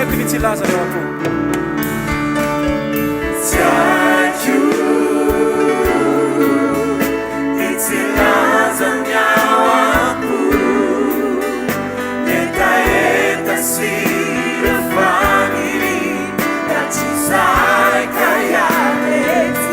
haiko ny tsy laza reo ampo. Thank you, it's a lazan yawapu, eta sira family, that is I kayaleti.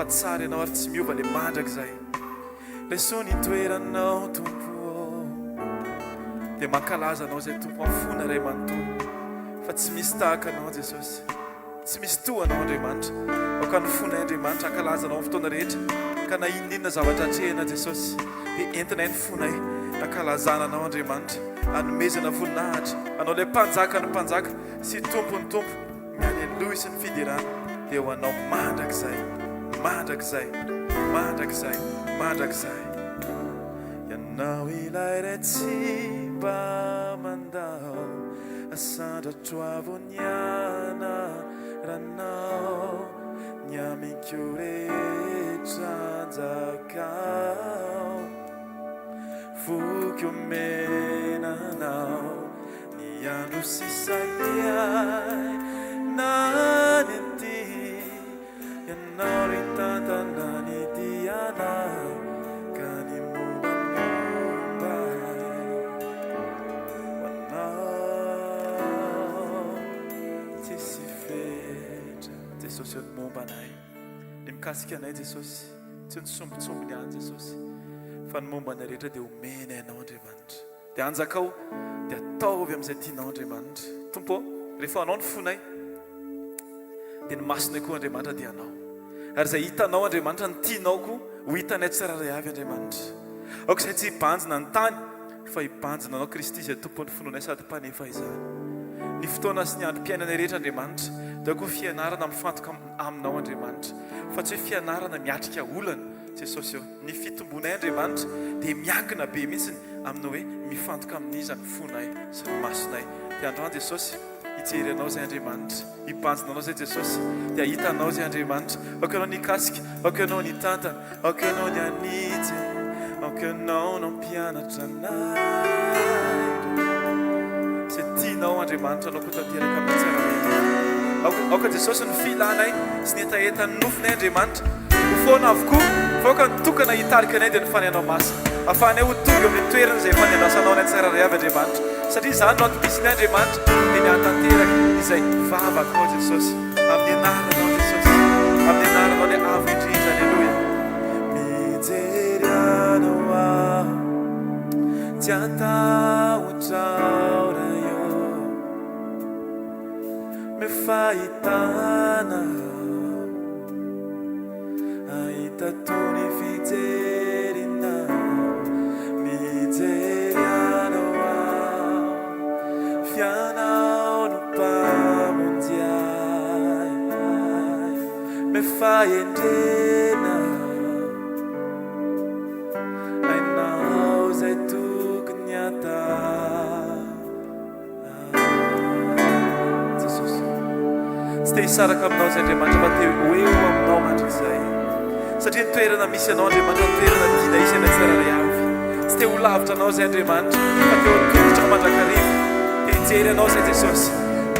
Tsara ianao ary tsy miova le mandraka zay. Leso ny toeranao tompo, dia mankalaza anao zay tompo amfona ray manontolo, fa tsy misy tahaka anao Jesosy, tsy misy toa anao Andriamanitra. Aoka ny fonay Andriamanitra ankalaza anao amin'ny fotoana rehetra, ka na inona zavatra atrehana Jesosy dia entinay ny fonay ankalazana anao Andriamanitra, anomezana voninahitra anao le mpanjaka ny mpanjaka sy tompo ny tompo, ny aleloia sy ny fidirana dia ho anao mandrakizay, mandrakizay, mandrakizay, mandrakizay. Ianao ilay retsy mba mandao asandratro avoniana ranao, ny amiko rehetra anjakao, hvkl-mission ny andro sisanyay nanety, ianao ritantana ny dianay ka ny mombamomba anao tsisy fetra. Jesosy ny momba anay, ny mikasika anay Jesosy, tsy ny sombitsombiny any Jesosy, fa ny momba anay rehetra dia omena ianao Andriamanitra, dia anjakao dia atao avy amin'izay tianao Andriamanitra. Tompo, rehefa anao ny fonay dia ny masonay koa Andriamanitra dia anao, ary izay hitanao Andriamanitra ny tianao koa ho hitanay tsiraray avy Andriamanitra. Aoka izay tsy hibanjina ny tany fa hibanjina anao Kristy izay tompon'ny finoanay sady mpanefa izany. Ny fotoana sy ny androm-piainanay rehetra Andriamanitra dia koa fianarana mifantoka aminao Andriamanitra, fa tsy hoe fianarana miatrika olana Jesosy eo. Ny fitombonay Andriamanitra dia miankina be mihitsy amin'ny hoe mifantoka amin'izany fonay sy ny masonay. Dia androany Jesosy hijery anao zay Andriamanitra, hibanjina anao zay Jesosy, dia hitanao zay Andriamanitra. Aoka ianao ny kasika, aoka ianao ny tantana, aoka ianao ny anitsy, aoka ianao no mpianatra anay, zay tianao Andriamanitra anao koa tanteraka amin'ny tsara rehetra. Aoka Jesosy ny filanay sy ny etaeta ny nofinay Andriamanitra ho foana avokoa, fa aoka nitokana hitarika anay dia ny fanainao masina, ahafahanay ho tonga amin'ny toerana izay fanendasanao ny tsiraray avy Andriamanitra, satria izany no antokisinay Andriamanitra dia ny hatanteraka izay vavaka ao Jesosy, amin'ny anaranao Jesosy, amin'ny anaranao ilay avo indrindra. Aleluia. Mijery anao aho tsy atahotra eo, mefahitana ahita tony fijerinao, mijery anao aho fianao no mpamonjy ay, mefahendrena ainao zay tokony atao. Jesosy tsy te hisaraka aminao zay Andriamanitra, fa te ho eo aminao mandrakizay, satria ny toerana misy anao Andriamanitra, ny toerana tiana izy ana tsiraray avy. Tsy te ho lavitra anao zay Andriamanitra, fa te ho tongotra mandrakariva, te hijery anao zay Jesosy.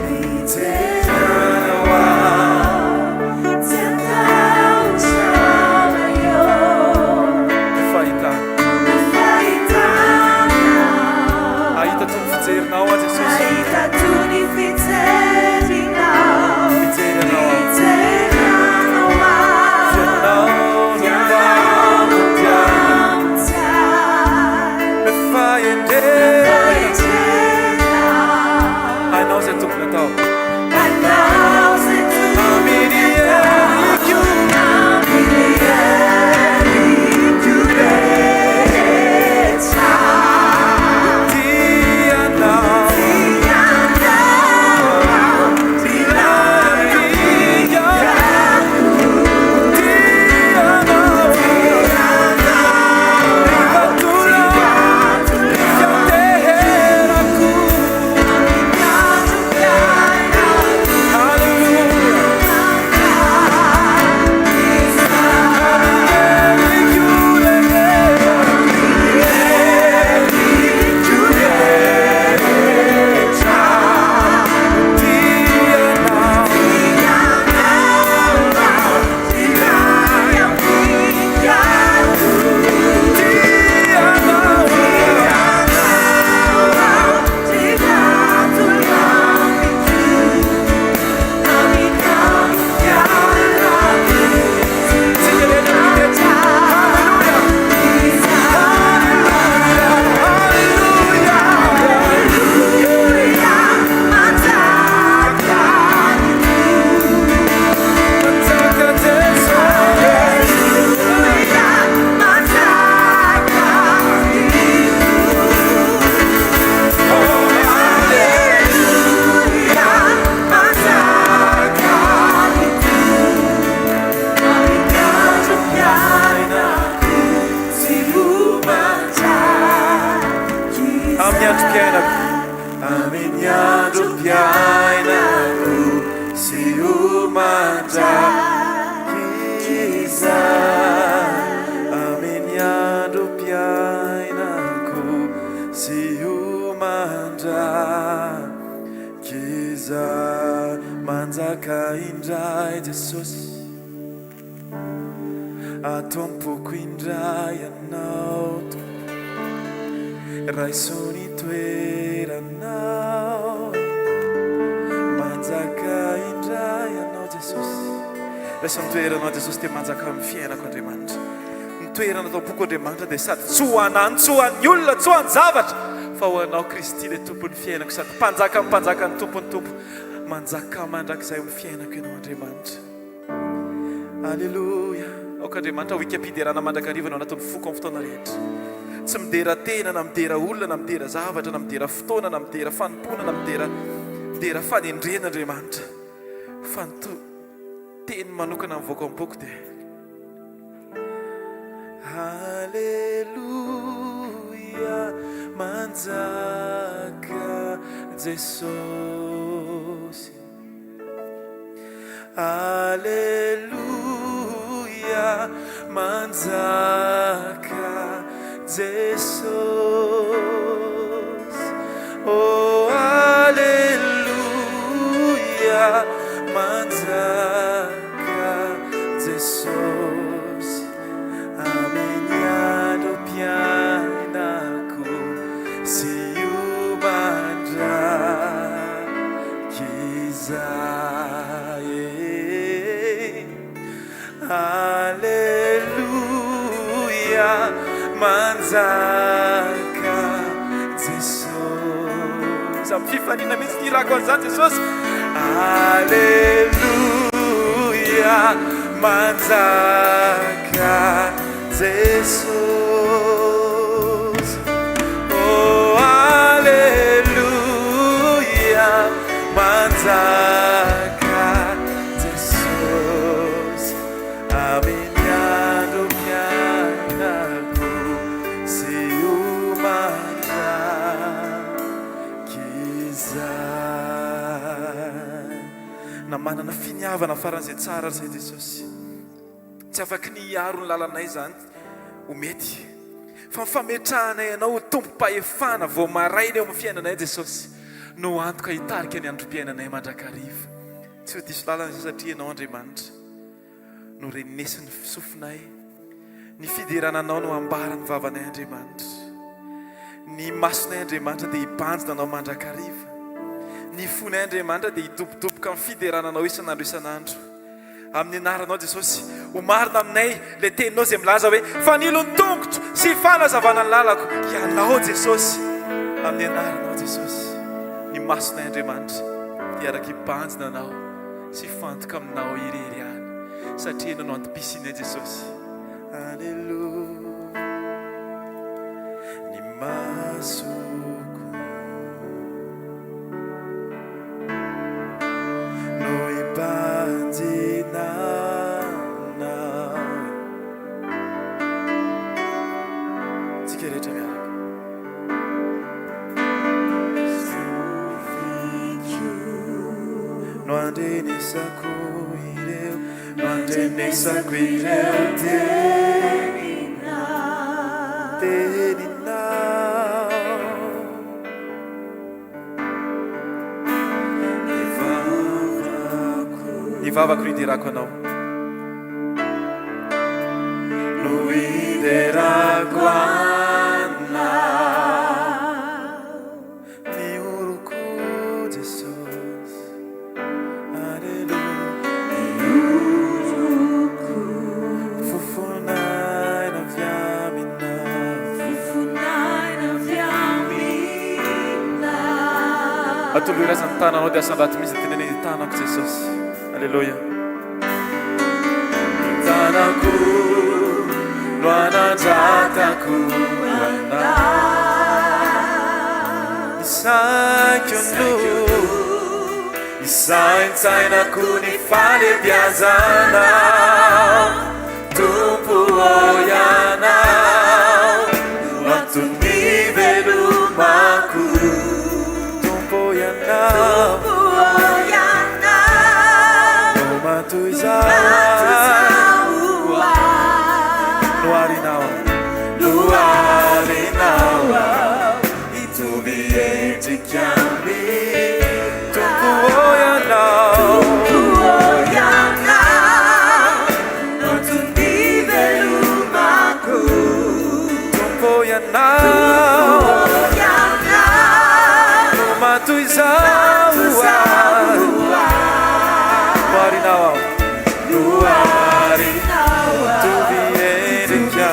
Mijery anao aho tsy atahotra Tompoko indray anao raisony toeranao manjaka indray anao Jesosy raisony toeranao Jesosy dia manjaka amin'ny fiainako Andriamanitra ny toerana tompoko Andriamanitra dia sady tsy ho anany tsy ho an'ny olona tsy ho an'ny zavatra fa ho anao Kristy ilay tompon'ny fiainako sady mpanjaka ny tompony tompo manjaka mandrakizay amin'ny fiainako ianao Andriamanitra. Alleluia. Aoka Andriamanitra hoika-piderana mandrakariva ao anatin'ny foko amin'ny fotoana rehetra tsy midera tena na midera olona na midera zavatra na midera fotoana na midera fanompona na midera fanendrena Andriamanitra fa ny teny manokana mivoaka am-boko dia Alleluia manjaka Jesosy Alleluia manjaka Jesus oh Alleluia manjaka Jesus ameniado pianaku siubandra kizae Alleluia manjaka Jesus amin'ny fifanina mitsy tirako an'izany Jesosy Alleluia manjaka Jesus oh Alleluia manjaka Jesus ameniado pianaku siumandra kizay na manana finiavana faran'izay tsara zay Jesosy tsy afaky ny hiaro ny lalanay zany ho mety fa mifametrahanay ianao ho tompo-pahefana vao maraina eo amin'ny fiainanay Jesosy no antoka hitarika ny androm-piainanay mandrakariva tsy ho diso lalana izay satria ianao Andriamanitra no renesin'ny fisofinay ny fiderananao no ambarany vavanay Andriamanitra ny masonay Andriamanitra dia hibanjina anao mandrakariva ny fonay Andriamanitra dia hidobodoboka amin'ny fiderananao isanandro amin'ny anaranao Jesosy ho marina aminay ilay teninao izay milaza hoe fanilony tongotro sy fanazavana ny lalako ianao Jesosy amin'ny anaranao Jesosy ny masonay Andriamanitra dia araka hibanjina anao sy fantoka aminao irery ihany satria ianao no antom-pisianay Jesosy. Alleluia ny masoko no hibanjina anao tsika rehetra miaraka no andrenesako ireo no andrenesako ireo vavako no hiderako anao no hiderako anao ny oroko Jesosy Alleluia ny oroko fofonay na viamina atoloy razany tananao dia asan-daty misy teneny tanako Jesosy. Alleluia. Tanako no anajatako anao isaiko isaintsainako ny falebiazanao tompo ianao no antony velomako tompo ianao Luarinawa itubiente chiami Tupuoyanao non tu nivelu ianao no matoy izao loarinao ao mitovy endrika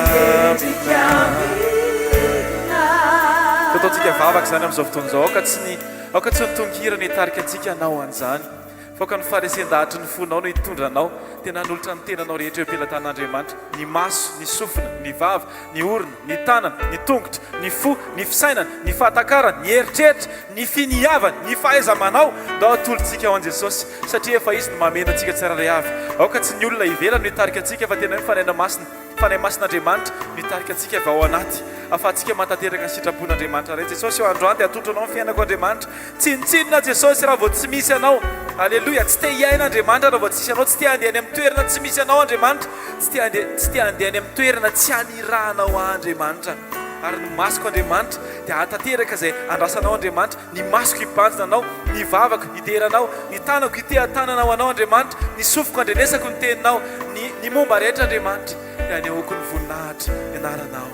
ataontsika vavaka zany amin'izao fotoana izao aoka tsy nitongirana hitarika antsika anao an'izany foka ny faresen-dahatry ny fonao no hitondranao tena nolotra ny tenanao rehetra eo ampelantan'Andriamanitra ny maso, ny sofina, ny vava, ny orona, ny tanana, ny tongotra, ny fo, ny fisainana, ny fahatakarana, ny eritreritra, ny finiavana, ny fahaiza-manao ndao atolontsika ao an' Jesosy satria efa izy no mamena antsika tsiraray avy aoka tsy ny olona ivelany no hitarika antsika fa tena hoe fanahy masin'Andriamanitra no hitarika antsika avy ao anaty afahantsika matateraka ny sitrapon'Andriamanitra ray Jesosy eo androany dia atotranao ny fiainako Andriamanitra tsinitsinona Jesosy raha vao tsy misy anao aleluia tsy te hiaina Andriamanitra raha vao tsisy anao tsy te handehany amin'ny toerana tsy misy anao Andriamanitra tsy te handehany amin'ny toerana tsy hanirahanao Andriamanitra ary ny masoko Andriamanitra dia atateraka izay andrasanao Andriamanitra ny masoko hibanjina anao ny vavako hideranao ny tanako hiteha-tananao anao Andriamanitra ny sofoko andrenesako ny teninao ny momba rehetra Andriamanitra dia anehoako ny voninahitra ianaranao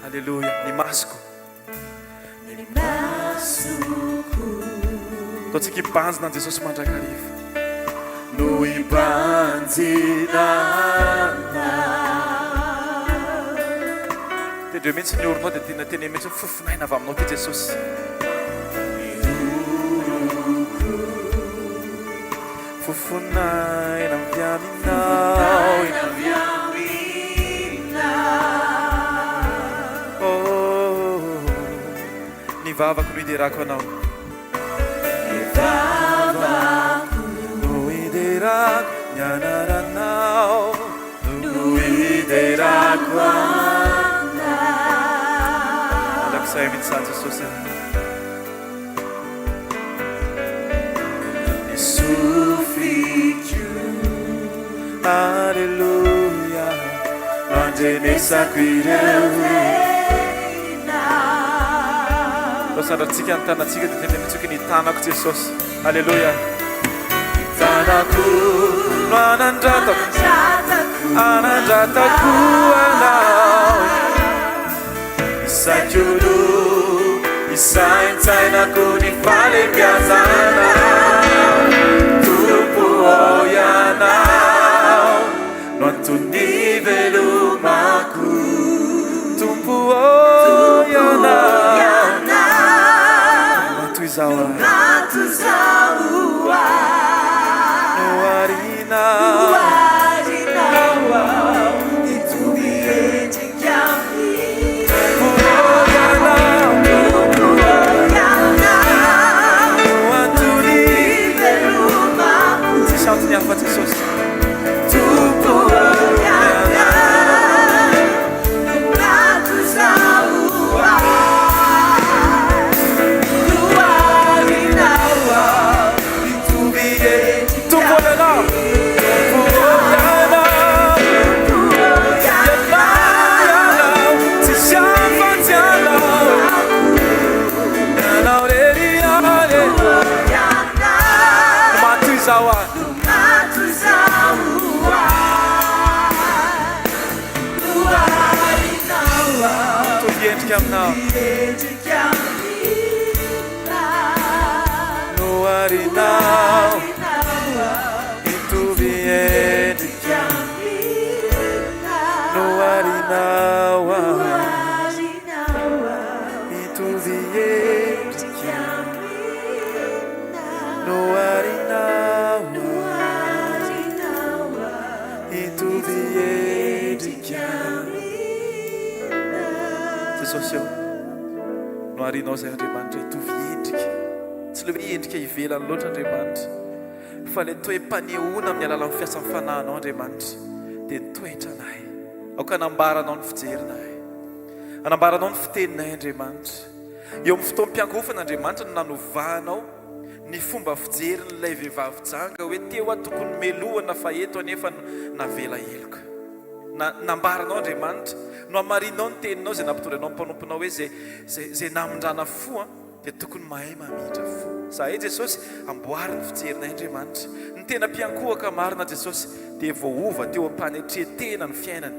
aleluia ny masoko ataontsika hibanjina an Jesosy mandrakariva no hibanjina tendreo mihitsy ny oronao dia tena teny mihitsy fofinaina avy aminao ty Jesosy fofinaina avy aminao ny vavako no hiderako anao no hiderako ny anaranao no hiderako andakisay mitsany Jesosy ny sofiko aleluia no andrenesako ireo sandratsika ny tanatsika dia tena mitsoky ny tanako Jesosy aleluia tanako no anandratako anao isakyolo isaintsainako ny falembiazana tompo ianao no antony velomako tompo ianao no arinao zay Andriamanitra hitovy endrika tsy le hoe endrika ivelany loatra Andriamanitra fa le toe-panehoana amin'ny alalan'ny fiasan'ny fanahinao Andriamanitra dia nitoetra anay aoka anambaranao ny fijerinay anambaranao ny fiteninay Andriamanitra eo amin'ny fotoam-piangofana Andriamanitra no nanovanao ny fomba fijerin'ilay vehivavy janga hoe teo a tokony melohana fa eto anefa navela eloka nambaranao Andriamanitra no amarinao ny teninao zay nampitovy anao mpanomponao hoe zay namindrana fo dia tokony mahay mamindra fo za e Jesosy amboary ny fijerinay Andriamanitra ny tena mpiankohaka marina Jesosy dia voaova teo am-panetretena ny fiainany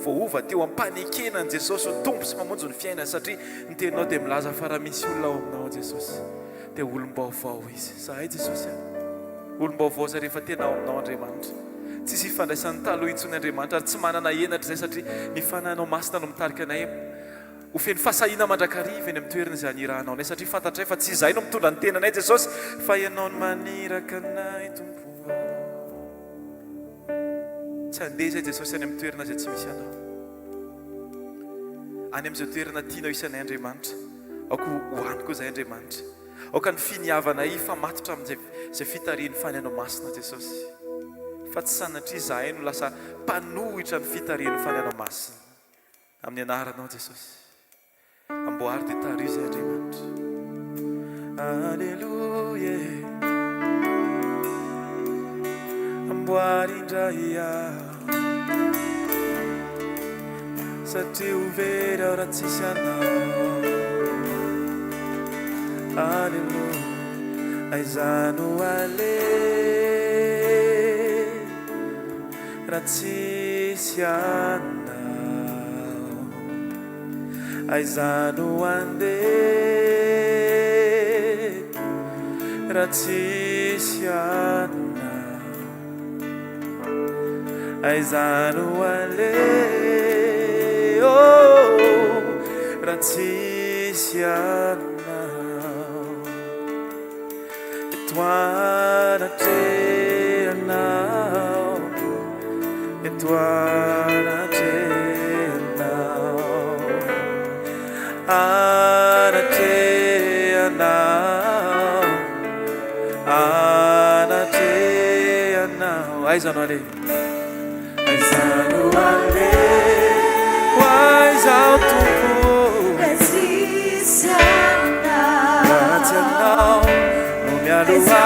voova teo ampanikenany Jesosy ho tompo sy mamonjy ny fiainana satria ny teninao dia milaza fa raha misy olona ao aminao Jesosy dia olom-baovao izy. Zahay Jesosy olom-baovao zay rehefa tena ao aminao Andriamanitra. Tsisy ifandraisan'ny taloha intsony Andriamanitra ary tsy manana henatra zay satria ny fananao masina no mitarika anay ho feno fahasahiana mandrakariva eny amin'ny toerana izay hanirahanao anay satria fantatray fa tsy izay no mitondra ny tenanay Jesosy fa ianao no maniraka anay tompo. Tsy handeha zay Jesosy any amin'ny toerana izay tsy misy anao. Any amin'izay toerana tianao isanay Andriamanitra. Aoko hoaniko izay Andriamanitra. Aoka ny finiavanay famatotra amin'izay fitarian'ny fananao masina Jesosy. Fa tsy sanatria izahay no lasa mpanohitra ny fitarian'ny fananao masina. Amin'ny anaranao Jesosy. Amboary dia tario izay Andriamanitra. Alleluia. Amboary indray aho satria ho very aho raha tsisy anao. Alleluia. Aiza no aleha raha tsisy anao. Aiza no andeha raha tsisy anao. Aiza no aleha raha tsisy anao. Anatre anao, anatre anao, anatre anao, anatre anao. Aiza no aleha, aiza no aleha, aiza o tompo, resiste anao, ratsy anao no mialoha.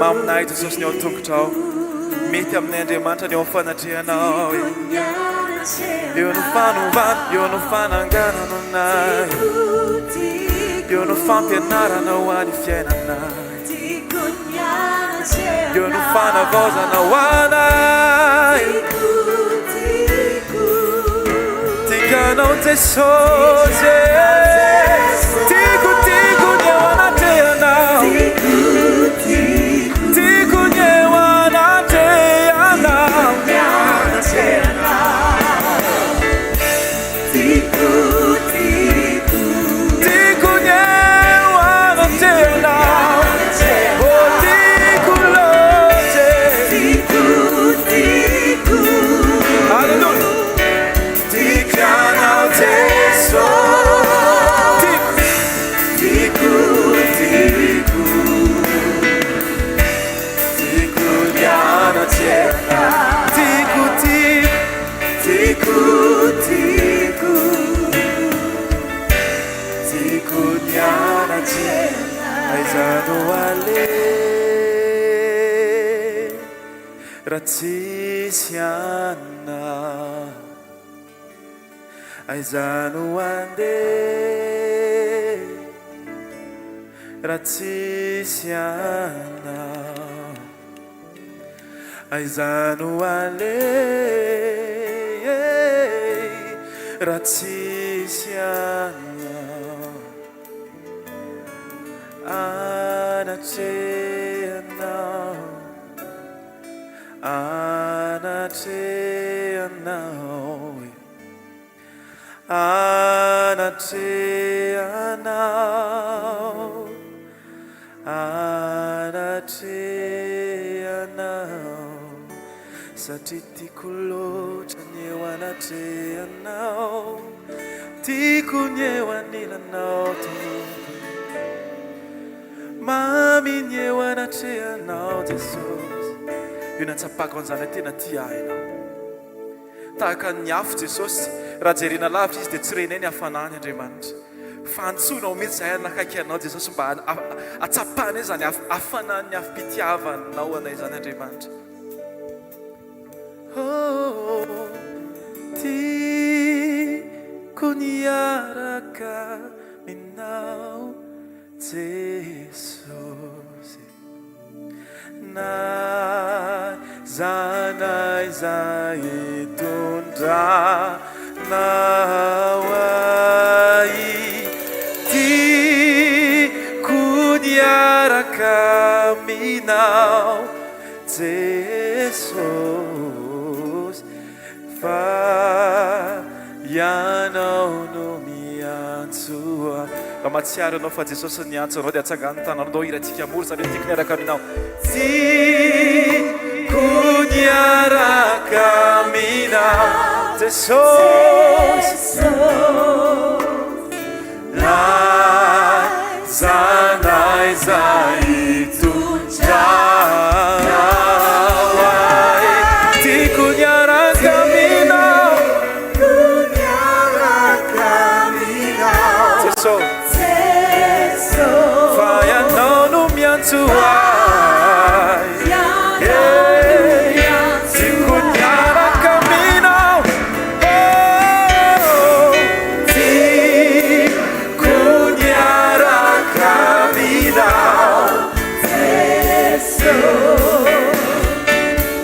Maminay Jesosy ny ao tongotrao mety amin'ny Andriamanitra ny ao fanatrehanao eo no fanovana eo no fananganana anay eo no fampianarana ho any fiainanay eo no fanavaozana ho anay tikanao Jesosy tiako ny ao anatrehanao Hallelujah. aizano ande raha tsisy anao aizano ale raha tsisy anao anatrehanao anatrehanao anatrehanao anatrehanao satria tiako loatra ny eo anatrehanao tiako ny eo anilanao tompo mami ny eo anatrehanao Jesosy io natsapako an'izany tena ty hainao tahaka ny afo Jesosy raha jerena lavitra izy dia tsy renay ny hafanany Andriamanitra fa antsonao mihitsy zahay nakaiky anao Jesosy mba atsapana izy zany hafanany afim-pitiavanao anay zany Andriamanitra tiako niaraka minao Jesosy na zanay za hitondra nao ay tiako niaraka minao Jesosy fa ianao no miantso raha matsiaro anao fa Jesosy niantso anao dia atsangany tananao ndao irantsika amory zany tiako niaraka aminao tiako niaraka aminao Jesosy na zanay za hitondra tiako niaraka aminao fa ianao no miantso tiako niaraka aminao tiako niaraka aminao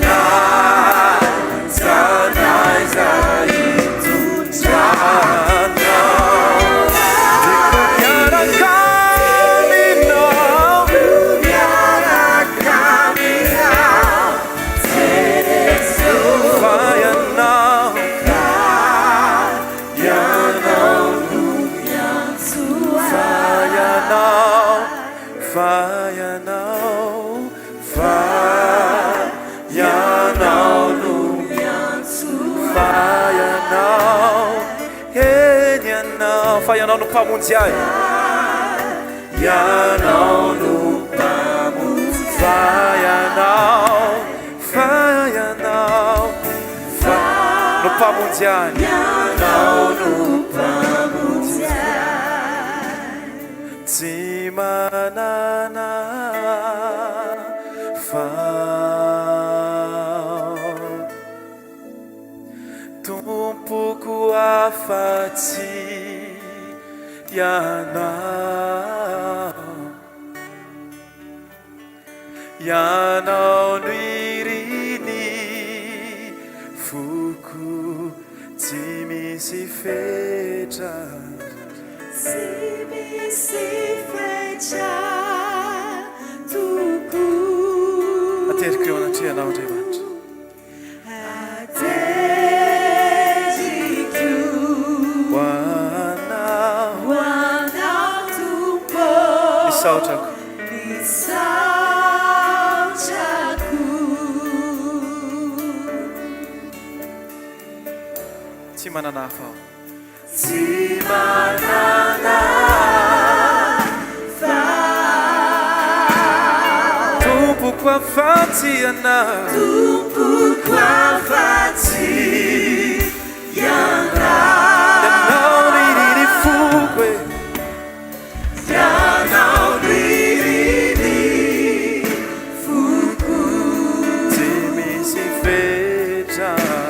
na zanay za hitondra ianao no mpamonjy ahy ianao no mpamonjy fa ianao no mpamonjy ahy ianao no mpamonjy ahy tsy manana tompoko afa-tsy ianao no iriny foko tsy misy fetra toko ateriko eo anatrehanao Andriamanitra Saotrako tsy manana hafa aho tsy manana hafa tompoko afa-tsy ianao tompoko afa-tsy ianao no iriny foko Time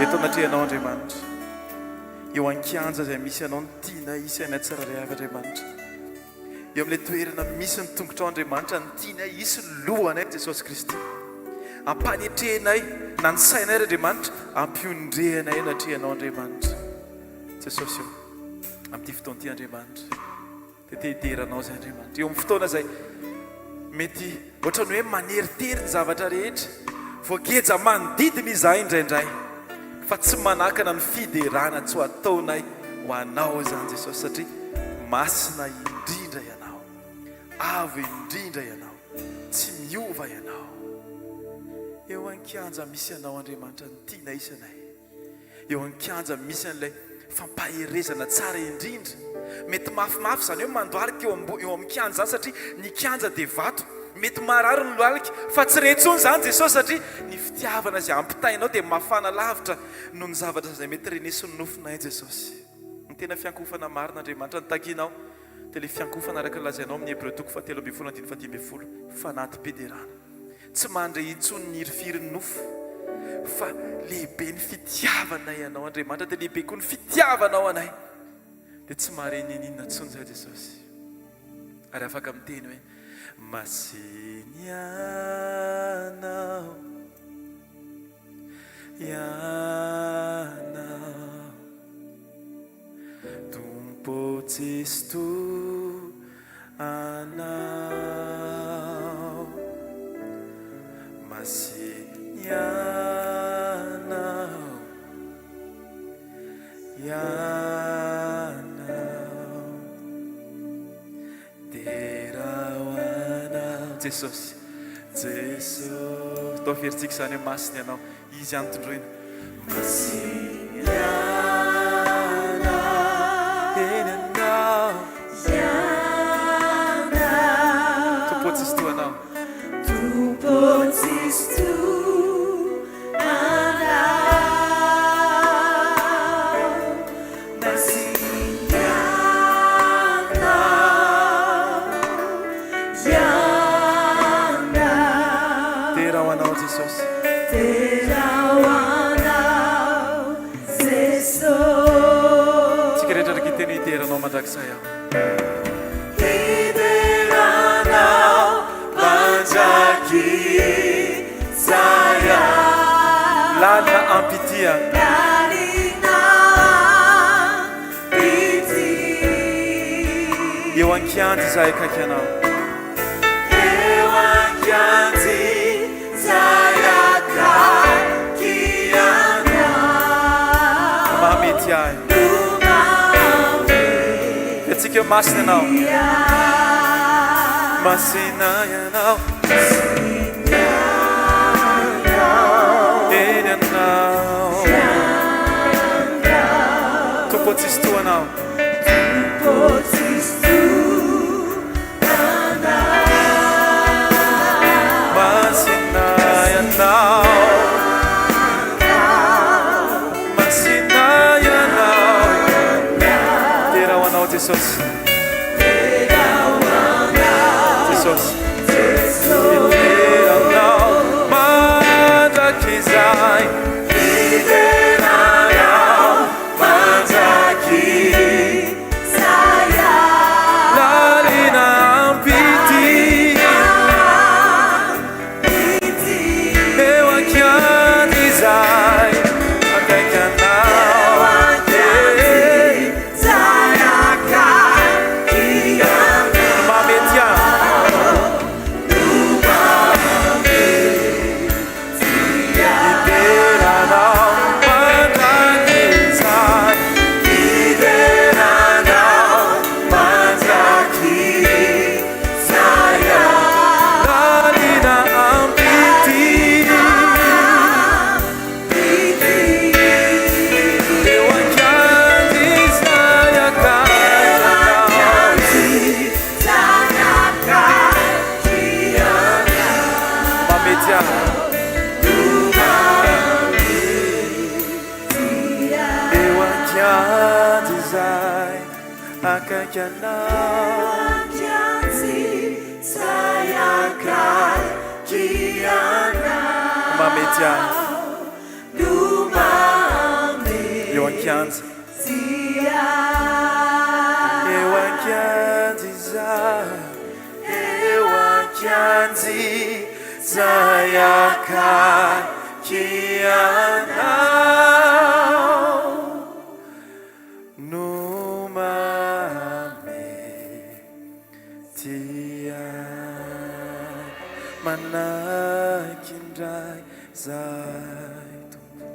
Etonatreanao Andriamanitra eo ankianja izay misy anao ny tiana isy any tsirairay avy Andriamanitra eo amin'ilay toerana misy ny tongotrao Andriamanitra ny tiana isy ny lohanay Jesosy Kristy ampanetrehanay na ny sainay Andriamanitra ampiondrehanay natrehanao Andriamanitra Jesosy eo amin'ity fotoana ity Andriamanitra dia tehiteranao izay Andriamanitra eo amin'ny fotoana izay mety ohatrany hoe maneritery ny zavatra rehetra voageja manodidina izahay indraindray fa tsy manakana ny fiderana tsy ho ataonay ho anao izany Jesosy satria masina indrindra ianao avo indrindra ianao tsy miova ianao eo ankianja misy anao Andriamanitra ny tiana isanay eo ankianja misy an'ilay fampaherezana tsara indrindra mety mafimafy izany hoe mandoalika eo amin'ny kianja zany satria ny kianja dia vato mety marary ny loalika fa tsy rentsony zany Jesosy satria ny fitiavana izay ampitainao dia mafana lavitra noho ny zavatra izay mety renesy ny nofinay Jesosy ny tena fiankofana marina Andriamanitra ny takianao dia ilay fiankofana araka lazainao amin'ny Hebreo 3:10-10 fanatim-piderana tsy mandre intsony ny hirifiriny nofo fa lehibe ny fitiavanay ianao Andriamanitra dia lehibe koa ny fitiavanao anay dia tsy mareny ininona tsony zay Jesosy ary afaka miteny hoe masiny ianao ianao Tompo Jesto anao masiny ianao ianao terawanao Jesosy Jesosy tao ferintsika izany hoe masiny ianao izy antondroina masiny ianao eny anao ianao Tompo Jesto anao Tompo Jesto Mandraksaia Hideranao Manjaki Saya Lalina ampitia Lalina ampiti Eo ankianty zay akaiky anao Eo ankianty zay akaiky anao Mamety ahy Tsika masina ianao masina ianao eny anao Tompo Jesto anao masina ianao masina ianao terawanao Jesosy Jesosy Hideranao Manjaki zay Hideranao Manjaki Saya Lalina ampiti Eo ankianty zay akaiky anao Saya kianjy zay akaiky anao mamety ahy eo ankianjy eo ankianjy zay eo ankianjy zay akaiky anao no mamety ahy manahiky indray zay tompo.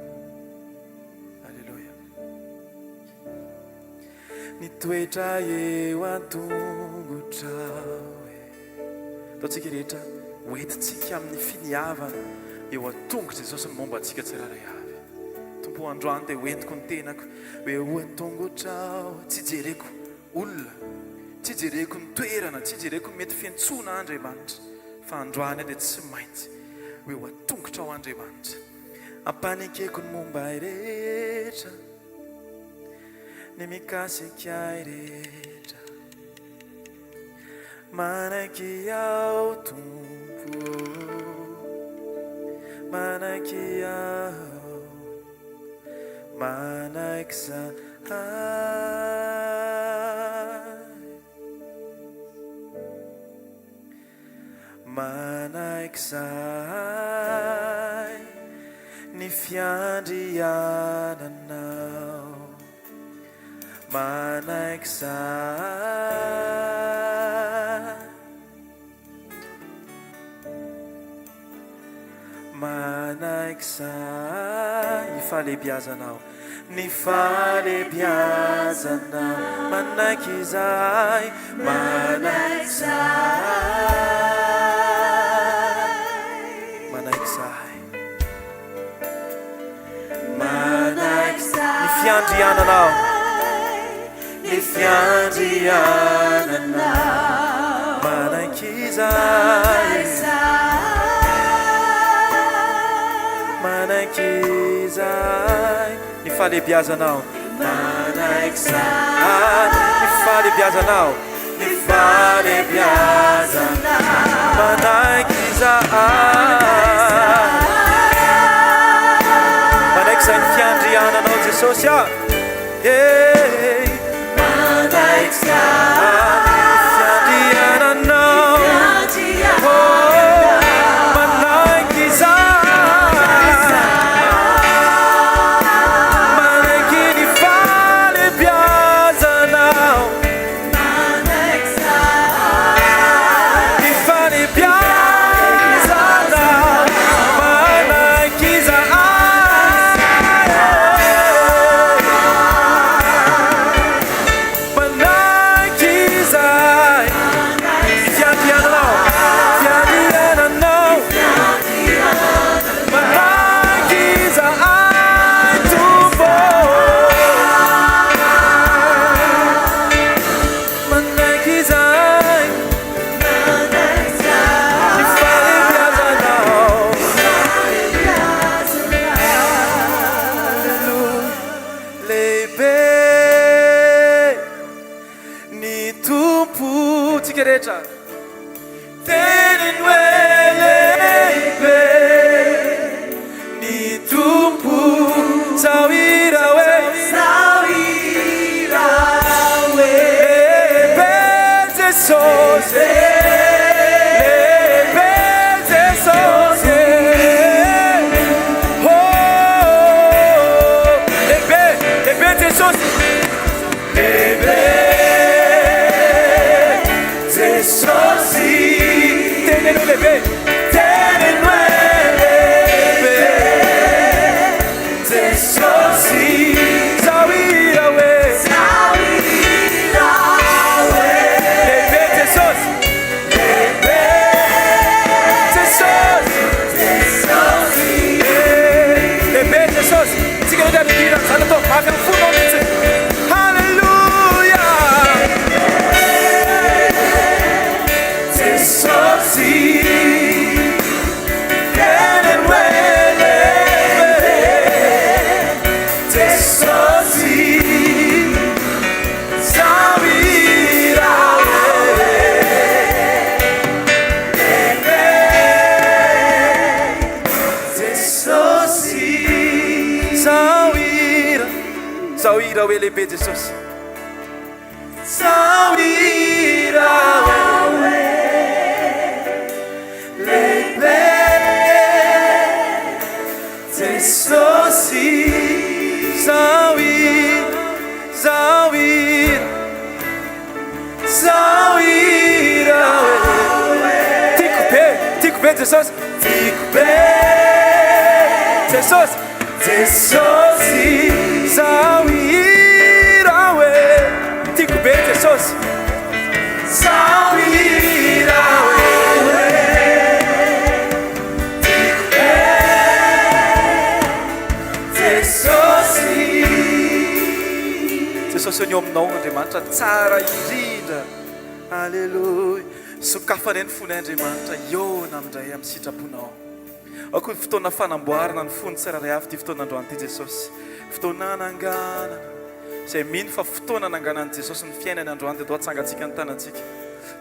Alleluia. Nitoetra eo an-tongotrao ataontsika rehetra hoentintsika amin'ny finiavana eo an-tongotra Jesosy ny momba antsika tsiraray avy. Tompo androany dia hoentiko ny tenako hoe ho an-tongotrao tsy jereko olona, tsy jereko ny toerana, tsy jereko mety fiantsona Andriamanitra, fa androany dia tsy maintsy hoe ho an-tongotra ao Andriamanitra. Ampanikeko ny momba rehetra ny mikasika rehetra manaiky ao tompo manaiky ao manaiky zahay manaiky zahay ny fiandriananao manaiky zahay manaiky zahay ny falebiazanao ny falebiazanao manaiky zahay manaiky zahay manaiky zahay manaiky zahay ny fiandriananao ny fiandriananao manaiky zahay manaiky zahay ny falebiazanao manaiky zahay ny falebiazanao ny falebiazanao manaiky zahay manaiky zahay ny fiandriananao Jesosy a manaiky zahay fiandriananao manaiky zahay manaiky ny falebiazanao manaiky zahay ny falebiazanao manaiky zahay manaiky zahay fiandriananao fiandriananao manaiky zahay tompo manaiky zahay ny falebiazanao lehibe ny tompo tsika rehetra teniny hoe lehibe ny tompo zawira hoe lehibe Jesosy lehibe Jesosy oh lehibe Jesosy lehibe Jesosy teneny hoe lehibe teneny hoe lehibe Jesosy zawira hoe lehibe Jesosy lehibe Jesosy lehibe Jesosy tsika rehetra midirana zany atao avy amin'ny fonao mihitsy. Halleluja zao ira hoe lehibe Jesosy zao ira hoe lehibe Jesosy zao ira hoe tico be Jesosy tico be Jesosy zao ira hoe tico be Jesosy zao ira hoe tico be Jesosy eo aminao Andriamanitra tsara indrindra alleluia sokafany ny fony Andriamanitra eona amindray amin'ny sitraponao ako fotoana fanamboarana ny fony tsiraray avy ty fotoana androany ty Jesosy fotoana nanganana izay mino fa fotoana nanganany Jesosy ny fiainany androany dia doa tsangatsika ny tanantsika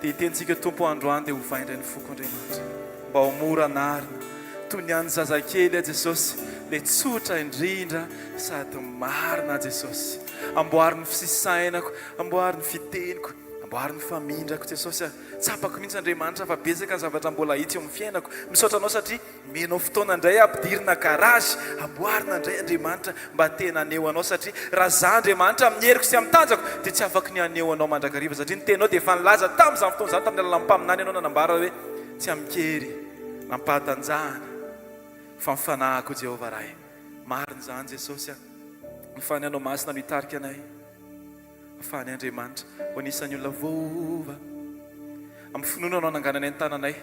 dia hitentsika tompo androany dia hovaindray ny foko Andriamanitra mba ho mora anarina toy ny any zazakely a Jesosy le tsotra indrindra sady marina Jesosy amboariny fisisainako amboariny fiteniko amboariny famindrako Jesosy tsapako mihitsy Andriamanitra fa betsaka ny zavatra mbola hitsy eo amin'ny fiainako misaotra anao satria menao fotoana indray ampidirina garage amboarina indray Andriamanitra mba tena aneo anao satria raha za Andriamanitra amin'ny heriko sy amin'ny tanjako dia tsy afaka ny aneo anao mandrakariva satria ny tenao dia efa nilaza tamin'izany fotoana izany tamin'ny alalan'ny mpaminany ianao nanambara hoe tsy amikery nampahatanjahana fa mifanahako Jehovah rahay marina zany Jesosy mifany anao masina no hitarika anay afany Andriamanitra ho anisan'ny olona voova amin'ny finoana anao nanganany ny tananay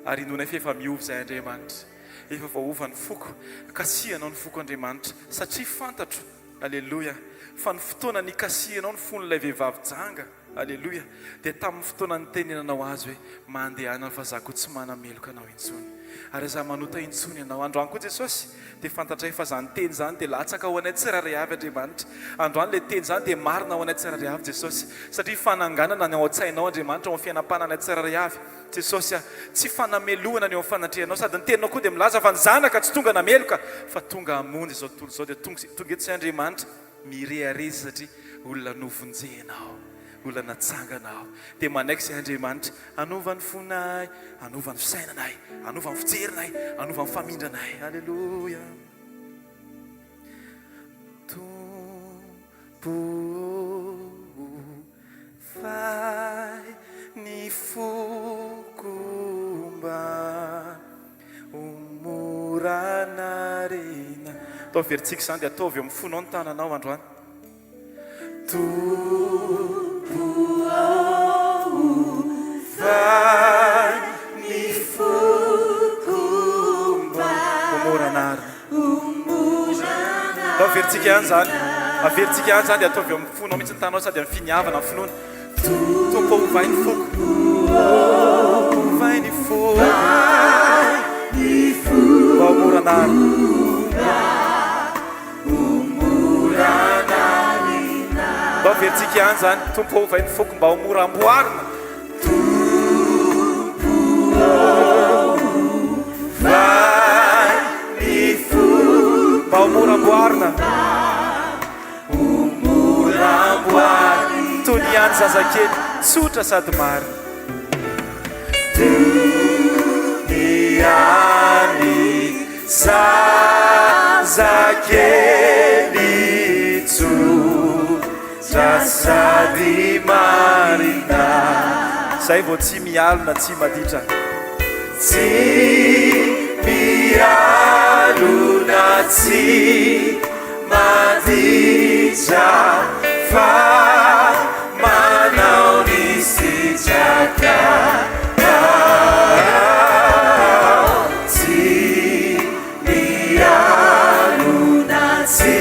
ary inonay fa efa miova izay Andriamanitra efa vaova ny foko kasihanao ny foko Andriamanitra satria fantatro alleluia fa ny fotoana ny kasihanao ny fon'ilay vehivavy janga alleluia dia tamin'ny fotoana ny tenenanao azy hoe mandehana fa zako tsy manameloka anao intsony ary za manota intsony ianao androany koa Jesosy dia fantatray fa zany teny zany dia latsaka ho anay tsiraray avy Andriamanitra androany le teny zany dia marina ho anay tsiraray avy Jesosy satria fananganana ny ao an-tsainao Andriamanitra ho fiainam-pananay tsiraray avy Jesosy tsy fanamelohana ny ao fanatrianao sady ny teninao koa dia milaza fa ny zanaka tsy tonga nameloka fa tonga hamonjy izao tontolo izao dia tonga eto sy Andriamanitra mirehareza satria olona novonjehanao olona natsanganao dia manaiky izay Andriamanitra anova ny fonay anova ny fisainanay anova ny fijerinay anova ny famindranay alleluia tompo fay ny fokomba omorana rena atao veritsika izany dia ataovy eo amin'ny fonao ny tananao androany fay ny fokomba omoranarina atao veritsika ihany zany averitsika ihany zany dia ataovy eo amin'ny fonao mihitsy ny tanao sady amin'ny finiavana amin'ny finoana tompo ovay ny foko ovay ny foko mba omoranarina mba veritsika ihany zany tompo ovay ny foko mba omoramboarina vai ny foko mba omoramboarina toy ny any zazakely tsotra sady marina ny any zazakely tsotra sady marina zay vao tsy mialona tsy maditra tsy mialona tsy maditra fa manao ny sitraka tsy mialona tsy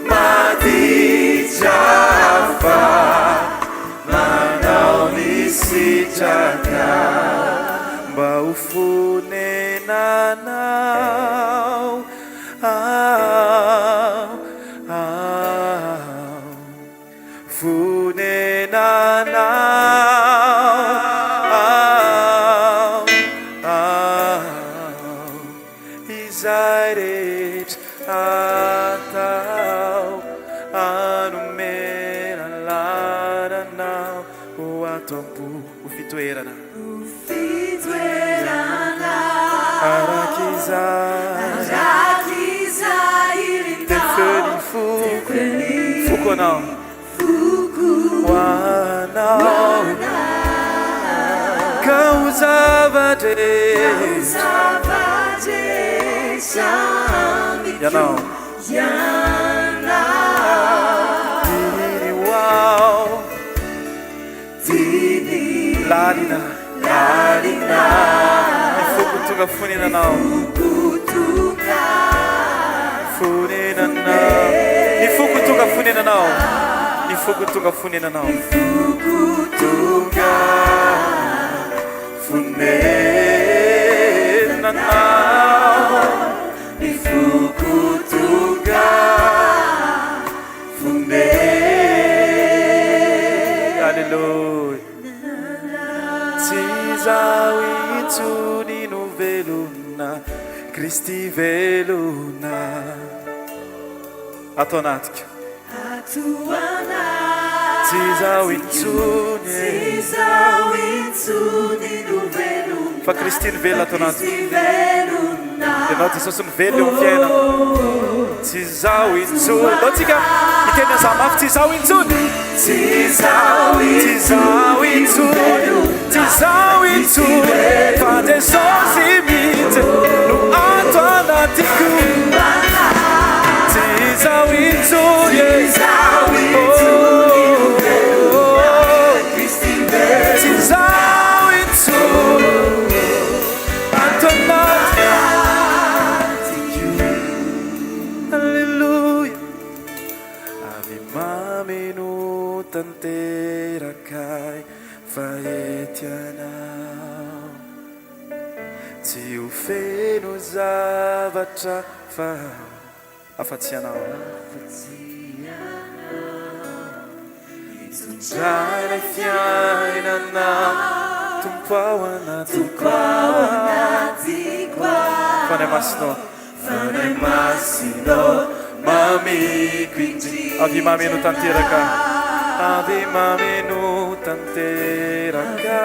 maditra fa manao ny sitraka mba ho fonenanao fonenanao izay rehetra atao anomena laranao ho atombo ho fitoerana arak'izay tefeny foko anao ho anao ka ho zavadretra ianao lalina ny foko tonga foninanao ny foko tonga foninanao ny foko tonga foninanao tonga foninanao ny foko tonga foninanao. Alleluia. Zao itsony no velona Kristy velona atao anatika tsy zao itsony no velona fa Kristy ny velona atao anatika ianao Jesosy ny velona eo amin'ny fiainana tsy zao itsony loatsika iteny za mafy tsy zao itsony tsy zao itsony fa Jesosy mihitsy no ato anatiko tsy zao itsony tsy zao itsony ato anatiko. Alleluia. Ave mameno tanterakai faetianao tsy ho feno zavatra fa afa-tsy anao itondray fiainanao tompo ao anatiko fanay masinao mamiko indri avy mameno tanteraka ave mameno tanteraka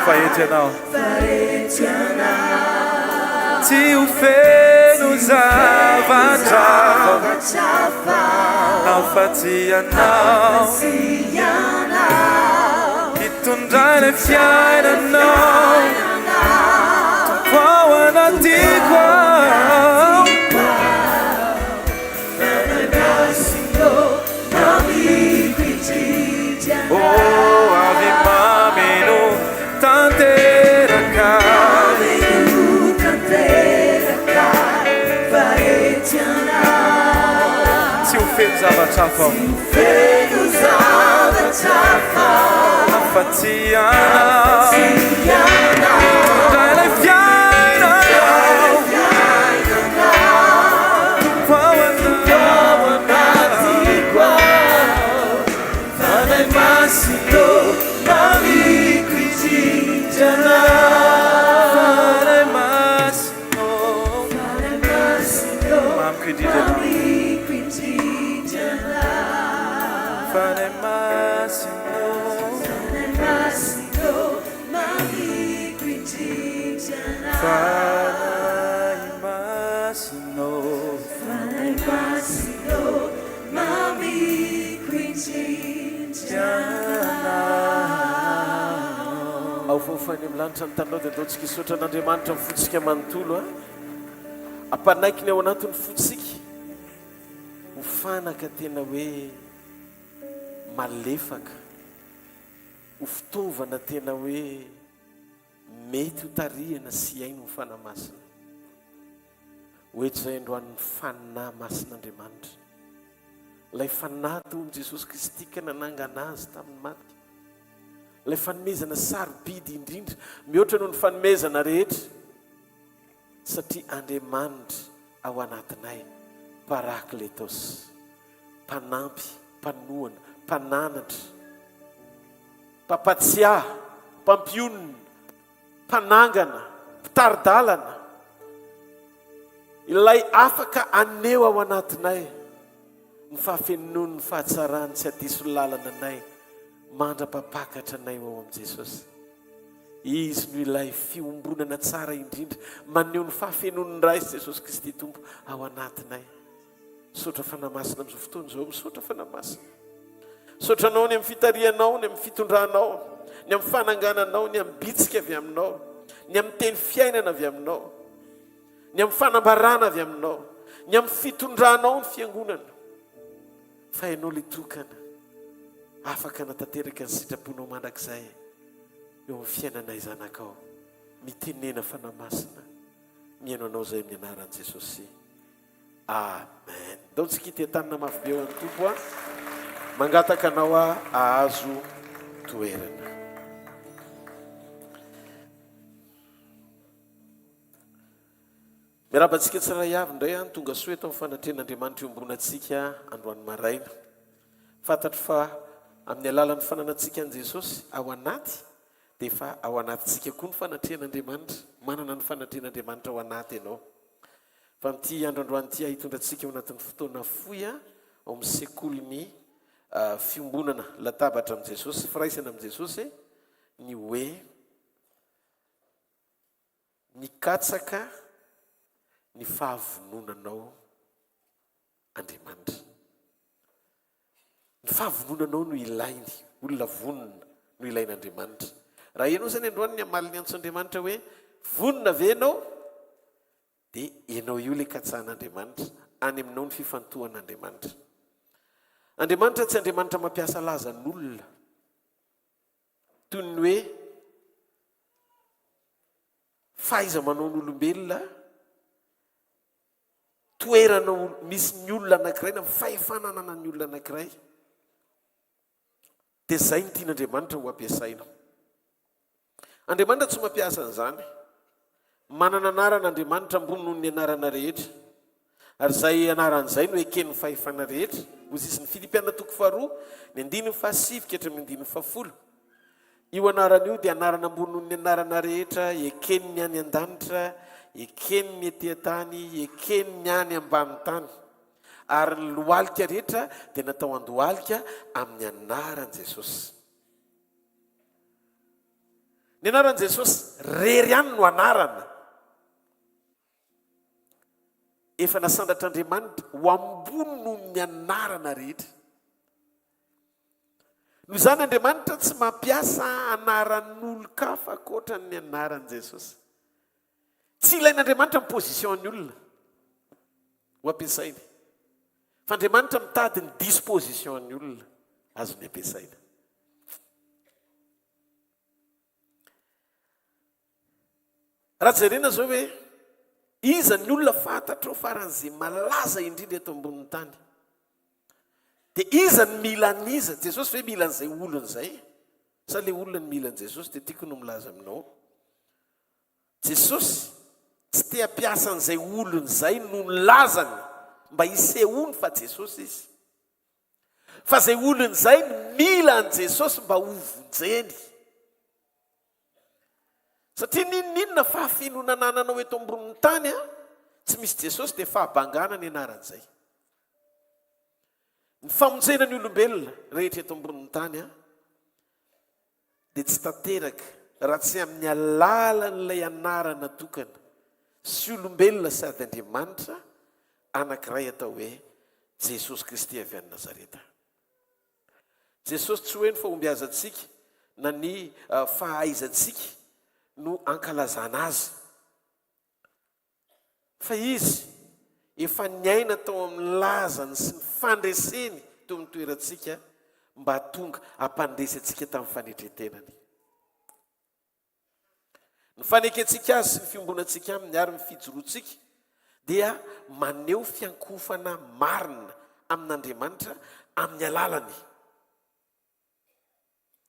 faetianao tsy ho feno zavatra afa-tsy anao itondray ny fiainanao tompo ao anatiko ave mameno tanteraka tsy ho feno zavatra afa-tsy anao itondray ny fiainanao tompo ao anatiko fanay masino mamiko indrindrana fanay masino mamiko indrindrana fanay masino mamiko indrindrana fanay masino mamiko indrindrana. ao fofany amin'ny lanitra ny tanao dia ataontsika isotra an'Andriamanitra ny fotsika manontolo a ampanaikiny ao anatin'ny fotsika ho fanaka tena hoe malefaka ho fitaovana tena hoe mety ho tarihana sy aino ny fanamasina hoetra izay androan'ny fanahy masin'Andriamanitra ilay fanahy toy Jesosy Kristy ka nanangana azy tamin'ny maty ilay fanomezana sarobidy indrindra mihoatra noho ny fanomezana rehetra satria Andriamanitra ao anatinay parakletos mpanampy mpanohana mpananatra mpampatsiahy mpampionona mpanangana mpitaridalana ilay afaka aneo ao anatinay ny fahafenonony ny fahatsarany tsy hadiso lalana anay mandra-papakatra anay ao amin'i Jesosy. Izy no ilay fiombonana tsara indrindra maneho ny fahafenon'ny raisy Jesosy Kristy Tompo ao anatinay. Misaotra fanamasina amin'izao fotoana izao, misaotra fanamasina. Misaotranao ny amin'ny fitarianao, ny amin'ny fitondranao, ny amin'ny fanangananao, ny amin'ny bitsika avy aminao, ny amin'ny teny fiainana avy aminao, ny amin'ny fanambarana avy aminao, ny amin'ny fitondranao ny fiangonana. Fa ianao ilay tokana afaka natateraka ny sitraponao mandrakizay eo amin'ny fiainanay zanakao. Mitenena fanamasina mihaino anao izay amin'ny anaran'i Jesosy. Amen. Dao tsika itentanina mafy be eo amin'ny tompo mangataka anao ahazo toerana. Miarabantsika tsiray avy indray tonga soa eto amin'ny fanatrehan'Andriamanitra iombonantsika androany maraina. Fantatro fa amin'ny alalan'ny fananantsika an'i Jesosy ao anaty dia efa ao anatintsika koa ny fanatrehan'Andriamanitra. Manana ny fanatrehan'Andriamanitra ao anaty ianao. Fa amin'ity androandroany ity hitondratsika ao anatin'ny fotoana fohy ao amin'ny sekoly fiombonana latabatra amin'i Jesosy, firaisana amin'i Jesosy ny hoe Mikatsaka ny fahavononanao Andriamanitra. Ny fahavononanao no ilainy, olona vonona no ilain'Andriamanitra. Raha ianao izany androany ny hamaliny antsoandriamanitra hoe vonona ve ianao, dia ianao io ilay katsahan'Andriamanitra, any aminao ny fifantohan'Andriamanitra. Andriamanitra tsy Andriamanitra mampiasa lazan'olona toy ny hoe faiza manao n'olombelona, toerana misy ny olona anankiray na fahefanana ny olona anankiray, dia izay ny tian'Andriamanitra ho ampiasaina. Andriamanitra tsy mampiasa an'izany. Manana anaran'Andriamanitra ambony noho ny anarana rehetra, ary izay anaran'izay no eken'ny fahefana rehetra. Hozisin'ny Filipiana 2:9-10. Io anarana io dia anarana ambony noho ny anarana rehetra, eken'ny any an-danitra, eken'ny etỳ tany, eken'ny any ambany tany. Ary ny lohalika rehetra dia natao andohalika amin'ny anaran'i Jesosy. Ny anaran'i Jesosy rery ihany no anarana. Efa nasandratr'Andriamanitra ho ambony noho ny anarana rehetra. Noho izany Andriamanitra tsy mampiasa anaran'olon-kafa ankoatra ny anaran'i Jesosy. Tsy ilain'Andriamanitra ny position'ny olona ho ampiasaina. Fa Andriamanitra mitady ny disposition'ny olona azony ampiasaina. Raha jerena zao hoe iza ny olona fantatro faran'izay malaza indrindra eto ambonin'ny tany, dia iza ny mila an'iza? Jesosy hoe mila an'izay olona izay. Sa le olona ny mila an'i Jesosy dia tiako no milaza aminao. Jesosy tsy te hampiasa an'izay olona izay no nilazany mba hisehony fa Jesosy izy. Fa izay olona izay mila an'i Jesosy mba ho vonjeny. Satria ninona fahafenonananao eto ambonin'ny tany tsy misy Jesosy dia fahabangana ny anaran'izay. Ny famonjena ny olombelona rehetra eto ambonin'ny tany dia tsy tanteraka raha tsy amin'ny alalan'ilay anarana tokana sy olombelona sady Andriamanitra anankiray atao hoe Jesosy Kristy avy any Nazareta. Jesosy tsy hoe ny fahombiazantsika na ny fahaizantsika no ankalazana azy, fa izy efa niaina tao amin'ny lazany sy ny fandreseny teo amin'ny toerantsika mba tonga hampandresy antsika tamin'ny fanetretenany. Ny fanekentsika azy sy ny fiombonantsika aminy ary ny fijoroantsika dia maneho fiankofana marina amin'Andriamanitra amin'ny alalany.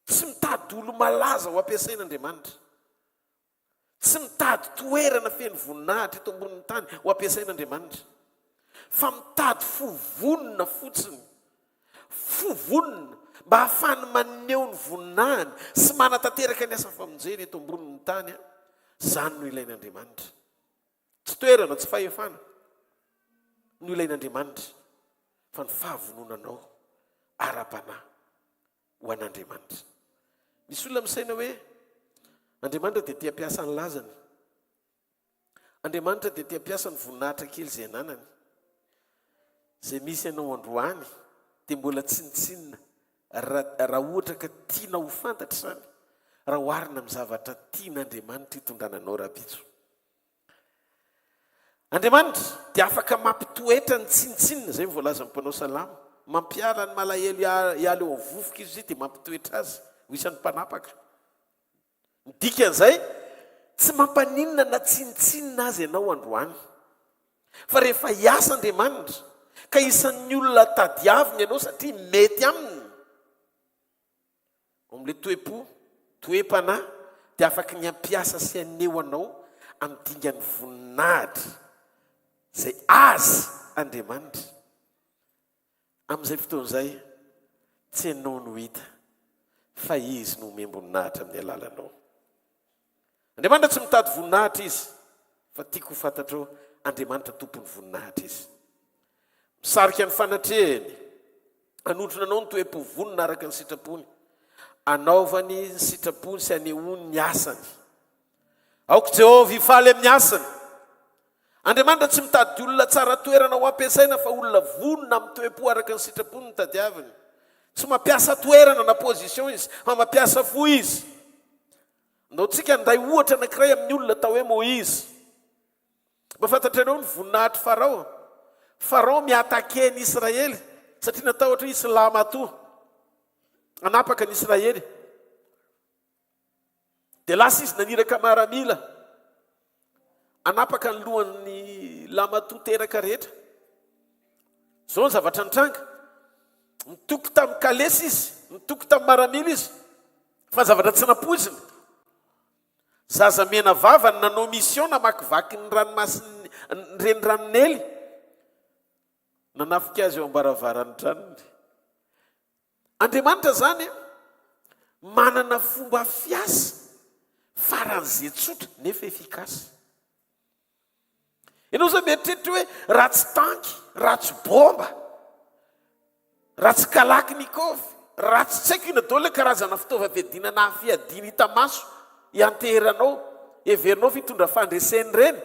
Tsy mitady olo malaza ho ampiasain'Andriamanitra. Tsy mitady toerana feno voninahitra eto ambonin'ny tany ho ampiasain'Andriamanitra. Fa mitady fovonina fotsiny. Fovonina mba hahafany maneho ny voninahiny sy manatanteraka ny asa famonjena eto ambonin'ny tany. Zany no ilain'Andriamanitra. Tsy toerana, tsy fahefana. no ilain'Andriamanitra fa ny fahavononanao ara-panahy ho an'Andriamanitra. Misy olona misaina hoe Andriamanitra dia tia piasa ny lazany, Andriamanitra dia tia piasa ny voninahitra kely izay ananany, izay misy ianao androany dia mbola tsinitsinina raha ohatra ka tiana ho fantatra izany, raha oharina amin'ny zavatra tian'Andriamanitra hitondrananao raha-pitso. Andriamanitra dia afaka mampitoetra ny tsinitsinina, izay voalaza amin'ny mpanao salama, mampiala ny malahelo hiala eo vovoka izy dia mampitoetra azy ho isan'ny mpanapaka. Ny dikan'izay tsy mampaninona na tsinitsinina azy ianao androany, fa rehefa hiasa Andriamanitra ka isan'ny olona tadiaviny ianao satria mety aminy, amin'ilay toe-po, toe-panahy dia afaka ny ampiasa sy aneho anao amin'ny dingan'ny voninahitra izay azy Andriamanitra. Amin'izay fotoan'izay tsy ianao no hita fa izy no omem-boninahitra amin'ny alalanao. Andriamanitra tsy mitady voninahitra izy, fa tiako ho fantatrao Andriamanitra tompony voninahitra izy. Misarika ny fanatrehany, anotrona anao ny toe-po vonona araka ny sitrapony, anaovany ny sitrapony sy anehoany ny asany. Aoko Jehovah hifaly amin'ny asany. Andriamanitra tsy mitady olona tsara toerana ho ampiasaina fa olona vonona amin'ny toe-po araka ny sitrapony ny tadiaviny. Tsy mampiasa toerana na position izy, fa mampiasa fo izy. Ndao tsika nday ohatra anankiray amin'ny olona tao hoe Moïse. Mba fantatrareo ny voninahitry Farao. Farao miatake ny Israely satria natao ohatra isy lama-to anapaka ny Israely. Dia lasa izy naniraka maramila anapaka ny lohan'ny lama-to teraka rehetra. Zao ny zavatra nitranga. Nitoky tamin'ny kalesy izy, nitoky tamin'ny maramila izy, fa zavatra tsy napoiziny. Zaza mena vava nanao mission namakivaky ny ranomasiny ny reniranonely, nanafika azy eo ambaravarany tranony. Andriamanitra zany manana fomba fiasa faran'izay tsotra nefa efikasy. Ianao zao mieritreritra hoe raha tsy tanky, raha tsy bomba, raha tsy kalaknikov, raha tsy tsaiko ina daholo karazana fitaovam-piadina na fiadina hita maso ianteheranao, everinao fitondra fandreseny reny.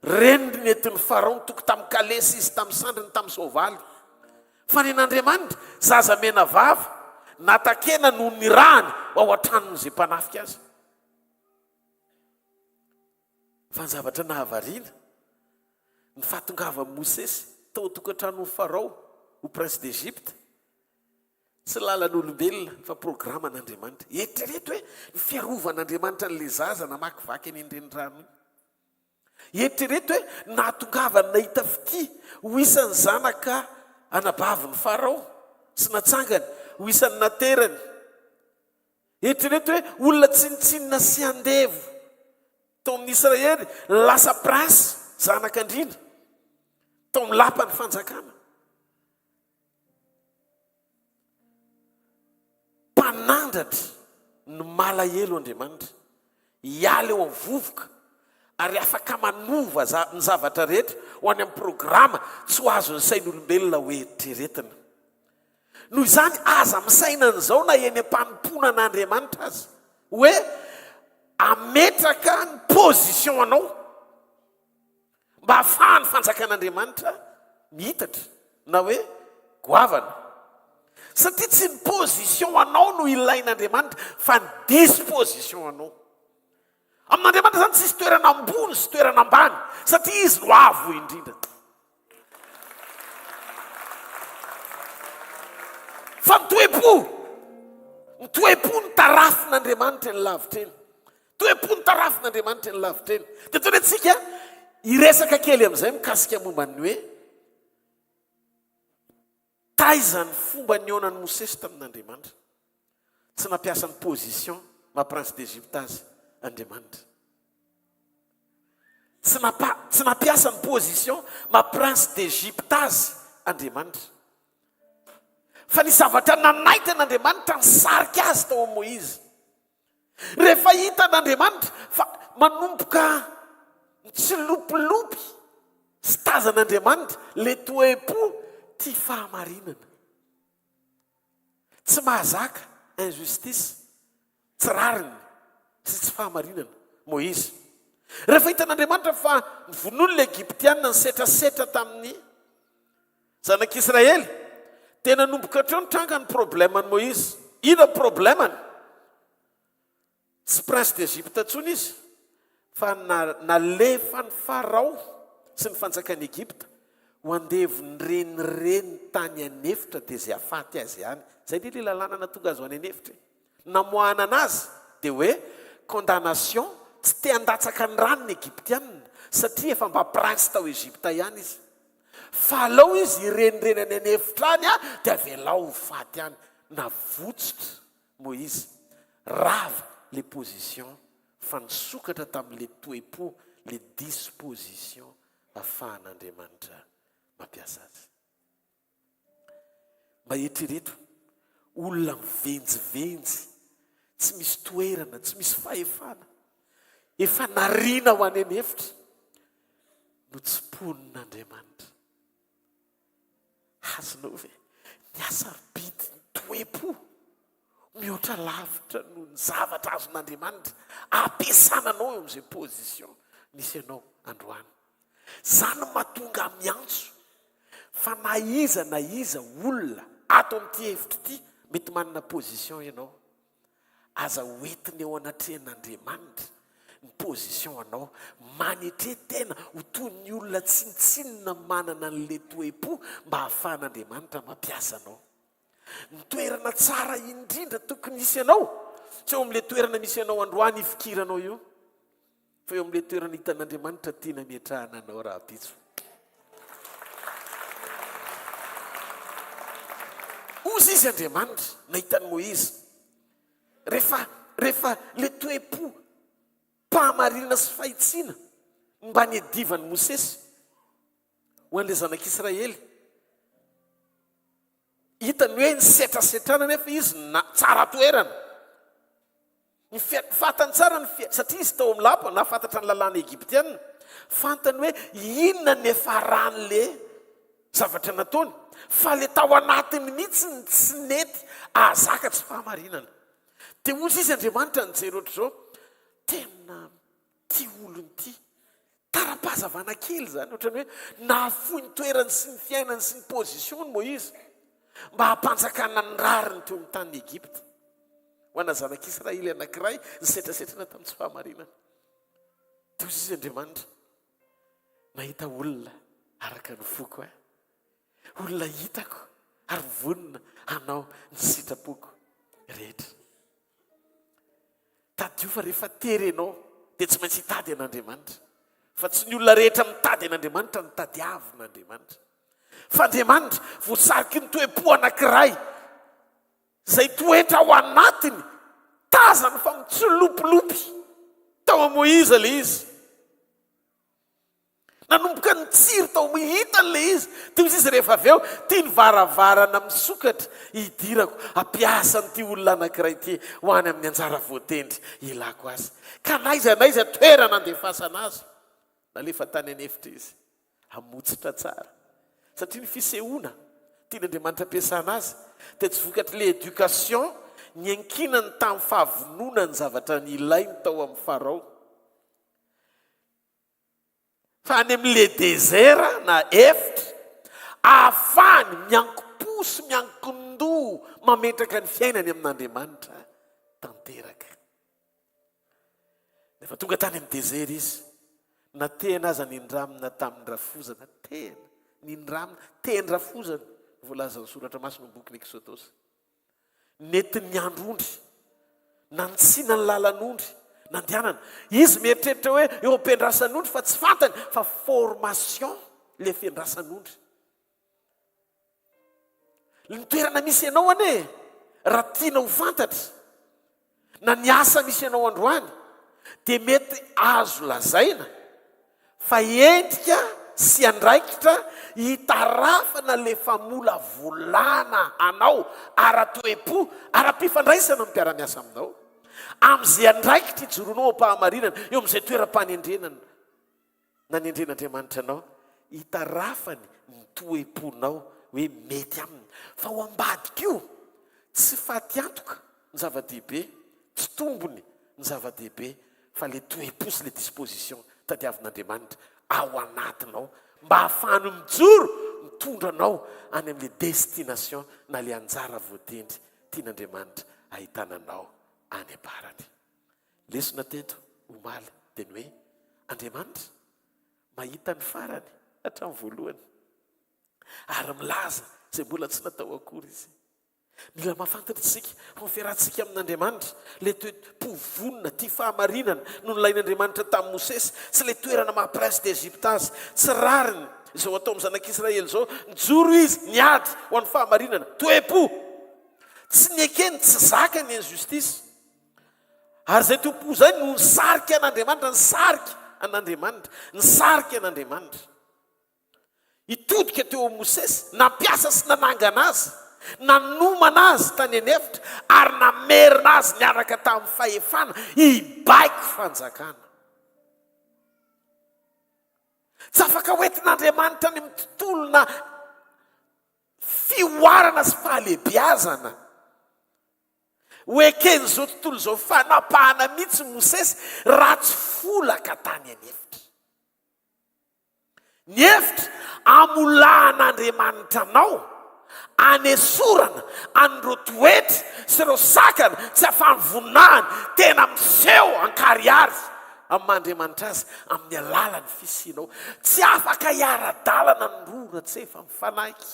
Reny nentin'ny Farao nitoky tamin'ny kalesy izy tamin'ny sandriny tamin'ny soavaly. Fa ny an'Andriamanitra zaza mena vava natakena noho ny rany ao an-tranon'izay mpanafika azy. Fa ny zavatra nahavariana ny fahatongavan'i Mosesy tao tokantranon'ny Farao ho prince d'Egypte tsy lalan'olombelona fa programan'Andriamanitra. Eritrereto hoe ny fiarovanaN'Andriamanitra n'ilay zaza namakivaky eny an-drenirano iny. Eritrereto hoe nahatongavany nahita fity ho isan'ny zanaka anabavin'ny Farao sy natsangany ho isan'ny naterany. Eritrereto hoe olona tsinitsinina sy andevo tao amin'ny Israely lasa prince zanak'andriana tao amin'ny lapan'ny fanjakana. Mpanandratra ny malahelo Andriamanitra hiala eo amin'ny vovoka ary afaka manova ny zavatra rehetra ho any amin'ny programa tsy ho azo ny sain'olombelona ho eritreretina. Noho izany aza misaina an'izao na eny am-panimpona an'Andriamanitra azy hoe ametraka ny position anao mba ahafahany fanjakan'Andriamanitra mihitatra na hoe goavana. Satria tsy ny position anao no ilain'Andriamanitra fa ny disposition anao. Amin'Andriamanitra zany tsisy toerana ambony sy toerana ambany satria izy no avo indrindra. Fa ny toe-po ny tarafin'Andriamanitra ny lavitra eny. Toe-po ny tarafin'Andriamanitra ny lavitra eny. Dia toy antsika iresaka kely amin'izay mikasika momba ny hoe taizany fomba niaonan'ny Mosesy tamin'Andriamanitra. Tsy nampiasa ny position ma-prince d'Egypte azy Andriamanitra. Tsy nampiasa ny position ma-prince d'Egypte azy Andriamanitra. Fa ny zavatra nanaita n'Andriamanitra nisarika azy tao amin'ny Moïse. Rehefa hita n'Andriamanitra fa manomboka mitsilopilopy sy tazan'Andriamanitra le toe-po tia fahamarinana. Tsy mahazaka injustice, tsy rariny sy tsy fahamarinana Moïse. Rehefa hitan'Andriamanitra fa nyvonon'olona Egyptianina ny setrasetra tamin'ny zanak'Israely, tena nomboka hatreo nitranga ny problemany Moïse. Ina problemany? Tsy prince d'Egypte ntsony izy, fa nalefa ny Farao sy ny fanjakany Egypte ho andevony renireny tany anefitra dia izay afaty azy ihany. Zay dia le lalàna natonga azy ho any anefitra. Namoahana anazy dia hoe condamnation, tsy te handatsaka ny rano ny Egyptianina satria efa mba prince tao Egypta ihany izy. Fa alao izy irenireny any anefitra any dia avelao ho faty any. Navotsitra Moïse, rava les positions fa nisokatra tamin'le toe-po, le disposition ahafahan'Andriamanitra mampiasa azy. Mba eritrereto, olona mivenjivenjy, tsy misy toerana, tsy misy fahefana, efa narina ho any anefitra no tsy ponin'Andriamanitra. Azonao ve niasa bidy ny toe-po mihoatra lavitra noho ny zavatra azon'Andriamanitra ampiasananao eo amin'izay position nisy ianao androany. Zany mahatonga miantso fa na iza olona ato amin'ity hevitra ity mety manana position ianao, aza hoentiny eo anatrehan'Andriamanitra ny position anao, manetre tena ho toy ny olona tsinitsinina manana n'le toe-po mba hahafahan'Andriamanitra mampiasa anao. Ny toerana tsara indrindra tokony misy ianao, tsy eo amin'le toerana misy ianao androany ifikiranao io, fa eo amin'le toerana hitan'Andriamanitra tiana miatrahana anao raha pitso. Ozy izy Andriamanitra nahitany Moïse rehefa le toe-po mpahamarinana sy fahitsiana mba niadivany Mosesy ho an'le zanak'Israely. Hitany hoe ny setrasetrana nefa izy na tsara toerana. Fatany tsara satria izy tao amin'ny lapa na fantatra ny lalàna Egyptianina, fantany hoe inona ny efa ran'le zavatra nataony, fa le tao anatiny mihitsy ny tsy nety ahazaka tsy fahamarinana. Dia ozy izy Andriamanitra nijery ohatr'izao, tena tia olony ity, tara-pahazavana kely zany, ohatrany hoe nahafohy ny toerany sy ny fiainany sy ny pozisiony Moïse mba hampanjakana ny rariny teo amin'ny tany Egypta. Ho ana zanak'Israely anankiray ny setrasetrana tamin'ny tsy fahamarinana. Dia ozy izy Andriamanitra mahita olona araka ny foko, olona hitako ary vonina hanao ny sitrapoko rehetra. Tadio fa rehefa tery ianao dia tsy maintsy hitady an'Andriamanitra, fa tsy ny olona rehetra mitady an'Andriamanitra ny tadiavin'Andriamanitra. Fa Andriamanitra voasariky ny toe-po anankiray izay toetra ao anatiny tazany fa mitsolopolopy tao a Moïse le izy. Nanomboka ny tsiry tao mihita le izy. Toy izy rehefa avy eo tia ny varavarana misokatra hidirako ampiasa n'ity olona anankiray ity ho any amin'ny anjara voatendry ilako azy. Ka naiza toerana andefasana azy. Nalefa tany anefitra izy hamotsitra tsara. Satria ny fisehoana tian'Andriamanitra ampiasana azy dia tsy vokatra le éducation ny ankinany tamin'ny fahavonona ny zavatra ny ilainy tao amin'ny Farao. Fa any amin'le désert na efitra ahafahany mianki-po sy miankin-doha mametraka ny fiainany amin'Andriamanitra tanteraka. Efa tonga tany amin'ny désert izy, na tena aza nindramina tamin'ny rafozana, tena nindramina teny rafozana, voalaza ny soratra masina boky Exodosy. Netiny androndry, nantsina ny lalan'ondry, nandianana. Izy mieritreritra hoe eo am-piandrasan'ondry fa tsy fantany fa formation le fiandrasan'ondry. Ny toerana misy ianao ane raha tiana ho fantatra na ny asa misy ianao androany dia mety azo lazaina fa endrika sy andraikitra hitarafana le famola volana anao ara-toe-po ara-pifandraisana amin'ny mpiara-miasa aminao amin'izay andraikitra hijoronao am-pahamarinana eo amin'izay toeram-panendrenana na nendren'Andriamanitra anao hitarafany ny toe-ponao hoe mety aminy. Fa ho ambadik'io tsy fatiantoka ny zava-dehibe, tsy tombony ny zava-dehibe, fa le toe-po sy le disposition tadiavin'Andriamanitra ao anatinao mba hahafahany mijoro mitondra anao any amin'le destination na le anjara voatendry tian'Andriamanitra ahitananao any am-parany. Lesona teto omaly dia ny hoe Andriamanitra mahita ny farany hatramin'ny voalohany ary milaza izay mbola tsy natao akory izy. Mila mahafantatra tsika ho fiarahantsika amin'Andriamanitra le toe-povonina tia fahamarinana no nolain'Andriamanitra tamin'ny Mosesy sy le toerana mahapresy d'Egypte azy tsy rariny izao atao amin'ny zanak'Israely zao. Nijoro izy niady ho an'ny fahamarinana toe-po, tsy niekeny tsy zaka ny injustice. Ary zay toe-po zay no nisarika an'Andriamanitra, nisarika an'Andriamanitra hitodika teo amin'ny Mosesy, nampiasa sy nanangana azy, nanomana azy tany anefitra ary namerina azy niaraka tamin'ny fahefana hibaiko fanjakana. Tsy afaka hoentin'Andriamanitra ny amin'ny tontolona fioarana sy fahalebiazana hoekeny zao tontolo zao fanapahana mihitsy Mosesy raha tsy folaka tany anefitra. Ny efitra amolan'Andriamanitra anao anesorana an'ireo toetra sy ireo sakana tsy afahany vonahany tena miseho ankariary amin'Andriamanitra azy amin'ny alalany fisianao. Tsy afaka hiara-dalana ny rora tsy efa mifanaiky.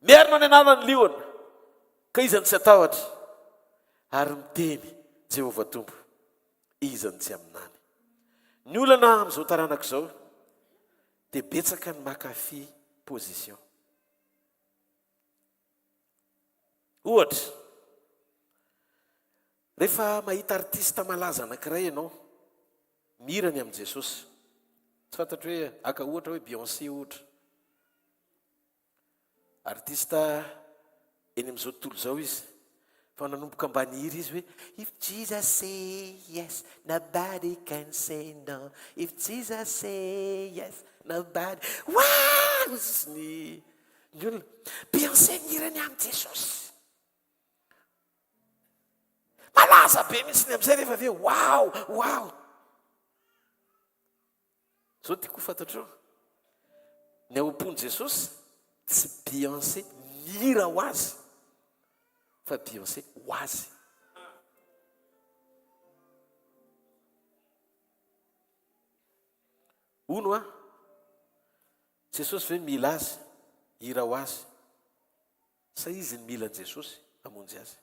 Merina ny anarany liona ka izany tsy atahotra ary miteny Jehovah Tompo izany tsy aminany. Ny olana amin'izao taranaka izao dia betsaka ny makafy position. Ohatra, rehefa mahita artista malaza anankiray ianao mirany amin'i Jesosy, tsy fantatra hoe aka ohatra hoe Beyoncé ohatra, artista eny amin'izao tontolo izao izy, fa nanomboka ambany hira izy hoe if Jesus say yes, nobody can say no. If Jesus say yes, nobody. Wow! Ny olona Beyoncé mirany amin'i Jesosy. Malaza be mihitsy ny amin'izay rehefa avy eo wow, wow. Zao tiako fantatrao, ny ao am-pon'i Jesosy tsy Beyoncé mira ho azy fa Beyoncé ho azy. Ono Jesosy ve mila azy, hira ho azy, sa izy ny mila an'i Jesosy hamonjy azy?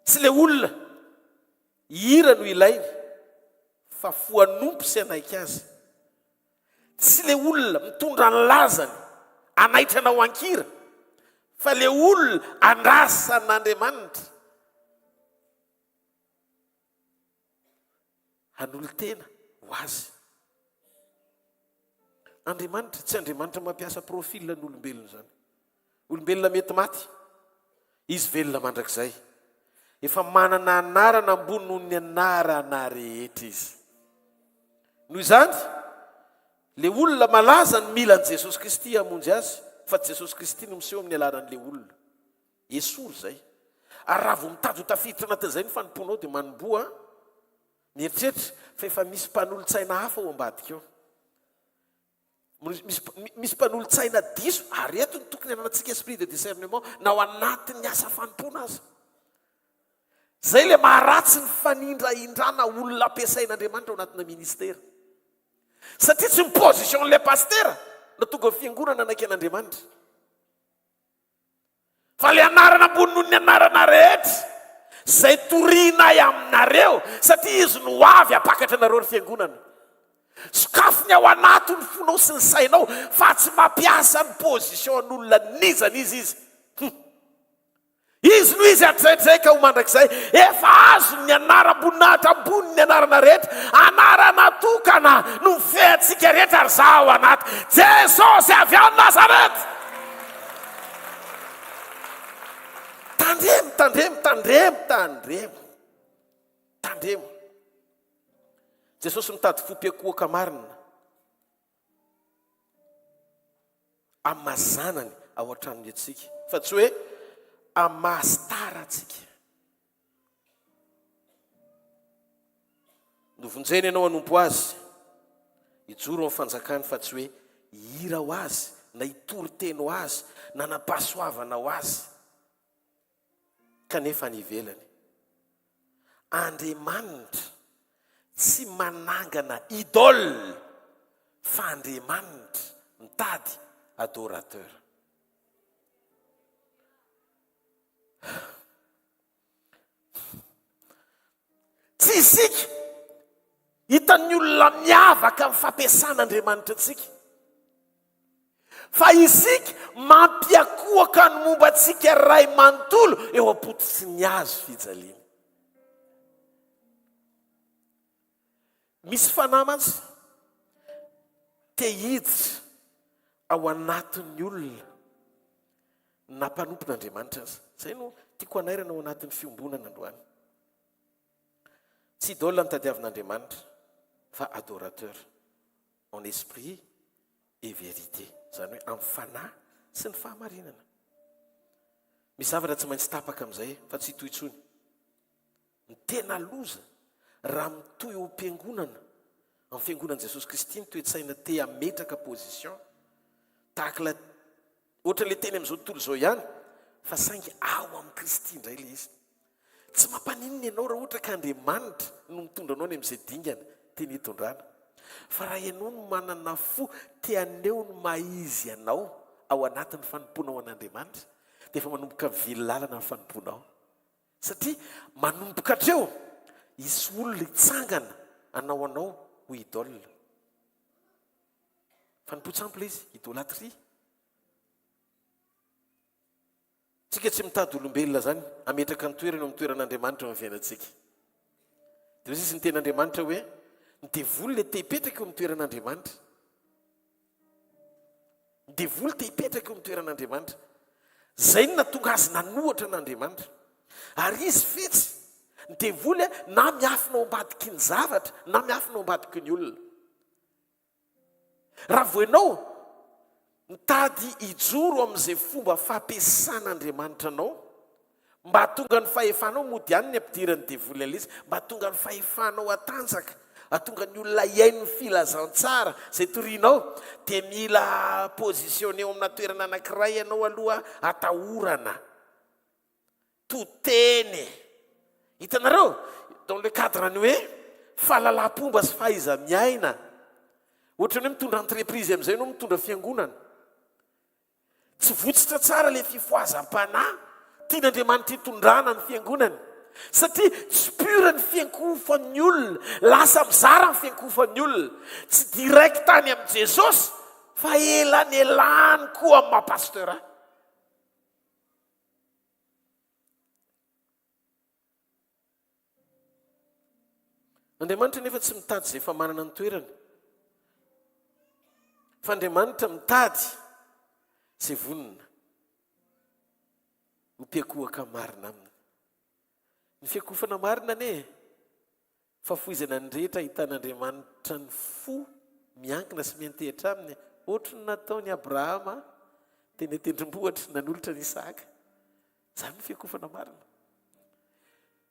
Tsy le olona hira no ilainy fa foanompo sy anaiky azy. Tsy le olona mitondra ny lazany anaitra anao ankira fa le olona andrasan'Andriamanitra hanolo-tena ho azy. Andriamanitra tsy Andriamanitra mampiasa profil ny olombelona zany. Olombelona mety maty, izy velona mandrakizay. Efa manana anarana ambony noho ny anarana rehetra izy. Noho izany, le olona malaza ny mila an'i Jesosy Kristy hamonjy azy, fa Jesosy Kristy no miseho amin'ny alaran'le olona. Esory zay. Ary raha vao mitady ho tafiditra anatin'izay ny fanomponao dia manomboa mieritreritra fa efa misy mpanolo-tsaina hafa ao ambadika eo. Misy mpanolo-tsaina diso ary eto ny tokony ananantsika esprit de discernement na ao anatin'ny asa fanompona azy. Zay le maharatsy ny fanindraindrana olona ampiasain'Andriamanitra ao anatina ministera. Satria tsy miposition le pastera na tonga fiangonana anaiky an'Andriamanitra. Fa le anarana ambony noho ny anarana rehetra zay torianay aminareo satria izy no avy apakatra anareo ny fiangonana. Sokafony ao anaty ny fonao sy ny sainao fa tsy mampiasa ny position n'olona nizana izy. Izy no izy atraitr'izay ka ho mandrakizay efa azo ny anaram-boninahitra ambony ny anarana rehetra, anarana tokana no fehantsika rehetra ary za ao anaty Jesosy avy ao Nazareta. Tandremo. Jesosy mitady fompiakohaka marina amazanany ao an-tranony atsika fa tsy hoe amastara atsika. Novonjeny ianao hanompo azy hijoro amin'ny fanjakany fa tsy hoe hira ho azy na hitory teny ho azy na nampasoavana ho azy kanefa ny ivelany. Andriamanitra tsy manangana idole fa Andriamanitra mitady adorateur. Tsy isika hitan'ny olona miavaka amin'ny fampiasan'Andriamanitra antsika fa isika mampiakohaka ny momba antsika ray manontolo eo am-potitsy ny azo fijaliana. Misy fanahy mantsy te hiditra ao anatin'ny olona nampanompon'Andriamanitra azy. Zay no tiako anairana ao anatin'ny fiombonana androany. Tsy idole ny tadiavin'Andriamanitra fa adorateur en esprit et vérité, zany hoe amin'ny fanahy sy ny fahamarinana. Misy zavatra tsy maintsy tapaka amin'izay fa tsy hitoy intsony. Ny tena loza raha mitoy eo am-piangonana, amin'ny fiangonan'i Jesosy Kristy ny toe-tsaina te hametraka position tahaka ohatra le teny amin'izao tontolo izao ihany fa saingy ao amin'ny Kristy indray le izy. Tsy mampaninona ianao raha ohatra ka Andriamanitra no mitondra anao ny amin'izay dingana teny hitondrana. Fa raha ianao no manana fo te haneo no maizy ianao ao anatin'ny fanompoana ao an'Andriamanitra dia efa manomboka mivily lalana ny fanompoana ao. Satria manomboka hatreo isy olona hitsangana anao anao ho idole. Fanompo-tsampy izy idolatria. Tsika tsy mitady olombelona zany ametraka ny toerana amin'ny toeran'Andriamanitra amin'ny fiainantsika. Dia izy ny ten'Andriamanitra hoe ny devoly le te hipetraka eo amin'ny toeran'Andriamanitra. Ny devoly te hipetraka eo amin'ny toeran'Andriamanitra. Zay no natonga azy nanohatra n'Andriamanitra. Ary izy fetsy ny devoly na miafina ao ambadiky ny zavatra na miafina ao ambadiky ny olona. Raha vao ianao mitady hijoro amin'izay fomba fampiasan'Andriamanitra anao mba hatonga ny fahefanao mody ihany ny ampidirany devoly an'izy, mba hatonga ny fahefanao atanjaka, hatonga ny olona iaino ny filazantsara izay torianao, dia mila positionné eo amina toerana anankiray ianao aloha atahorana toteny. Hitanareo dans le cadre ny hoe fahalalam-pomba sy fahaiza miaina, ohatra ny hoe mitondra entreprise amin'izay ianao mitondra fiangonana, tsy votsitra tsara le fifoazam-panahy tian'Andriamanitra hitondrana ny fiangonana satria tsy pura ny fiankofan'ny olona, lasa mizara ny fiankofan'ny olona, tsy direct tany amin'i Jesosy fa elany elany koa amin'ny maha-pasteura. Andriamanitra nefa tsy mitady izay fa manana ny toerana, fa Andriamanitra mitady izay vonona ho mpiakohaka marina aminy. Ny fiakofana marina ane fafoizana ny rehetra hitan'Andriamanitra ny fo miankina sy miantehitra aminy, ohatra ny nataony Abrahama teny tendrombohitra nanolotra ny Isaka. Zany ny fiakofana marina.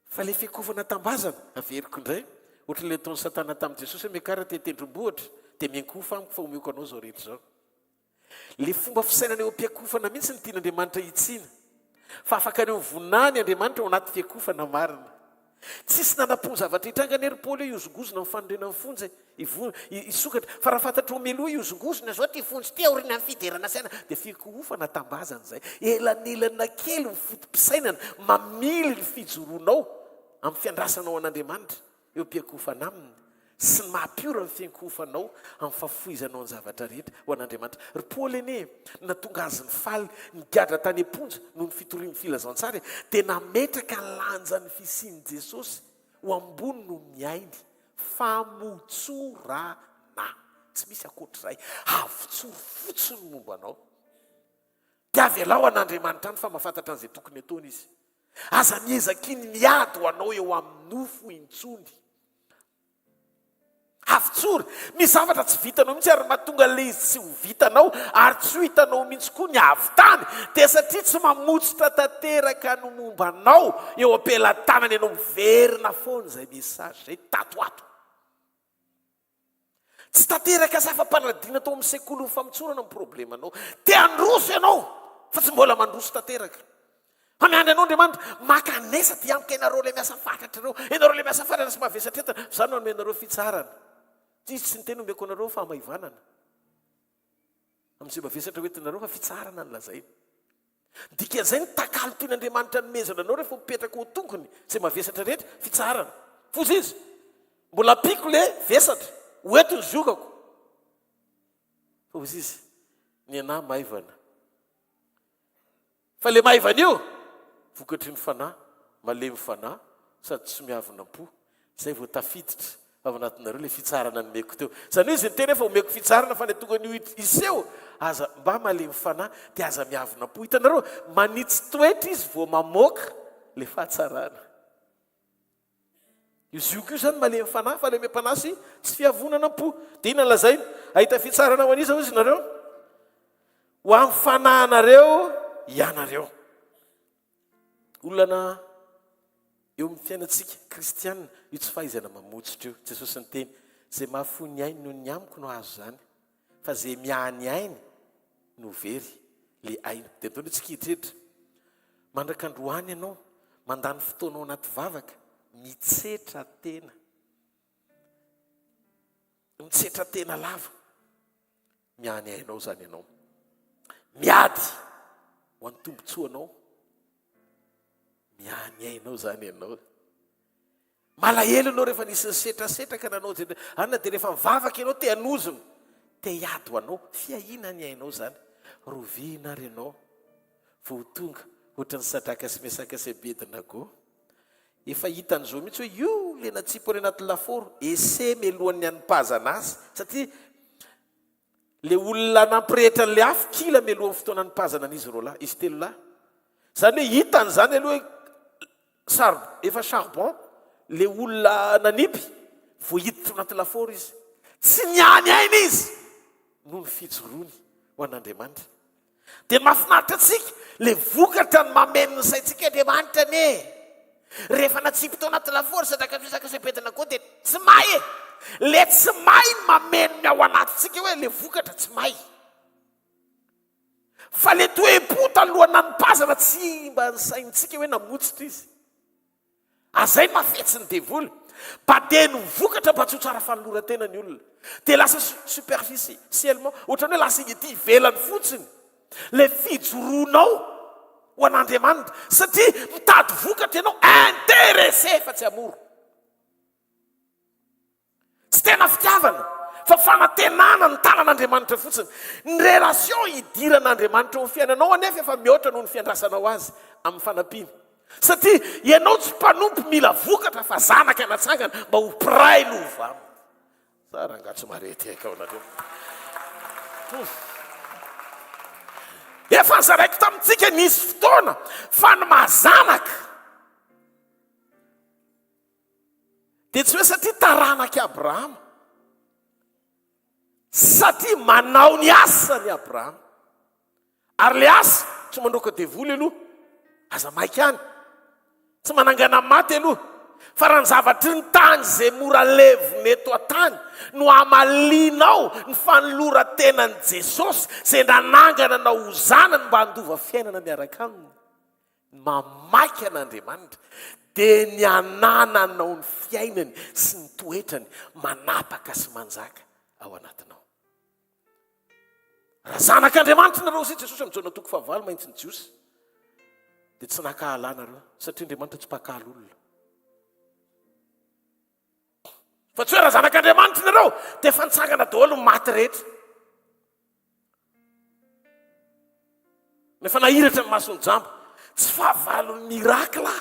Fa le fiakofana tambazana averiko indray, ohatra le ataon'ny Satana tamin'i Jesosy hoe miakara te tendrombohitra dia miankofa amiko fa omeko anao zao rehetra zao. Le fomba fisainana eo am-piakofana mihitsy ny tian'Andriamanitra hitsiana, fa afaka aneo vonany Andriamanitra ao anaty fiakofana marina. Tsisy nanam-pony zavatra hitrangana ery Paoly hoe iozongozona amin'ny fanondrena ny fonjy isokatra, fa raha fantatra omelo iozongozona zao ty fonjy ty aoriana amin'ny fiderana saina dia fiakofana tambazana zay. Elanelana kely ny fotom-pisainana mamily ny fijoroanao amin'ny fiandrasanao an'Andriamanitra eo am-piakofana aminy sy ny mahapiora ny fiankofanao amin'ny fafoizanao ny zavatra rehetra ho an'Andriamanitra. Ry Paoly ene natonga azy ny faly ny gadra tany am-ponja noho ny fitorian'ny filazantsara dia nametraka ny lanjan'ny fisian'i Jesosy ho ambony no miainy famotsorana. Tsy misy akoatr'izay, havotsoro fotsiny momba anao. Dia avy alao an'Andriamanitra any fa mahafantatra an'izay tokony ataony izy. Aza miezaka iny miady ho anao eo amin'ny nofo intsony. avitsory misy zavatra tsy vitanao mihitsy ary mahatonga le izy tsy ho vitanao ary tsy ho hitanao mihitsy koa ny avitany dia satria tsy mamotsitra tanteraka no mombanao eo ampelantanany ianao miverina foana izay mesazy zay tatoato tsy tanteraka zafa-panadina tao amin'ny sekoly ny famitsorana amin'ny problemanao te androso ianao fa tsy mbola mandroso tanteraka Amiandry anao Andriamanitra makanesa ty amika ianareo le miasa fantatra reo ianareo le miasa fantatra sy mavesatra entana izany no anome anareo fitsarana tsy ny teny omeko anareo fahamahivanana amin'izay mavesatra hoentinareo fa fitsarana ny lazaina dikan'izay ny takalo tian'Andriamanitra nomezana anao rehefa mipetraka ho tonkony izay mavesatra rehetra fitsarana fozy izy mbola piko le vesatra hoentiny ziokako fa ozy izy ny anahy maivana fa le maivana io vokatry ny fanahy malemy fanahy sady tsy miavonam-po zay vao tafiditra avy anatinareo le fitsarana nomeko teo zany izy ny teny efa omeko fitsarana fa ny tonga ny iseho aza mba malemy fanahy dia aza miavonam-po hitanareo manitsy toetra izy vao mamoaka le fahatsarana izy io koa zany malemy fanahy fa le mem-panasy tsy fiavonanam-po dia ina lazaina ahita fitsarana ho an'iza izy nareo ho amin'ny fanahinareo ianareo olana eo amin'ny fiainantsika kristianina io tsy fahaizana mamotsitra io Jesosy ny teny zay mahafo ny ainy no ny amiko no azo zany fa zay miahany ainy no very le aina dia ataony tsikihitretra mandrakandroany ianao mandany fotoanao anaty vavaka mitsetra tena mitsetra tena lava miahany ainao zany ianao miady ho an'ny tombontsoanao miahany ainao zany ianao malahelo anao rehefa nisy nysetrasetraka nanao anina dia rehefa mivavaka ianao te hanozona te hiady ho anao fiahina ny ainao zany rovina ary ianao vao tonga ohatra ny sadraka sy mesaka sy abedinago efa hitan'izao mihitsy hoe io le natsipo any anaty laforo ese melohan'ny anim-pazana azy satria le olona nampirehitra n'le afo kila melohan'ny fotoana anim-pazana an'izy reo lahy izy telo lahy zany hoe hitany zany aloha efa charbon le olona nanipy vo hiditra anaty laforo izy tsy niany aina izy no ny fijorony ho an'Andriamanitra dia mahafinaritra atsika le vokatra ny mameno ny saintsika Andriamanitra ne rehefa natsipy tao anaty laforo sadraka fisaka sepetana koa dia tsy may le tsy may ny mameno ny ao anatintsika hoe le vokatra tsy may fa le toe-po talohana nipazana tsy mba ny saintsika hoe namotsitra izy azay mafetsy ny devoly bade ny vokatra mba tsotsara fanolorantena ny olona dia lasa superficiellement ohatrany hoe lasa igny ty ivelany fotsiny le fijoronao ho an'Andriamanitra satria mitady vokatra ianao intéressé fa tsy amoro tsy tena fitiavana fa fanantenana ny tanan'Andriamanitra fotsiny ny relation idiran'Andriamanitra ho fiainanao anefa efa mihoatra noho ny fiandrasanao azy amin'ny fanampiana satria ianao tsy mpanompo mila vokatra fa zanaka anatsangana mba ho piray no hovamo tsara angatsy marety aika ao nareo efa nizaraiko tamintsika nisy fotoana fa ny mazanaka dia tsy hoe satria taranaka Abrahama satria manao ny asa ny Abrahama ary le asa tsy mandroaka devoly aloha aza maika any tsy manangana maty aloha fa raha ny zavatry ny tany zay mora levony eto an-tany no amalinao ny fanoloran-tenan'i Jesosy zay nanangana na ho zanany mba handova fiainana miaraka aminy mamaika an'Andriamanitra dia ny anananao ny fiainany sy ny toetrany manapaka sy manjaka ao anatinao raha zanak'Andriamanitra nareo sy Jesosy amin'izao toko 9 mahitsy ny jiosy dia tsy nakahalanareo satria Andriamanitra tsy mpakahala olona fa tsy hoe raha zanak'Andriamanitra nareo dia fantsangana daholo ny maty rehetra nefa nahiratra ny masony jambo tsy fahavalon'ny mirakla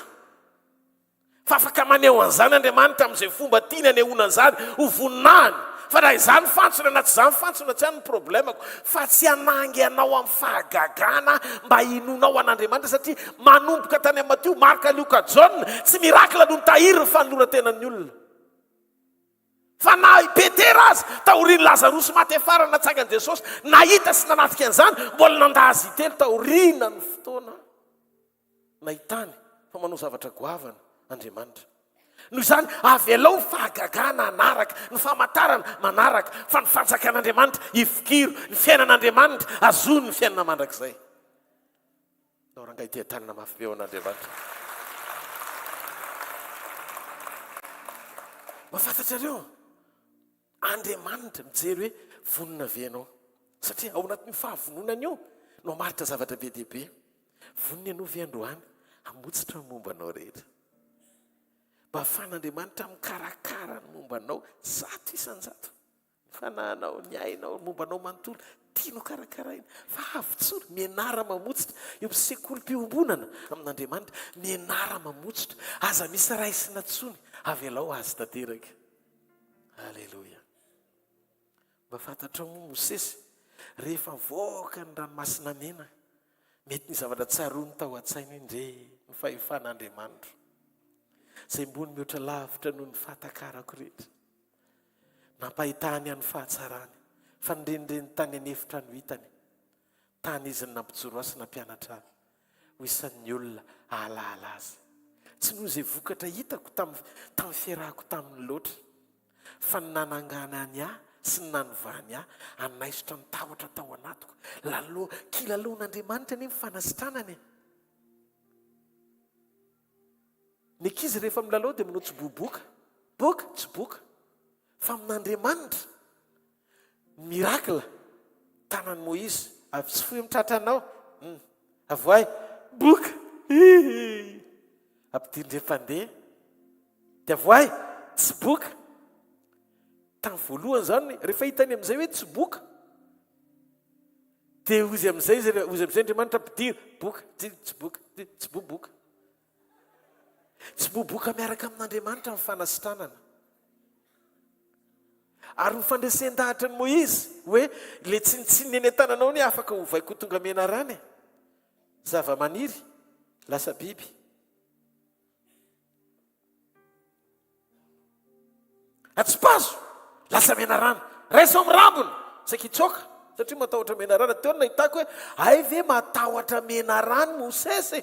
fa afaka maneho an'izany Andriamanitra amin'izay fomba tiany anehoana an'izany ho voninahiny fa raha izany fantsona na tsy izany fantsona tsy any ny problemako fa tsy hanangy anao amin'ny fahagagana mba hinonao an'Andriamanitra satria manomboka tany amin'ny Matio, Marka, Luka, Jaona tsy mirakla no nitahiry ny fanoloran-tenan'ny olona fa na petera azy taoriany lazarosy maty afara natsangany jesosy nahita sy nanatika an'izany mbola nandazy itelo taorina ny fotoana nahitany fa manao zavatra goavana Andriamanitra. Noho izany avy alao ny fahagagana anaraka ny famantarana manaraka fa ny fanjakan'Andriamanitra ifikiro ny fiainan'Andriamanitra azony ny fiainana mandrakizay. Rangay ity tanana mafy be ao an'Andriamanitra. Mafantatrareo Andriamanitra mijery hoe vonona venao satria ao anatin'ny fahavononana io no maritra zavatra be dehibe. Vonona ianao ve androany hamotsitra ny mombanao rehetra. Mba ahafahan'Andriamanitra mikarakara ny mombanao zato isan-jato. Ny fanahinao, ny ainao, ny mombanao manontolo tianao karakaraina fa avy-tsory mianara mamotsitra eo amin'ny sekolim-piombonana amin'Andriamanitra mianara mamotsitra aza misy raisina tsony avy alao azy tanteraka. Halleloja. Mba fantatrao moa Mosesy rehefa voaka ny ranomasina mena mety ny zavatra tsarony tao an-tsainy indre ny fahefan'Andriamanitra izay mbony mihoatra lavitra noho ny fahatakarako rehetra nampahitany any fahatsarany fa nirenireniny tany anefitra no hitany tany izy ny nampijoro azy nampianatra ho isan'ny olona alaala azy tsy noho izay vokatra hitako tamin'ny fiarahako tamin'ny loatra fa ny nanangana any ahy sy ny nanovany ahy anaisotra ny tahotra tao anatiko kilalon'Andriamanitra ny mifanasitranany. Ny ankizy rehefa milalao dia manao tsiboboka tsiboka fa amin'Andriamanitra mirakla tanan'i Moïse avy tsy fohy mitratra anao avoay boka ampidirindre mpandeha dia avoay tsy boka. Tamin'ny voalohany zany rehefa hitany amin'izay hoe tsy boka dia ozy amin'izay Andriamanitra ampidiry boka tsy boka tsy boboka. Tsy boboka miaraka amin'Andriamanitra amin'ny fanasitranana. Ary ny fandresen-dahatra ny Moïse hoe le tsinitsiny eny an-tananao ny afaka hovaiko tonga mena rany zava-maniry lasa biby. Atsipazo lasa mena rano raiso amin'ny rambony sakitsoka satria matahotra mena rano teo nahitako hoe ay ve matahotra mena rano Mosesy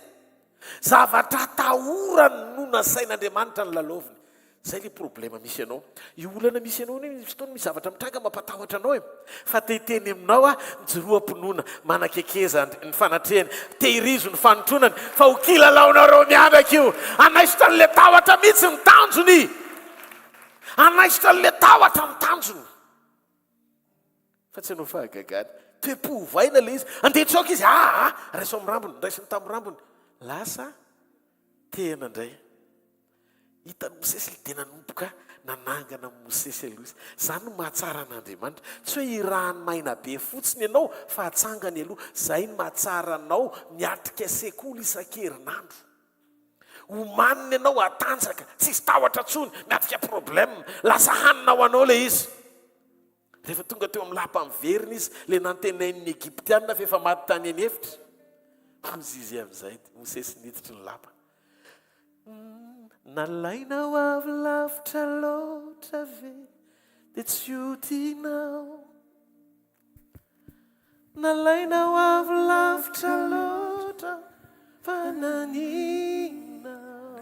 zavatra tahorany no nasain'Andriamanitra ny laloviny. Zay le problema misy anao. Io olana misy anao ny fotoana misy zavatra mitranga mampatahotra anao fa tehiteny aminao mijoroam-pinoana manakekeza ny fanatrehany tehirizo ny fanotronany fa ho kilalaonareo mianaka io anaisotra n'le tahotra mihitsy ny tanjony anaisotra n'le tahotra ny tanjony fa tsy anao fahagagany toe-povaina le izy andetsoka izy raiso amin'ny rambony raisiny tamin'ny rambony lasa tena indray. Hitany Mosesy le tena nomboka nanangana Mosesy aloha izy. Zany no mahatsara an'Andriamanitra tsy hoe irahany maina be fotsiny ianao fa hatsangany aloha. Zay no mahatsara anao miatrika sekoly isan-kerinandro. Omaniny ianao atanjaka tsisy tahotra tsony miatrika problème lasa hanina ho anao le izy. Rehefa tonga teo amin'ny lapa miverina izy le nantenain'ny Egyptianina fa efa maty tany anefitra. Ozy izy amin'izay Mosesy niditra ny lapa. Nalainao avy lavitra loatra ve dia tsy ho tianao. Nalainao avy lavitra loatra fa naninao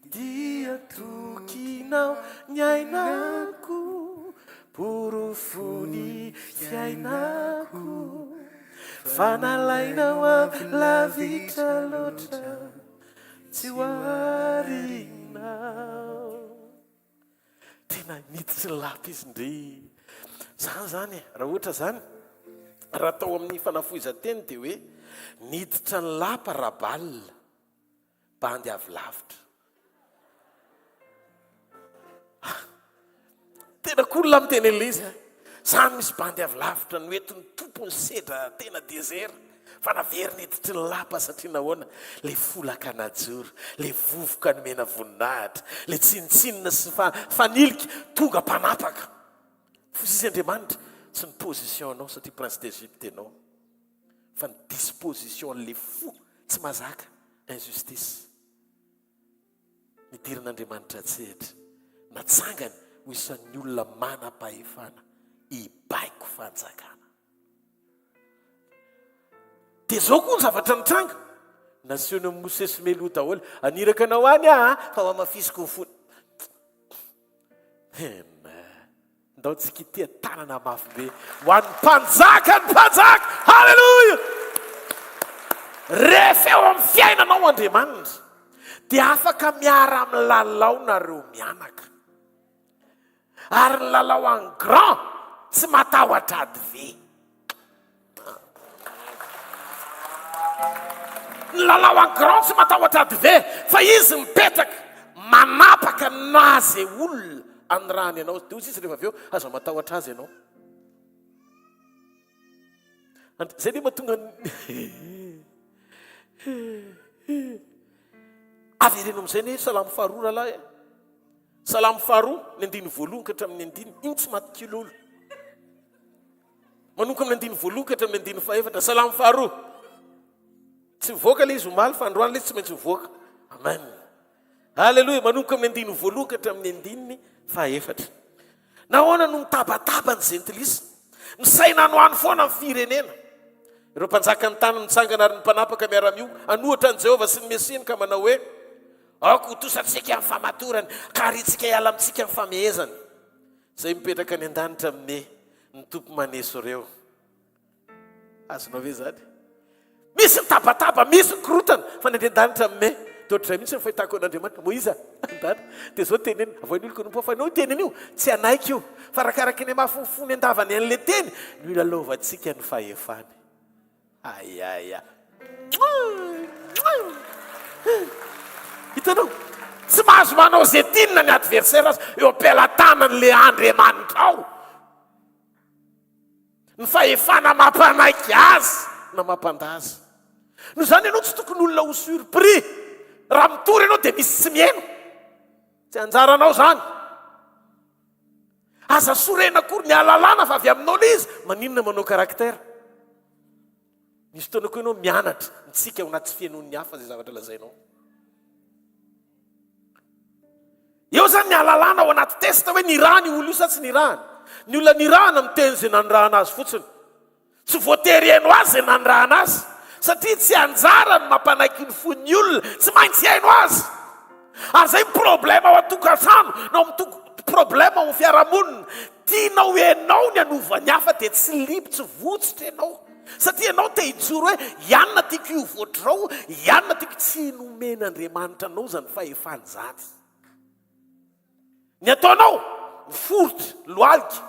dia tokinao ny ainako porofony fiainako fa nalainao avy lavitra loatra tsy hoarinao. Tena niditra ny lapa izy ndre zany raha ohatra zany raha atao amin'ny fanafohizan-teny dia hoe niditra ny lapa rabalina bandy avy lavitra. Tena kolona amin'ny teny le izy samy misy bandy avy lavitra no entiny tompony sedra tena désert fa navery niditry ny lapa satria nahoana le folaka najoro le vovoka ny mena voninahitra le tsinitsinina sy fanilika tonga mpanapaka fosy Andriamanitra tsy ny position anao satria prince d'Égypte anao fa ny disposition le fo tsy mazaka injustice nidirin'Andriamanitra tsehatra natsangany ho isan'ny olona manam-pahefana ibaiko fanjakana. Dia zao koa ny zavatra nitranga nasiona amin'ny Mosesy meloa daholo, aniraka anao any fa ho amafisiko ny fony. Ndao tsika tia tanana mafy be ho an'ny mpanjaka ny mpanjaka. Halleloja! Rehefa eo amin'ny fiainanao Andriamanitra dia afaka miara amin'ny lalao nareo mianaka. Ary ny lalao en grand tsy matahotra ady ve. Ny lalao en grand tsy matahotra ady ve, fa izy mipetraka manapaka nazy olona anyrany ianao. Dia ozy izy rehefa avy eo azo matahotra azy ianao. Zay dia mahatonga avereno amin'izay ne salamo faharoa rahalahy. Salamo faharoa ny 1:1 ka hatramin'ny 9, iny tsy matikilo olo. Manomboka amin'ny 1:1 ka hatramin'ny 9:4. Salamo faharoa tsy mivoaka ilay izy omaly fa androany ilay tsy maintsy mivoaka. Amen. Halleloja. Manomboka amin'ny 1:1 ka hatramin'ny 9:4. Nahoana no mitabataba ny gentilisy, misaina anohany foana amin'ny firenena. Ireo mpanjaka ny tany mitsangana ary ny mpanapaka miara-mio anohatra ny Jehovah sy ny Mesiany ka manao hoe aoko tosatsika amin'ny famatorany ka aritsika hiala amintsika amin'ny famehezany. Izay mipetraka ny an-danitra amin'ny ny tompo maneso ireo. Azonao ve zany? Misy ny tabataba, misy ny korotana fa ny an-danitra amin'ny toatray mihitsy ny fahitako an'Andriamanitra. Moiza andana dia zao teneny avoin'olo konompo fa anao teneny io tsy anaiky io fa rakaraka ny mahafofony andavany an'ilay teny no ilalovantsika ny fahefany. Ayaya. Hitanao, tsy mahazo manao zay tinina ny adversaire azy eo am-pelantanan'ilay Andriamanitra ao. Ny fahefana mampanaiky azy na mampandaza. No zany ianao tsy tokony olona ho surpris raha mitory ianao dia misy tsy mihaino. Tsy anjaranao zany. Aza sorena akory ny alalàna fa avy aminao ilay izy maninona manao karaktera. Misy fotoana koa ianao mianatra mitsika ao anaty fiainon'ny hafa zay zavatra lazainao. Eo zany ny alalàna ao anaty testa hoe nirahany olo io sa tsy nirahany. Ny olona nirahana miteny zay nanirahana azy fotsiny. Tsy voatery haino azy zay nanirahana azy. Satria tsy anjara ny mampanaiky ny fon'ny olona, tsy maintsy haino azy. Ary zay problema ao an-tokantrano, na problema ao fiarahamonina. Tianao ianao ny anovany hafa dia tsy lipo, tsy votsitra ianao. Satria ianao te hijoro hoe ianona tiako io voatrao, ianona tiako tsy nomen'Andriamanitra anao zany fahefany zany. Ny ataonao miforotra, loalika,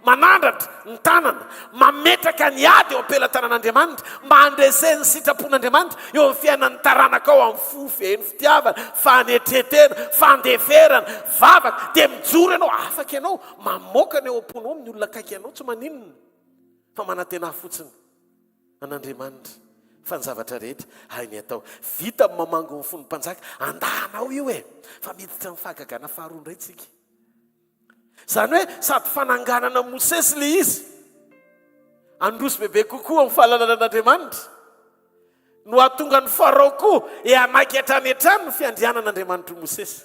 manandratra ny tanana, mametraka ny ady eo am-pelantanan'Andriamanitra, mba handreseny sitrapon'Andriamanitra eo amin'ny fiainan'ny taranaka ao amin'ny fofeny fitiavana, fanetretena, fandeferana, vavaka, dia mijoro ianao, afaka ianao, mamoaka ny eo am-ponao amin'ny olona akaiky ianao, tsy maninona fa manantena fotsiny an'Andriamanitra fa ny zavatra rehetra hainy atao. Vita mamango ny fon'ny mpanjaka, andahanao io fa miditra amin'ny fahagagana faharoa indray tsika. Zany hoe sady fananganana Mosesy le izy androso bebe kokoa amin'ny fahalalana an'Andriamanitra no ahatonga ny Farao koa anaiky hatrany hatrany ny fiandrianan'Andriamanitra Mosesy.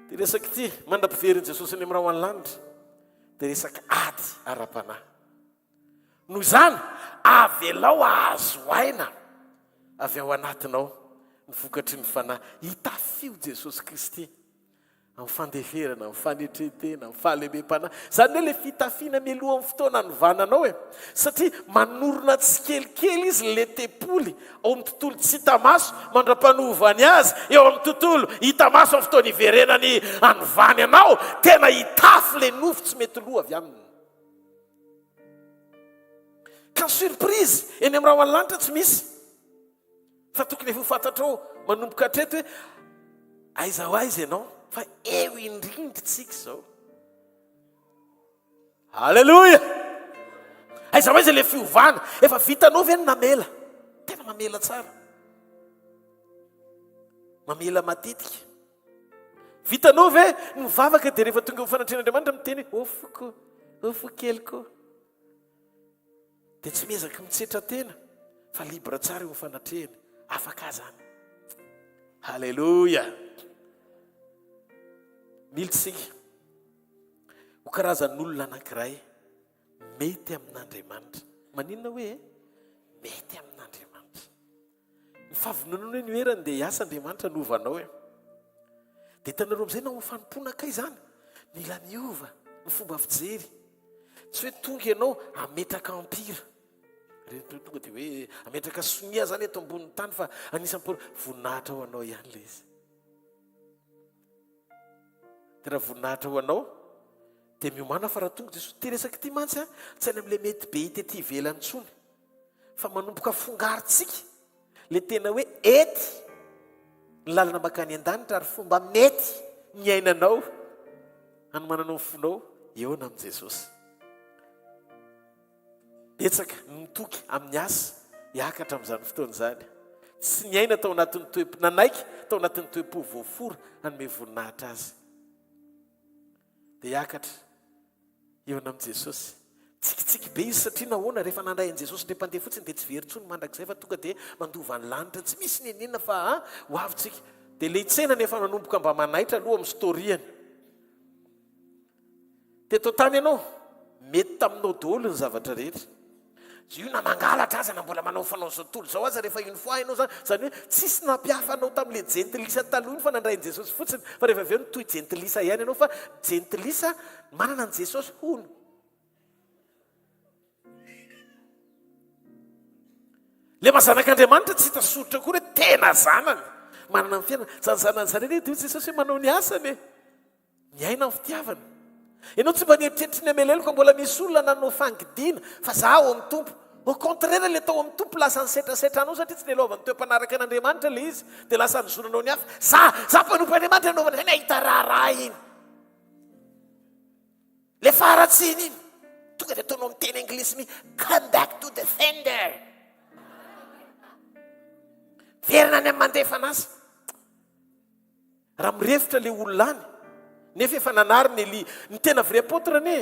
Dia resaka ity mandram-piveriny Jesosy ny amin'ny raha ho any lanitra dia resaka ady ara-panahy. Noho izany avelao ahazo aina avy ao anatinao ny vokatry ny fanahy. Hitafio Jesosy Kristy amin'ny fandeferana, amin'ny fanetretena, amin'ny fahalemem-panahy. Zany hoe le fitafiana mialoha amin'ny fotoana novananao satria manorona tsikelikely izy le tepoly ao amin'ny tontolo tsy hita maso mandra-panovany azy eo amin'ny tontolo hita maso amin'ny fotoana iverenany anovany anao. Tena hitafy le nofo tsy mety loha avy aminy. Ka surprise eny amin'ny raha ho any lanitra tsy misy. Fa tokony efa ho fantatrao manomboka hatreto hoe aiza ho aiza ianao fa eo indrindritsika zao. Halleluja! Aiza ho aiza le fiovana efa vitanao ve ny namela. Tena mamela tsara, mamela matetika. Vitanao ve ny mivavaka dia rehefa tonga fanatrehan'Andriamanitra miteny ofoko, ofokeliko, dia tsy mezaka mitsetra tena fa libra tsara eo fanatrehany, afaka zany. Halleluja! militsika ho karazan'olona anankiray mety amin'Andriamanitra. Maninona hoe mety amin'Andriamanitra. Ny fahavononana hoe ny oerany dia hiasa Andriamanitra novanao e. Dia hitanareo amin'izay na ho fanompona kay izany mila miova ny fomba fijery. Tsy hoe tonga ianao ametraka ampira. Tonga dia hoe ametraka sonia zany eto ambonin'ny tany fa anisan'ny voninahitra ho anao ihany le izy. Dia raha voninahitra ho anao dia miomana fa raha tonga Jesosy teresaka ity mantsy tsy any amin'ilay mety be hita ety ivelany intsony fa manomboka fongaritsika le tena hoe ety ny lalana makany an-danitra ary fomba mety ny ainanao hanomananao ny fonao eo na amin'i Jesosy. Betsaka nitoky amin'ny asa hiakatra amin'izany fotoana izany. Tsy ny aina tao anatin'ny nanaiky tao anatin'ny toe-po voafora hanome voninahitra azy. Dia hiakatra eo na amin'i Jesosy. Tsikitsiky be izy satria nahoana rehefa nandray an'i Jesosy ilay mpandeha fotsiny dia tsy very intsony mandrakizay fa tonga dia mandova ny lanitra. Tsy misy nenina fa ho avy-tsika. Dia ilay tsena nefa nanomboka mba manaitra aloha amin'ny storiany. Teto tany ianao mety taminao daholo ny zavatra rehetra. Io na mangalatra aza na mbola manao fanao tontolo zao aza rehefa iny fois ianao zany hoe tsisy nampiafanao tamin'ilay jentilisa taloha iny fa nandray an'i Jesosy fotsiny fa rehefa avy eo nitohy jentilisa ihany ianao fa jentilisa manana an'i Jesosy hono. Le mazanak'Andriamanitra tsy hita soritra koa hoe tena zanany manana ny fiainana. Zanany zareo dia Jesosy hoe manao ny asany ny aina amin'ny fitiavana. Ianao tsy mba nieritreritry ny ameleloko mbola misy olona nanao fangidiana fa zaho amin'ny tompo. Au contraire le tao amin'ny tompo lasa nysetrasetra anao satria tsy nilovany toe-panaraka an'Andriamanitra le izy dia lasa nizonanao ny hafa. Za mpanompo Andriamanitra anaovana zany ahita raharaha iny. Le faratsiny iny tonga dia ataonao amin'ny teny anglisy mi come back to the sender. Verina any amin'ny mandefa anazy. Raha mirefitra le olona any nefa efa nanariny ny tena vrai apôtre ne.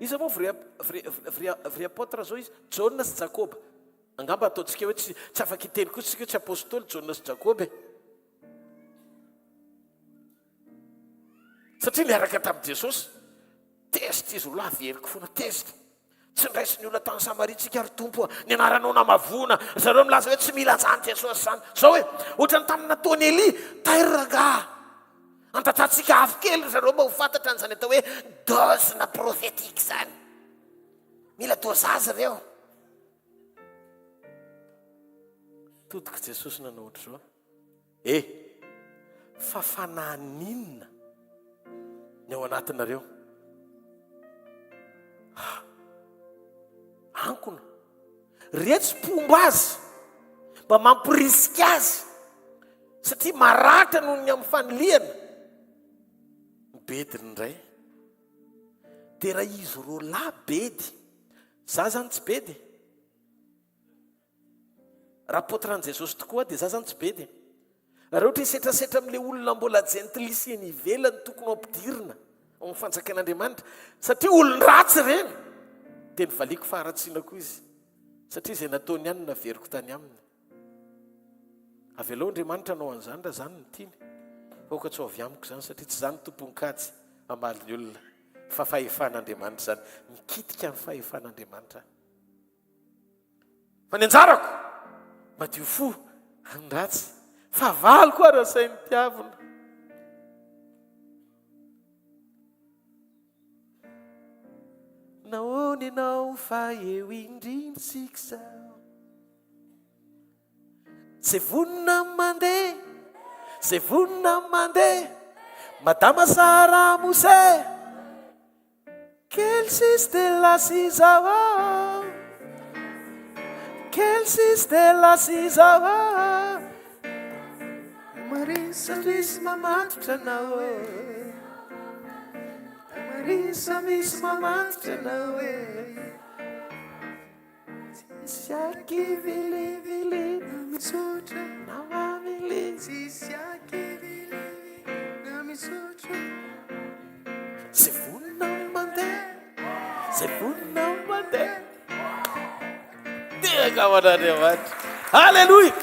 Izy moa vrai apôtre zao izy Jauna sy Jakoba. Angamba ataontsika hoe tsy afaka hiteny koa tsika hoe tsy apôstôly Jauna sy Jakoba. Satria niaraka tamin'i Jesosy tezitra izy roa averiko foana tezitra. Tsy niraisy ny olona tany Samaritsika ary tompo ny anaranao namavona. Zareo milaza hoe tsy mila zany Jesosy zany. Zao hoe ohatrany tamin'ny nataony Eli tairanga. Antatantsika havkely zareo mba ho fantatra an'izany atao hoe dose-na prophétique zany. Mila dosage reo. Todika Jesosy nanao ohatr'izao. Fa fananinina ny ao anatinareo. Ankona. Retsy pomba azy mba mampirisika azy satria maratra noho ny amin'ny faniliana. Bediny indray dia raha izy roa lahy bedy za zany tsy bedy. Raha apôtran'i Jesosy tokoa dia za zany tsy bedy. Raha ohatra hisetrasetra amin'ilay olona mbola jentilisa eny ivelany tokony ampidirina amin'ny fanjakan'Andriamanitra satria olona ratsy ireny dia nivaliko faharatsiana koa izy satria izay nataony ihany naveriko tany aminy. Avy aloha Andriamanitra anao an'izany raha zany no tiany. Oka tsy ho avy amiko zany satria tsy zany tomponkajy amaly ny olona fa fahefan'Andriamanitra zany. Mikitika amin'ny fahefan'Andriamanitra. Fa ny anjarako madio fo andratsy fa valy koa raha sain'ny mpiavona. Nahoana ianao fa eo indrintsika zao zay vonina mandeha zay vonina mandeha madama Sara Mose quel sistema sizava quel sistema sizava Marisa misy mamantitra anao Marisa misy mamantitra anao tsy aky vilivili na misotra na mamili tsy aky vilivili na misotra zay vonina mandeha zay vonina mandeha dia kaman'Andriamanitra. Halleluja.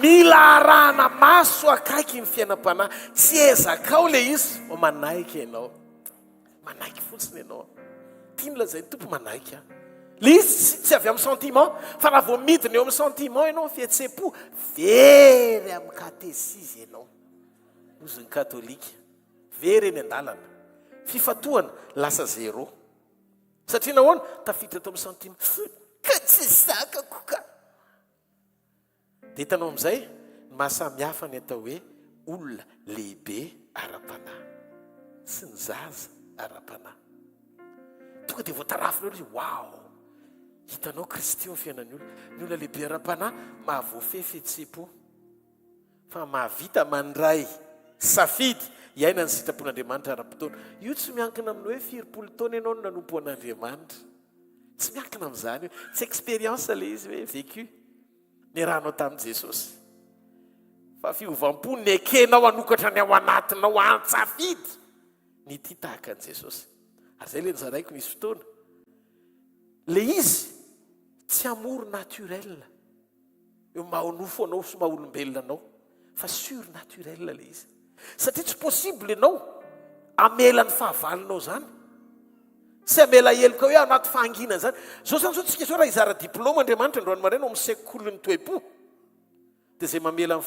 mila arahana maso akaiky ny fiainam-panahy tsy ezakao le izy o manaiky ianao manaiky fotsiny ianao tiany lazay ny tompo manaiky a le izy tsy avy amin'ny sentiment fa raha vao midina eo amin'ny sentiment ianao fihetsepo very amin'ny katesizy ianao ozony katolika very eny an-dalana fifatohana lasa zéro satria nahoana tafiditra tao amin'ny sentiment ka tsy zakako ka dia hitanao amin'izay mahasamihafa ny atao hoe olona lehibe ara-panahy sy ny zaza ara-panahy tonga dia voatarafina olo wow hitanao kristy eo fiainan'ny olona lehibe ara-panahy mahavoafehy fihetsem-po fa mahavita mandray safidy iaina ny sitrapon'Andriamanitra ara-potoana io tsy miankina amin'ny hoe 40 taona ianao no nanompo an'Andriamanitra tsy miankina amin'izany tsy expérience le izy hoe vécu ny rahanao tamin'i Jesosy fa fiovam-po ny ekenao anokatra ny ao anatinao antsafidy ny tia tahaka an'i Jesosy ary zay le nizaraiko nisy fotoana le izy tsy amour naturel eo mahanofo anao sy maha-olombelona anao fa surnaturel le izy satria tsy possible ianao amela ny fahavalonao zany sy amela heloka hoe anaty fahangina zany zao zany zao tsika zao raha izara diplôma Andriamanitra androany marena amin'ny sekolony toepo dia zay mamela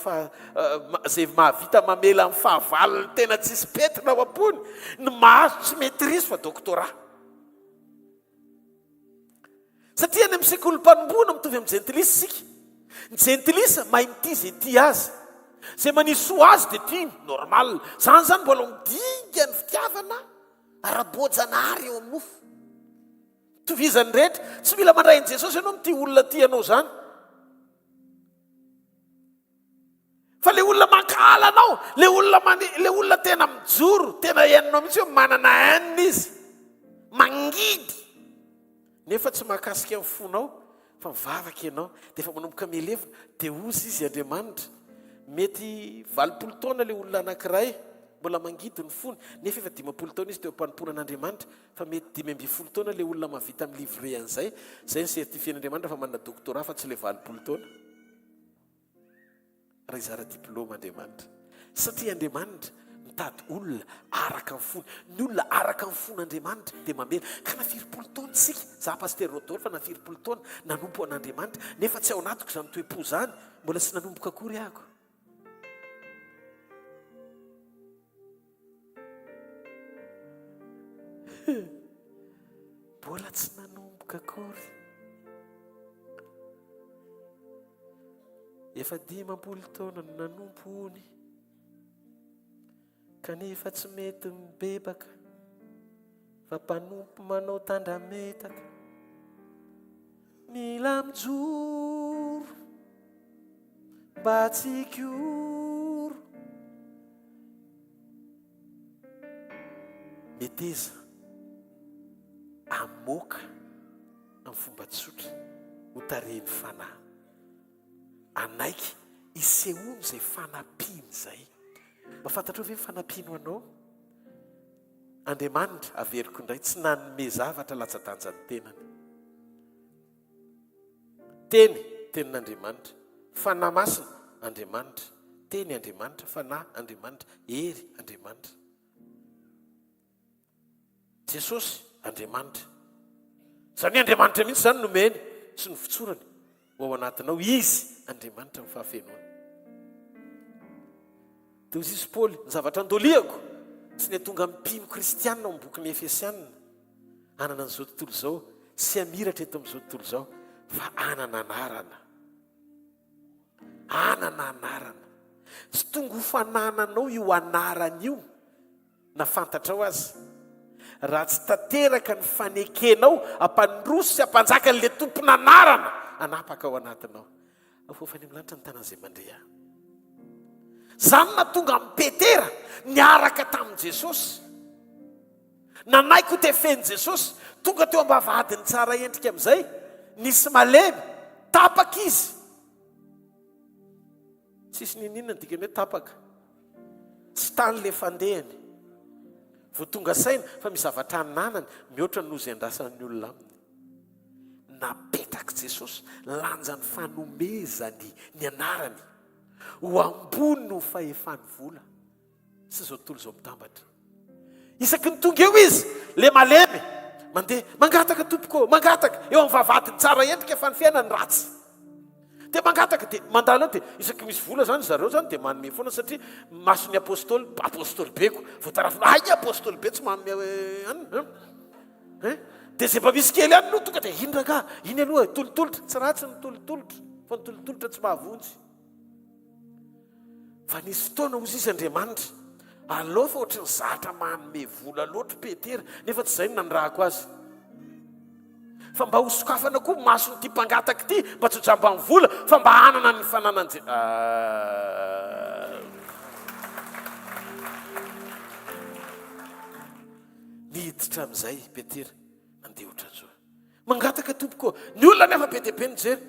zay mahavita mamela amin'ny fahavalony tena tsisy petina ao am-pony ny mahazo tsy maîtrise fa doctorat satria any amin'ny sekolim-panomboana mitovy amin'ny gentilisa sika ny gentilisa mahay mity zay tia azy zay manisy soa azy dia tia normal zany zany mbola midinga ny fitiavana ara-boajanahary eo amin'ny nofo tovizany rehetra tsy mila mandray an'i Jesosy ianao mity olona tianao zany fa le olona mankala anao le olona tena mijoro tena henonao mihitsy hoe manana hainina izy mangidy nefa tsy mahakasika amin'ny fonao fa mivavaka ianao dia efa manomboka mielevina dia ozy izy Andriamanitra mety 20 taona le olona anankiray mbola mangidy ny fony nefa efa 10 taona izy teo am-panomponan'Andriamanitra fa mety 10 taona le olona mavita amin'ny livre an'izay zay ny certifien'Andriamanitra fa manana doctorat fa tsy le 20 taona raha izara diplôma Andriamanitra satria Andriamanitra mitady olona araka ny fony ny olona araka ny fon'Andriamanitra dia mamela ka na 40 taona sika za paster Rodolphe fa na 40 taona nanompo an'Andriamanitra nefa tsy ao anatiko izany toe-po zany mbola tsy nanomboka akory ahako mbola tsy nanomboka akory efa 10 taona no nanompo ony kanefa tsy mety mibebaka fa mpanompo manao tandrametaka mila mijoro mba tsy hikoro meteza amoka amin'ny fomba tsotra ho tarehiny fanahy anaiky isehoany zay fanampiny zay mahafantatra hoe fanampino anao Andriamanitra averiko indray tsy nanome zavatra latsa-danja ny tenany tenin'Andriamanitra fanahy masina Andriamanitra teny Andriamanitra fanahy Andriamanitra hery Andriamanitra Jesosy Andriamanitra zany Andriamanitra mihitsy zany nomeny sy ny fitsorany ao anatinao izy Andriamanitra ny fahafenoana dia ozy izy Paoly ny zavatra andoliako tsy ny tonga mipino kristianina ao amin'ny boky Efesianina anana an'izao tontolo izao sy amiratra eto amin'izao tontolo izao fa anana anarana tsy tonga ho fanananao io anarana io na fantatrao azy raha tsy tanteraka ny fanekenao ampandroso sy ampanjaka n'le tomponanarana anapaka ao anatinao afofany amin'ny lanitra ny tanan'izay mandeha zany na tonga amin'ny Petera niaraka tamin'i Jesosy nanaiko tefeny Jesosy tonga teo ambavahadiny tsara endrika amin'izay nisy malemy tapaka izy tsisy ninina ny dikany hoe tapaka tsy tany le fandehany vo tonga saina fa mizavatra nanany mihoatra ny nozy andrasan'ny olona aminy napetraka Jesosy lanjany fanomezany ny anarany ho ambony no fahefany vola sy zao tontolo zao mitambatra. Isaky ny tonga eo izy le malemy mandeha mangataka tompoko mangataka eo amin'ny vavadiny tsara endrika efa ny fiainany ratsy. Dia mangataka dia mandalo dia isaky misy vola zany zareo zany dia manome foana satria mason'ny apôstôly beko voatarafina ay apôstôly be tsy manome dia zay mba misy kely any no tonga dia ino raka iny aloha tolotolotra tsy ratsy ny tolotolotra fa ny tolotolotra tsy mahavonjy. Fa nisy fotoana ozy izy Andriamanitra aleo fa ohatry ny zatra manome vola loatra Petera nefa tsy izay no nanirahako azy. Fa mba ho sokafana koa mason'ity mpangataka ity mba tsy ho jamba ny vola fa mba hanana ny fananan'izay niditra amin'izay Petera nandeha ohatran'izao mangataka tompoko ny olona nefa be dia be nijery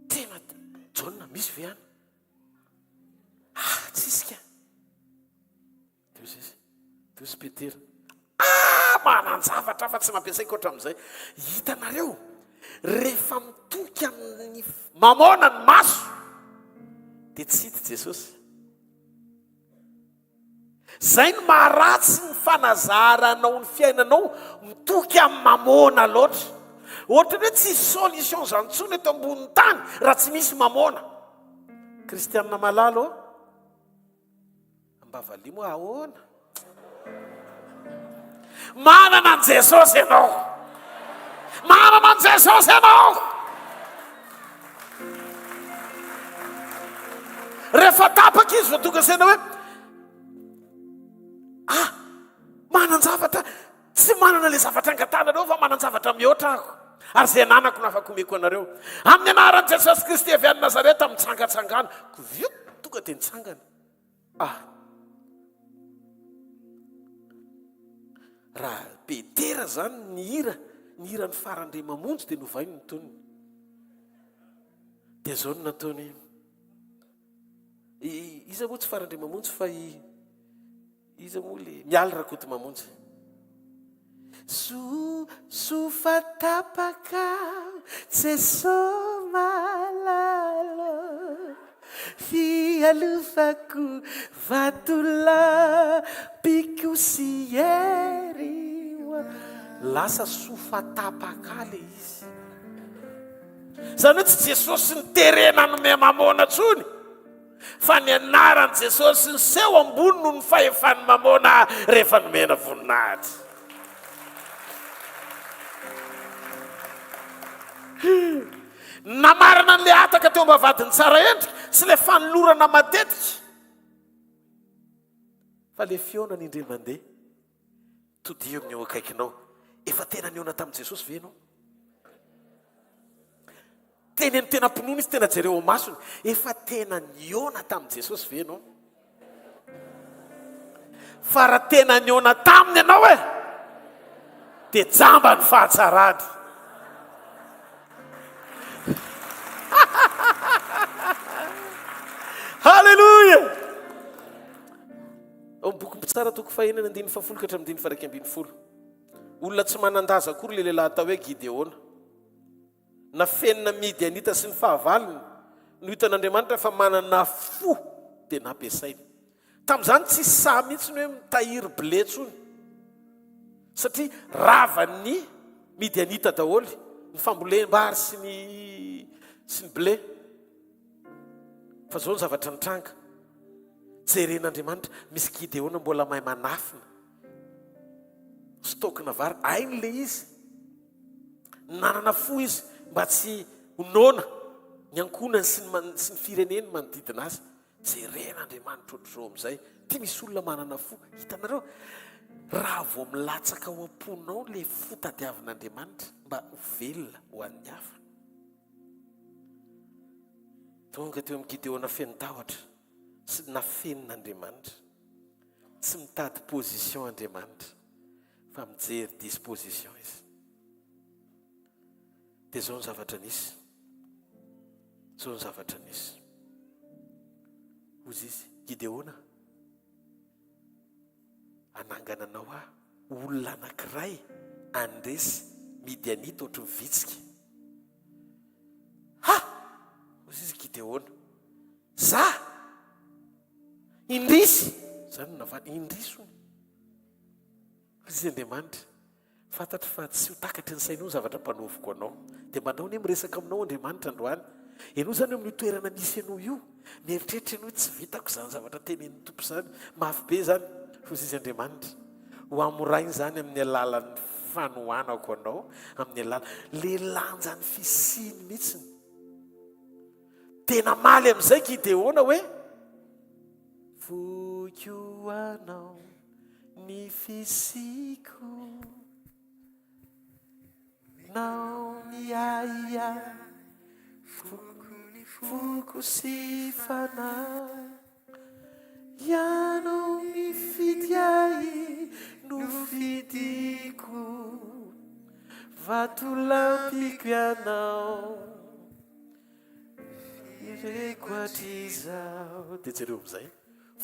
tena Jona misy ve any tsisika Deus Petera manan-javatra fa tsy mampiasaiko oatra amin'izay. Hitanareo rehefa mitoky amin'ny mamona ny maso dia tsy hity Jesosy. Zay ny maharatsy ny fanazaranao ny fiainanao mitoky amin'ny mamona loatra. Ohatra hoe tsy solution zany intsony eto ambony tany raha tsy misy mamona. Kristianina malalo ambavalimo ahoana manana an Jesosy ianao, manana an Jesosy ianao. Rehefa tapaka izy voatonga sena hoe manan-javatra tsy manana le zavatra angatanareo fa manan-javatra mihoatra ako ary zay ananako nafaka omeko anareo amin'ny anaran'i Jesosy Kristy avy any Nazareta mitsangatsangana kovio tonga dia nitsangana. Raha Petera zany ny hira ny farandre mamonjy dia novainy ny tonony. Dia zao no nataony iza moa tsy farandre mamonjy fa iza moa le mialy rakoto mamonjy. Sofatapaka Jesosy malalo fialofako vatolapiko sy eriwa lasa sofatapaka le izy. Zany hoe tsy Jesosy ny terena nome mamona tsony fa ny anaran'i Jesosy ny seho ambony no ny fahefany mamona rehefa nomena voninahitra. Namarana n'le ataka teo am-bavadiny tsara endrika sy le fanolorana matetika fa le fionany indray mandeha todio amin'ny eo akaikinao efa tena niona tamin'i Jesosy ve ianao? Teny ny tena mpinono izy tena jereo masony efa tena niona tamin'i Jesosy ve ianao? Fa raha tena niona taminy ianao dia jamba ny fahatsarany. Halleluja. Ao boky tsara toko fahenana andiny fafolo ka hatramin'ny 120. Olona tsy manan-daza akory le lehilahy atao hoe Gideona. Na fenina Midianita sy ny fahavalony no hitan'Andriamanitra fa manana fo dia nampiasainy. Tamin'izany tsy sahy mihitsy hoe mitahiry blé tsony satria ravan'ny Midianita daholo ny fambolem-bary sy ny blé. Fa zao ny zavatra nitranga jeren'Andriamanitra misy Gideona mbola mahay manafina stokina vary ainy le izy nanana fo izy mba tsy honona ny ankonany sy ny fireneny manodidina azy. Jeren'Andriamanitra ohatr'izao amin'izay ty misy olona manana fo. Hitanareo raha vao milatsaka ao am-ponao le fo tadiavin'Andriamanitra mba ho velona ho an'ny hafa. Tonga teo amin'ny Gideona feno tahotra sy nafenin'Andriamanitra tsy mitady position Andriamanitra fa mijery disposition izy. Dia zao ny zavatra nisy. Zao ny zavatra nisy. Hozy izy Gideona anangana anao olona anankiray andresy Midianita ohatry ny vitsika. Hozy izy Gideona za indrisy zany navany indrisony izy Andriamanitra fantatry fa tsy ho takatry ny sainao zavatra mpanovoko anao dia manao ny miresaka aminao Andriamanitra androany ianao zany amin'ny toerana misy ianao io mieritreritra ianao tsy vitako zany zavatra tenen'ny tompo zany mafy be zany fozy izy Andriamanitra ho amorainy zany amin'ny alalan'ny fanohanako anao amin'ny alala le lanjany fisiny mihitsiny tena maly amin'izay Gideona hoe vokio anao ny fisiko nao miaia foko sy fanahy ianao mifidy ahy no fidiko vatolampiko ianao ireko atrizao dia jereo amin'izay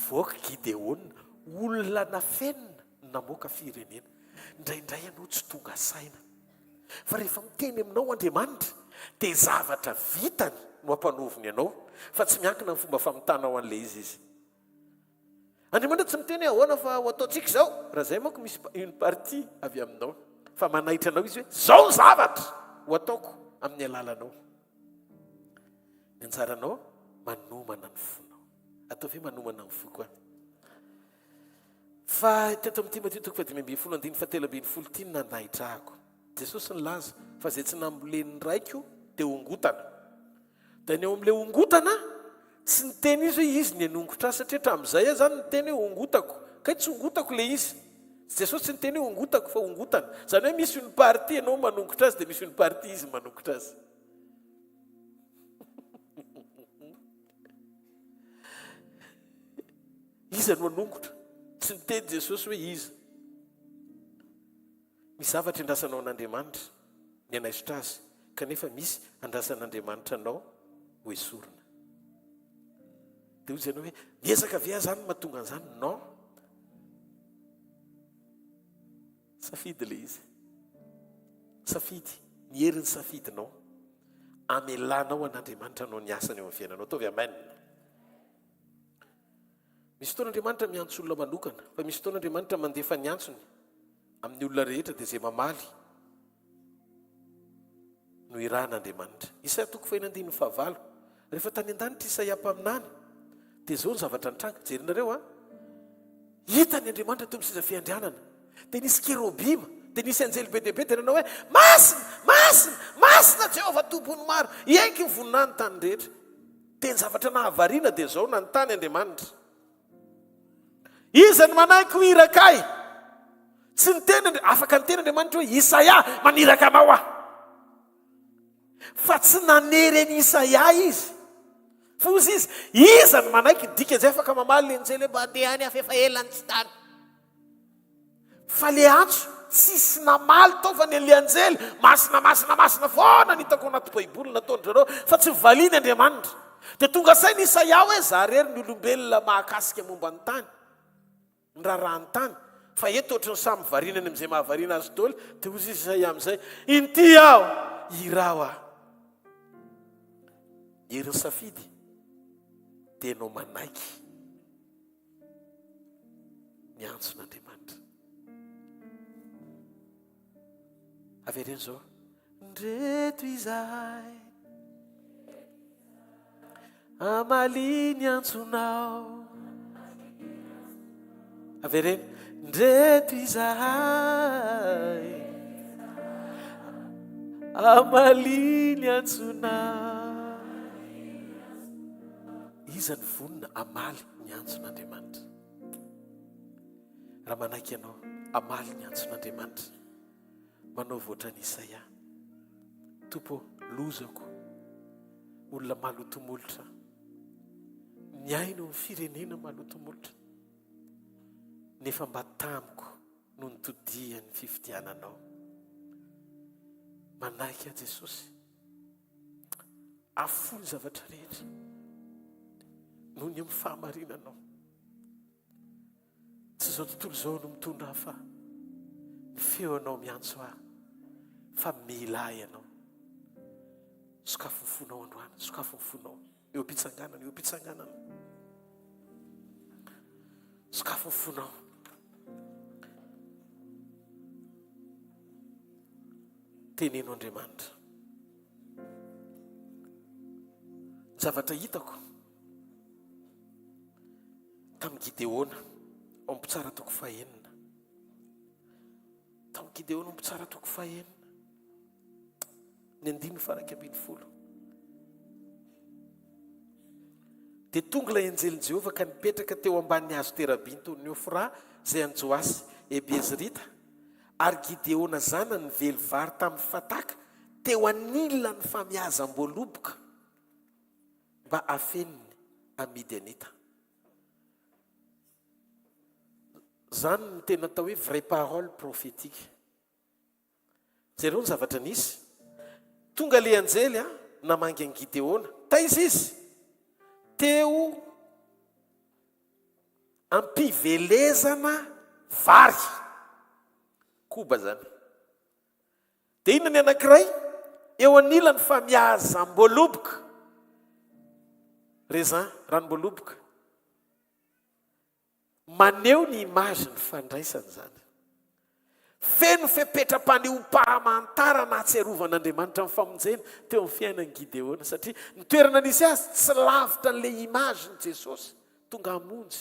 voaka Gideona olona nafenina namoaka firenena indraindray ianao tsy tonga saina fa rehefa miteny aminao Andriamanitra dia zavatra vitany no ampanovony ianao fa tsy miankina amin'ny fomba famitana ao an'ilay izy Andriamanitra tsy miteny ahoana fa ho ataontsika izao raha izay manko misy une partie avy aminao fa manaitra anao izy hoe zao ny zavatra ho ataoko amin'ny alalanao ny anjaranao manomana ny fonao atao ve manomana ny fo koa fa teto amin'ny Timothée toko 2:7-8 ty nanahitrahako Jesosy nilaza fa zay tsy nambolen'ny raiko dia ongotana da ny eo amin'ilay ongotana tsy niteny izy hoe izy ny anongotra satria hatramin'izay zany niteny hoe ongotako kay tsy ongotako le izy Jesosy tsy niteny hoe ongotako fa ongotana zany hoe misy une partie ianao manongotra azy dia misy une partie izy manongotra azy izy no anongotra tsy niteny Jesosy hoe izy misy zavatra andrasanao an'Andriamanitra ny anaisitra azy kanefa misy andrasan'Andriamanitra anao ho esorina dia ozy ianao hoe miezaka via zany mahatonga an'izany non safidy le izy safidy ny herin'ny safidinao amelanao an'Andriamanitra anao ny asany eo amin'ny fiainanao ataovy amen misy fotoan'Andriamanitra miantso olona manokana fa misy fotoan'Andriamanitra mandefa ny antsony amin'ny olona rehetra dia izay mamaly no iran'Andriamanitra Isaia 9:9 rehefa tany an-danitra Isaia mpaminany dia zao ny zavatra nitranga jerinareo hitany Andriamanitra teo amin'ny seza fiandrianana dia nisy kerobima dia nisy anjely be deaibe dia nanao hoe masina masina masina Jehovah tompony maro iaiky ny voninany tany rehetra dia ny zavatra nahavariana dia zao nanontany Andriamanitra iza ny manaiky ho irakay tsy niteny afaka niteny Andriamanitra hoe Isaia maniraka anao fa tsy nanery any Isaia izy fozy izy iza ny manaiky dika zay afaka mamaly le njely hoe mba andeha any afefa elany tsy tany fa le antso tsisy namaly tao fa ny an'le anjely masina masina masina foana nitako anaty baiboly nataondrareo fa tsy valiany Andriamanitra dia tonga sainy Isaia hoe za rery ny olombelona mahakasika momba ny tany ny raharaha ny tany fa eto ohatry ny samy varinany amin'izay mahavarina azy daholo dia ozy izy Isaia amin'izay inty aho irao herin'ny safidy dia anao manaiky ny antson'Andriamanitra avereny zao ndreto izahay amaly ny antsonao avereny ndreto izahay amaly ny antsonao iza ny vonina amaly ny antson'Andriamanitra raha manaiky ianao amaly ny antson'Andriamanitra manao voatra ny Isaia tompo lozako olona malotomolotra miaino ny firenena malotomolotra nefa mba tamiko no nitodihan'ny fifidiananao manaiky a Jesosy afony zavatra rehetra noho ny amin'ny fahamarinanao tsy zao tontolo zao no mitondra hafa ny feo anao miantso ahy fa mila ianao sokafo ny fonao androany sokafo ny fonao eo am-pitsanganana sakafo fonao teneno Andriamanitra zavatra hitako tamin'ny Gideona ao am-pitsara toko fahenina tamin'ny Gideona ao am-pitsara toko fahenina ny 9:12 dia tonga ilay anjelin'i Jehovah ka nipetraka teo ambanin'ny hazo terabiny toy ny Ofra izay any Joasy Ebezrita ary Gideona zana ny velo vary tamin'ny fataka teo anila ny famiazam-boaloboka mba afeniny Midianita. Zany ny tena atao hoe vraie parole prophétique. Jereo ny zavatra nisy. Tonga le anjely namangy an'i Gideona. Taiza izy teo ampivelezana vary. Koba zany. Dia inona ny anankiray eo anilany famiazam-boaloboka. Raisin ranom-boaloboka. Maneho ny image ny fandraisany zany. Feno fepetra-panehoam-pahamantara na atsiarovana-Andriamanitra amin'ny famonjena teo amin'ny fiainan'ny Gideona satria ny toerana nisy azy tsy lavitra n'ilay image ny Jesosy tonga hamonjy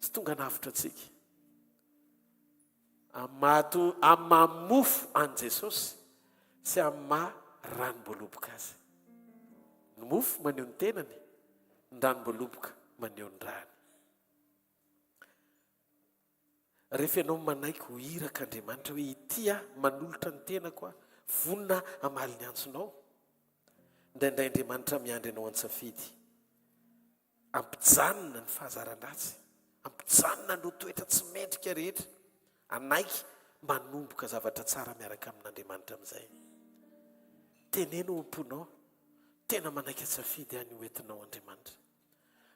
sy tonga navitra antsika. Amamofo an Jesosy sy amma ranom-boaloboka azy. Ny mofo maneho ny tenany, ny ranom-boaloboka maneho ny rany. Rehefa ianao manaiky ho irak'Andriamanitra hoe ity manolotra ny tenako vonona amaly ny antsonao, indraindray Andriamanitra miandry ianao an-tsafidy, ampijanona ny fahazaran-dratsy, ampijanona no toetra tsy mendrika rehetra, anaiky manomboka zavatra tsara miaraka amin'Andriamanitra amin'izay. Teneno amponao, tena manaiky an-tsafidy any hoentinao Andriamanitra.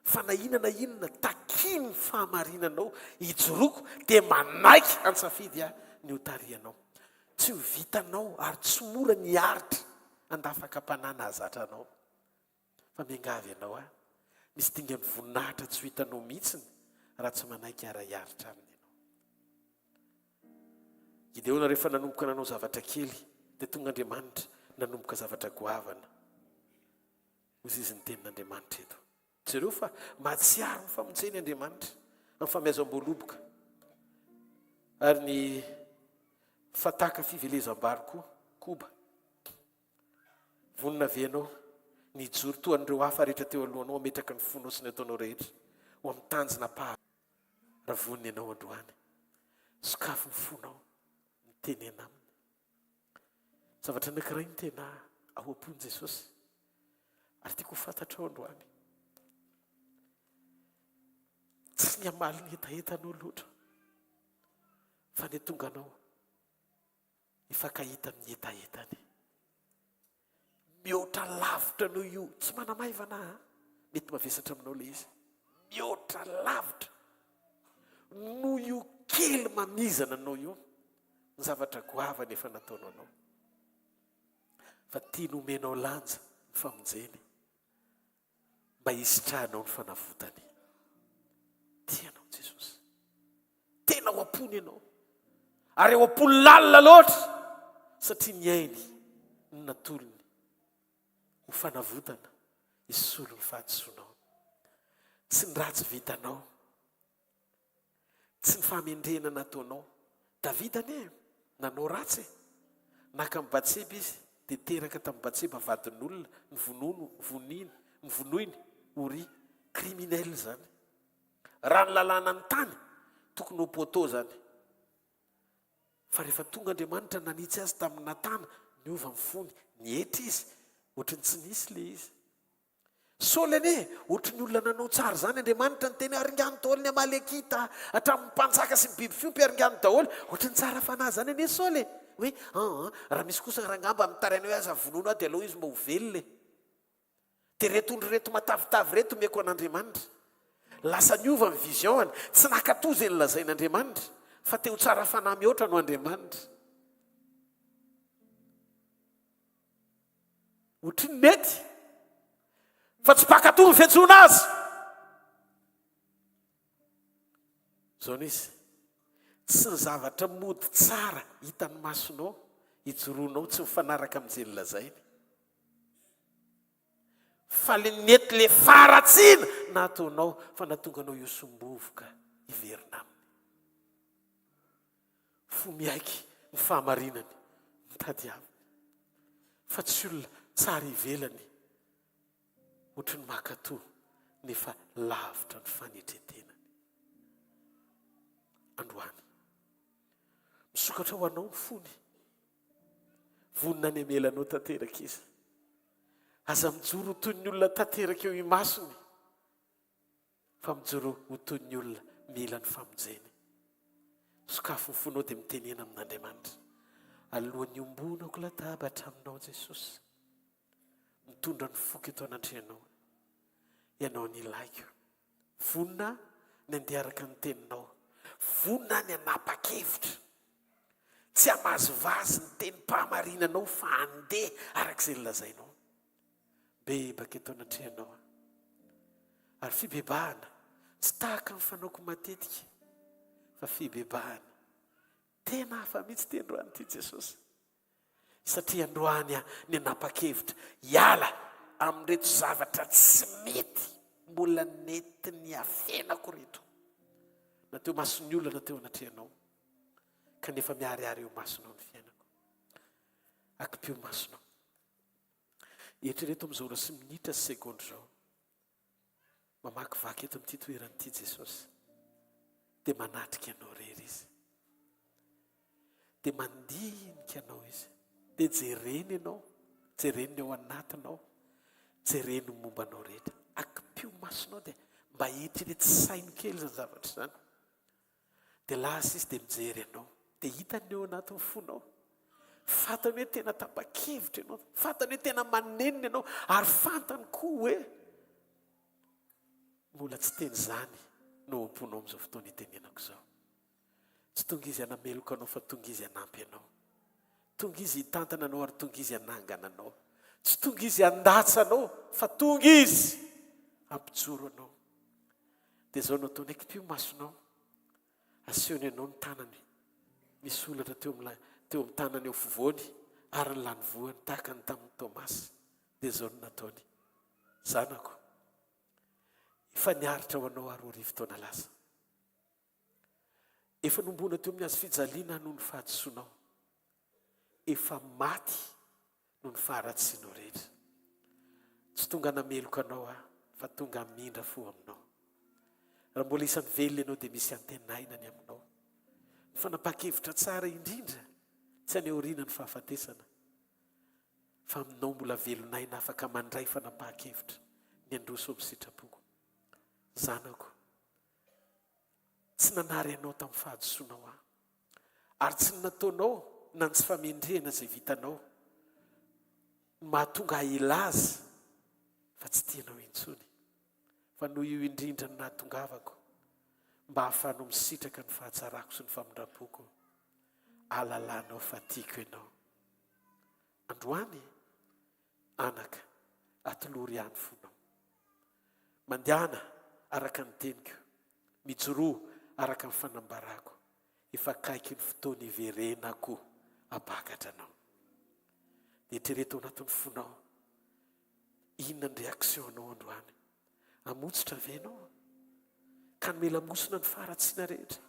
Fa na inona takiny fahamarinanao ijoroko dia manaiky an-tsafidy ny hotarianao. Tsy ho vitanao ary tsy mora ny aritra andafaka mpanana azatra anao. Fa miangavy ianao misy dingany voninahitra tsy ho hitanao mihitsiny raha tsy manaiky ara-aritra aminy ianao. Gideona rehefa nanomboka nanao zavatra kely dia tonga Andriamanitra nanomboka zavatra goavana. Ozy izy ny tenin'Andriamanitra eto. Jereo fa mahatsiaro ny famonjeny Andriamanitra amin'ny famiazam-boaloboka ary ny fataka fivelezam-bary koa koba. Vonona venao ny joro toa an'ireo hafa rehetra teo alohanao ametraka ny fonao sy ny ataonao rehetra ho amin'ny tanjona paha raha vonina ianao androany. Sokafo ny fonao ny tenena aminy. Zavatra anankiray ny tena ao am-pon'i Jesosy ary tiako ho fantatrao androany. Tsy ny amaly ny etaetanao loatra fa ny tonga anao ifakahita amin'ny etaetany. Mihoatra lavitra noho io, tsy manamaivana mety mavesatra aminao le izy. Mihoatra lavitra noho io kely mamizana anao io ny zavatra goavana efa nataonao anao. Fa tia nomenao lanja ny famonjeny mba hisitrahanao ny fanavotany. Tianao Jesosy, tena ho ampony ianao ary ho ampony lalina loatra satria ny ainy ny natolony ho fanavotana hisolo ny fahadosoanao. Tsy ny ratsy vitanao, tsy ny fahamendrena nataonao. Davida anie nanao ratsy naka amin'ny Batseba izy dia teraka tamin'ny Batseba vadin'olona ny vonoiny hory kriminel zany. Raha ny lalàna ny tany tokony ho poto zany. Fa rehefa tonga Andriamanitra nanitsy azy tamin'ny Natana niova amin'ny fony, nihetra izy ohatry ny tsy nisy le izy. Saoly anie ohatry ny olona nanao tsara zany Andriamanitra ny teny aringano daholo ny Amalekita hatramin'ny mpanjaka sy ny biby fiompy aringano daholo ohatry ny tsara fanahy zany anie Saoly hoe raha misy kosa raha ngamba mitaraina hoe aza vonoina aho dia aloha izy mba ho velona. Dia retondro reto matavitavy reto mieko an'Andriamanitra. Lasa niova ny vision-any, tsy nakatozy ny lazain'Andriamanitra fa teo tsara fanahy mihoatra no Andriamanitra. Ohatry ny mety fa tsy pakatoa ny fiantsoana azy zao nisy tsy ny zavatra mody tsara hitany masonao ijoroanao tsy mifanaraka amin'izay lazainy fa le nety le faratsina nataonao fa natonga anao iosombovoka iverina aminy fo miaiky ny fahamarinany mitady avy fa tsy olona tsara ivelany ohatry ny makatoa nefa lavitra ny fanetretenany androany misokatra ho anao ny fony vonina ny amelanao tanteraka izy aza mijoro ho toy ny olona tanteraka eo imasony fa mijoro ho toy ny olona mila ny famonjeny sokafo ny fonao dia mitenena amin'Andriamanitra alohan'ny ombonako latabatra aminao Jesosy mitondra ny foky eto anatrehanao ianao ny ilaiko vonina ny andeharaka ny teninao vonina ny anapa-kevitra tsy hamazovazy ny teny mpahamarinanao fa andeha arak'izay lazainao bebaka eto anatrehanao ary fibebahana tsy tahaka ny fanaoko matetika fa fibebahana tena hafa mihitsy ty androany ty Jesosy satria androany ny anapa-kevitra hiala amin'reto zavatra tsy mety mbola netiny afenako reto nateo mason'ny olona nateo anatrehanao kanefa miariary eo masonao ny fiainako akipio masonao eritrereto amin'izao rasy minitra sy sekondy zao mamakivaky eto amin'ity toeran'ity Jesosy dia manatrika anao rery izy dia mandinika anao izy dia jereny ianao jereny ao anatinao jereny momba anao rehetra akipio masonao dia mba eritrereto sainy kely zany zavatra zany dia lasa izy dia mijery ianao dia hitany eo anatin'ny fonao fantany hoe tena tapa-kevitra ianao fantany hoe tena manenina ianao ary fantany koa hoe mbola tsy teny zany no amponao amin'izao fotoana itenenako izao tsy tonga izy hanameloka anao fa tonga izy hanampy anao tonga izy hitantana anao ary tonga izy hanangana anao tsy tonga izy handatsa anao fa tonga izy hampijoro anao dia zao no ataony akipio masonao asehony anao ny tanany misy olatra teo amin'ny tanany eo fovoany ary ny lany voany tahaka ny tamin'ny Tomasy dia zao no nataony zanako efa niaritra ho anao ary arivo taona lasa efa nombona teo amin'ny azo fijaliana noho ny fahadisoanao efa maty noho ny faharatsianao rehetra tsy tonga nameloka anao fa tonga mindra fo aminao raha mbola isan'ny velona ianao dia misy antenainany aminao ny fanapa-kevitra tsara indrindra tsy any aoriana ny fahafatesana fa aminao mbola velonaina afaka mandray fanapa-kevitra ny androso amin'ny sitrapoko zanako tsy nanary ianao tamin'ny fahadisoanao ary tsy nataonao na ny tsy famendrehana izay vitanao mahatonga ilaza fa tsy tianao intsony fa noho io indrindra ny nahatongavako mba hahafahanao misitraka ny fahatsarako sy ny famindram-poko alalanao fa tiako ianao androany anaka atolory ihany fonao mandehana araka ny teniko mijoroa araka ny fanambarako efa kaiky ny fotoana iverenako abakatra anao eritrereto anatin'ny fonao inona ny reaksion anao androany amotsitra ve anao ka nomela mosina ny faharatsiana rehetra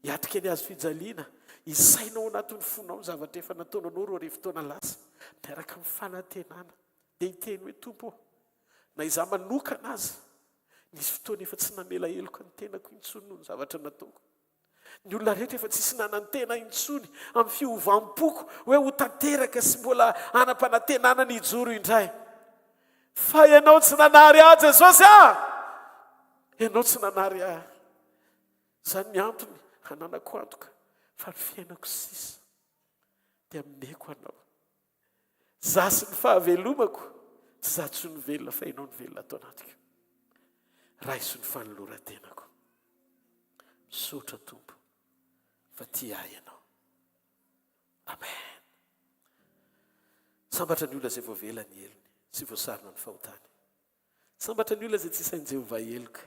hiatrika ny azo fijaliana isainao anatin'ny fonao ny zavatra efa nataona anao roa arivo-taona lasa miaraka amin'ny fanantenana dia hiteny hoe tompo na izaho manokana azy nisy fotoana efa tsy namela heloka ny tenako intsony noho ny zavatra nataoko ny olona rehetra efa tsisy nanany tena intsony amin'ny fiovam-poko hoe ho tanteraka sy mbola anam-panantenana ny ijoro indray fa ianao tsy nanary ahy Jesosy ianao tsy nanary ahy zany ny antony hananako antoka fa ny fiainako sisa dia amineko anao za sy ny fahavelomako tsy za tsy ny velona fa ianao ny velona atao anatiko raiso ny fanoloran-tenako misaotra tompo fa ty ahy ianao amen sambatra ny olona izay voavelany elony sy voasarona ny fahotany sambatra ny olona zay tsy sain'Jehova eloka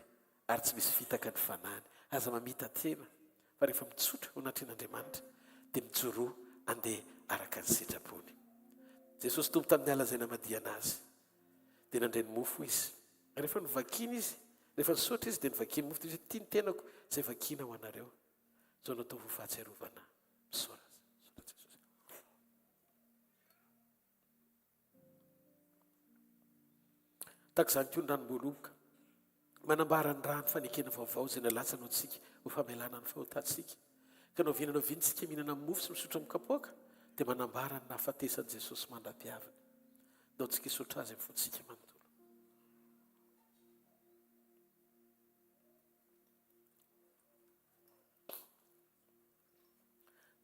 ary tsy misy fitaka ny fanany aza mamita tena fa rehefa mitsotra ho anatren'Andriamanitra dia mijoroa andeha araka ny sitrapony. Jesosy tompo tamin'ny alazaina madiana azy dia nandray ny mofo izy. Rehefa nivakina izy, rehefa nisotra izy dia nivakiny mofo dia tia ny tenako izay vakina ho anareo. Zao natao ho fahatsiarovana. Misaora Jesosy. Taka izany koa ny ranom-boaloboka manambara ny rano fanekena vaovao izay nalatsanao antsika ho famelana ny fahotantsika. Ka nao vinanao vintsika mihinana amin'ny mofo sy misotra amin'ny kapoaka dia manambara ny nahafatesan'i Jesosy mandra-piavana. Nao tsika isotra azy amin'ny fontsika manontolo.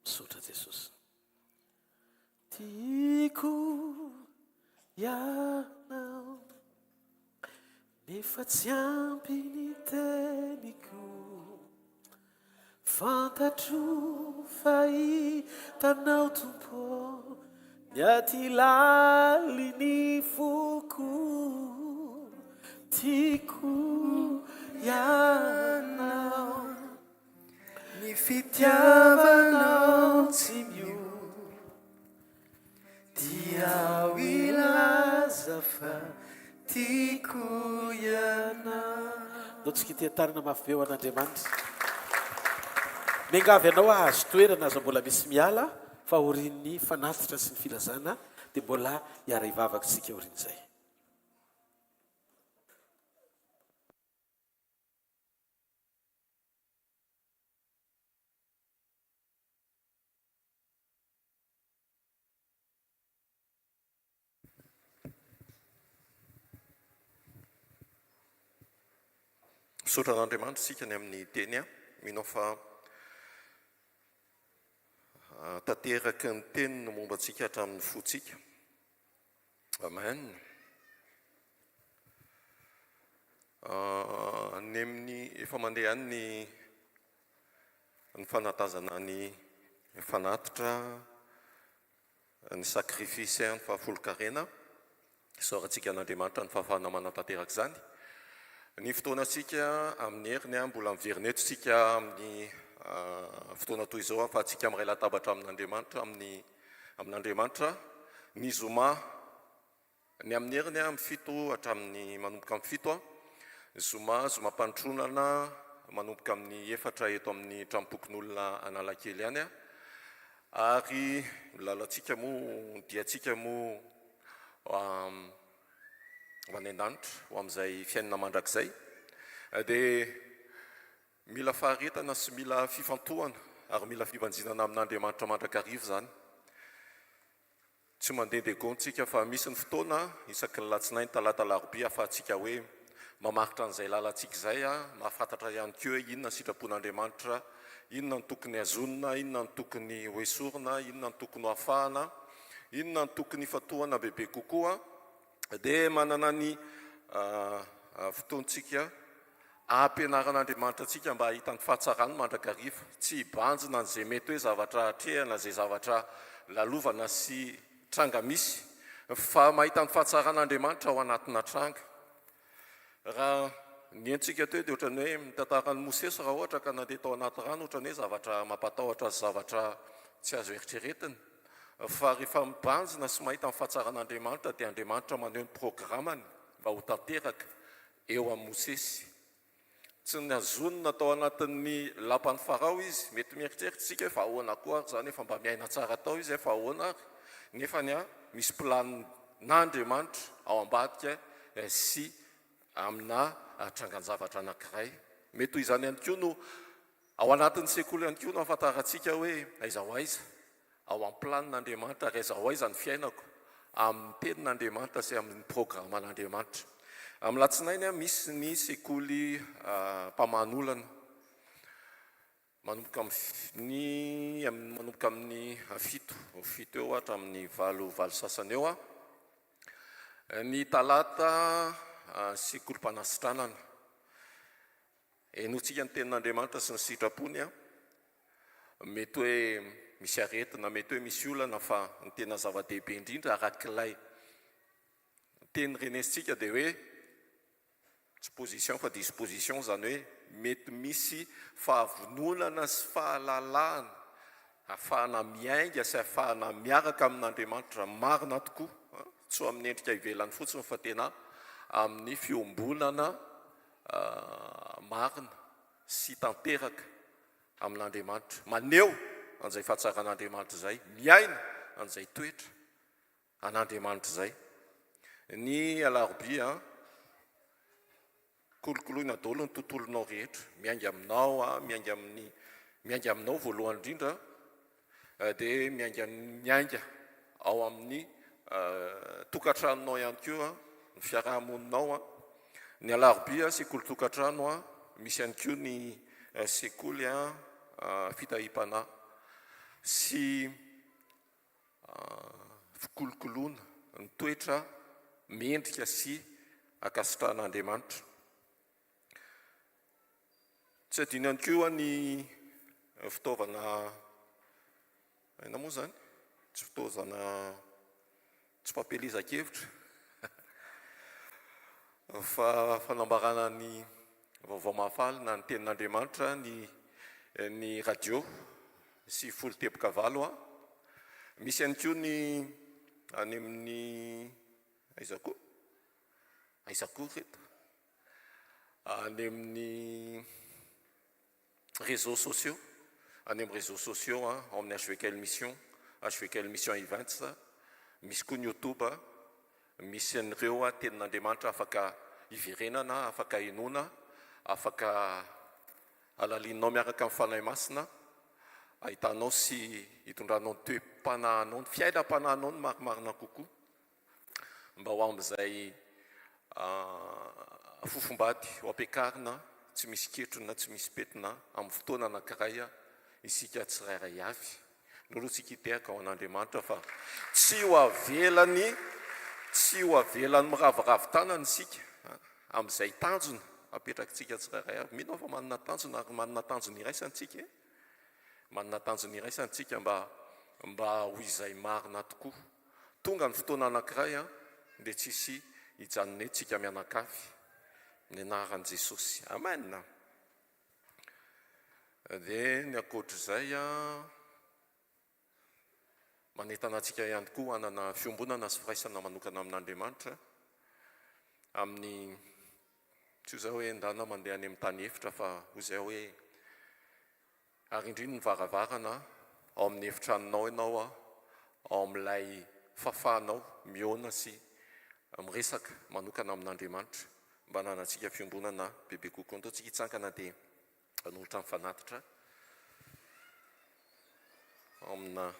Misotra Jesosy. Tiako ianao nefa tsy ampy ny teniko, fantatro fa hitanao tompo ny aty lalin'ny foko. Tiako ianao ny fitiavanao tsy mio dia ho ilaza fa tiako ianao. Nao tsika itiatarina mafy be ho an'Andriamanitra. Miangavy ianao ahazo toerana aza mbola misy miala fa aorian'ny fanatitra sy ny filazana dia mbola hiara hivavaka tsika aorian'izay. Misaotra an'Andriamanitra sika ny amin'ny teny minao fa tanteraka ny teny no momba antsika hatramin'ny fotsika. Amen. Ny amin'ny efa mandeha any ny fanatazana ny fanatitra ny sakrifisy ny fahafolo-karena isaorantsika an'Andriamanitra ny fahafahana manatanteraka izany. Ny fotoanantsika amin'ny heriny mbola miverinetsika amin'ny fotoana toy izao fa atsika amin'ray latabatra amin'Andriamanitra amin'Andriamanitra ny zoma ny amin'ny heriny amin'ny fito hatramin'ny manomboka amin'ny fito zoma-panotronana manomboka amin'ny efatra eto amin'ny trampokon'olona Analakely any ary milalantsika moa diatsika moa ho any an-danitra ho amin'izay fiainana mandrakizay dia mila faharetana sy mila fifantohana ary mila fivanjinana amin'Andriamanitra mandrakarivo zany. Tsy mandehandehagontsika fa misy ny fotoana isaky ny latsinainy talata larobia ahafahantsika hoe mamaritra an'izay lalantsika izay mahafantatra ihany koa hoe inona sitrapon'Andriamanitra, inona ny tokony azonina, inona ny tokony hoesorina, inona ny tokony ho afahana, inona ny tokony fatohana bebe kokoa. Dia manana ny fotoantsika ampianaran'Andriamanitra antsika mba hahita ny fahatsarany mandrakarivo, tsy hibanjina n'izay mety hoe zavatra atrehana, zay zavatra lalovana sy tranga misy, fa mahita ny fahatsaran'Andriamanitra ao anatina tranga. Raha ny entsika teo dia ohatrany hoe mitantarany Mosesy raha ohatra ka nandeha tao anaty rano, ohatrany hoe zavatra mampatahotra sy zavatra tsy azo eritreretina. Fa rehefa mibanjina sy mahita ny fahatsaran'Andriamanitra dia Andriamanitra maneho ny programany mba ho tanteraka eo amin'ny Mosesy. Tsy ny azonina tao anatin'ny lapan'ny Farao izy, mety mieritreritsika hoe fa ahoana koa ary zany efa mba miaina tsara tao izy fa ahoana ary, nefa misy planin'Andriamanitra ao ambadika sy amina trangan-javatra anankiray. Mety ho izany ihany koa no ao anatin'ny sekoly ihany koa no ahafantarantsika hoe aiza ho aiza ao amin'ny planin'Andriamanitra ary aiza ho aiza ny fiainako amin'ny tenin'Andriamanitra sy amin'ny programan'Andriamanitra. Amin'ny latsinainy misy ny sekoly mpamanolana manomboka amin'ny fito eo hatramin'ny valo sasany eo. Ny talata sekoly mpanasitranana enotsika ny tenin'Andriamanitra sy ny sitrapony mety hoe misy aretina, mety hoe misy olana fa ny tena zava-dehibe indrindra arak'ilay teny renesitsika dia hoe tsy position fa disposition zany hoe mety misy fahavononana sy fahalalahana ahafahana miainga sy ahafahana miaraka amin'Andriamanitra marina tokoa, tsy ho amin'ny endrika ivelany fotsiny fa tena amin'ny fiombonana marina sy tanteraka amin'Andriamanitra, maneho an'izay fahatsaran'Andriamanitra zay, miaina an'izay toetra an'Andriamanitra zay. Ny alarobia kolokoloina daholo ny tontolonao rehetra, miainga aminao, miainga aminao voalohany indrindra, dia miainga ao amin'ny tokantranonao ihany koa, ny fiarahamoninao. Ny alarobia sekoly tokantrano, misy ihany koa ny sekoly fitahim-panahy sy fikolokoloana ny toetra mendrika sy akasitran'Andriamanitra. Tsy adino ihany koa ny fitaovana aina moa zany, tsy fitaovana tsy fampelezan-kevitra fa fanambarana ny vaovao mahafaly na ny tenin'Andriamanitra, ny radio sy folo teboka valo. Misy ihany koa ny any amin'ny aizakoa reto, any amin'ny réseaux sociaux, any amin'ny réseaux sociaux, ao amin'ny hvkl-mission, hvkl-mission events, misy koa ny YouTube, misy an'ireo tenin'Andriamanitra afaka iverenana, afaka inona, afaka alalininao miaraka amin'ny fanahy masina, ahitanao sy hitondranao ny toe-panahinao, ny fiainam-panahinao ny marimarina kokoa, mba ho amin'izay fofombady ho ampiakarina, tsy misy ketrona, tsy misy petina, amin'ny fotoana anankiray isika tsirairay avy. Nolotsika hiteraka ao an'Andriamanitra fa tsy ho avelany miravoravo-tanana isika amin'izay tanjona apetrakintsika tsirairay avy. Mino fa manana tanjona ary manana tanjona iraisantsika, manana tanjona iraisantsika mba ho izay marina tokoa. Tonga ny fotoana anankiray dia tsisy hijanona etsika mianakavy ny anaran'i Jesosy. Amen. Dia ny ankoatr'izay manentana antsika ihany koa hanana fiombonana sy firaisana manokana amin'Andriamanitra amin'ny tsy ho zao hoe endana mandeha any amin'ny tany efitra fa ho zay hoe arindriny ny varavarana ao amin'ny efitranonao ianao, ao amin'ilay fahafahanao miona sy miresaka manokana amin'Andriamanitra mba hananantsika fiombonana bebe kokoa. Ndao tsika hitsangana dia hanolotra mifanatitra amina.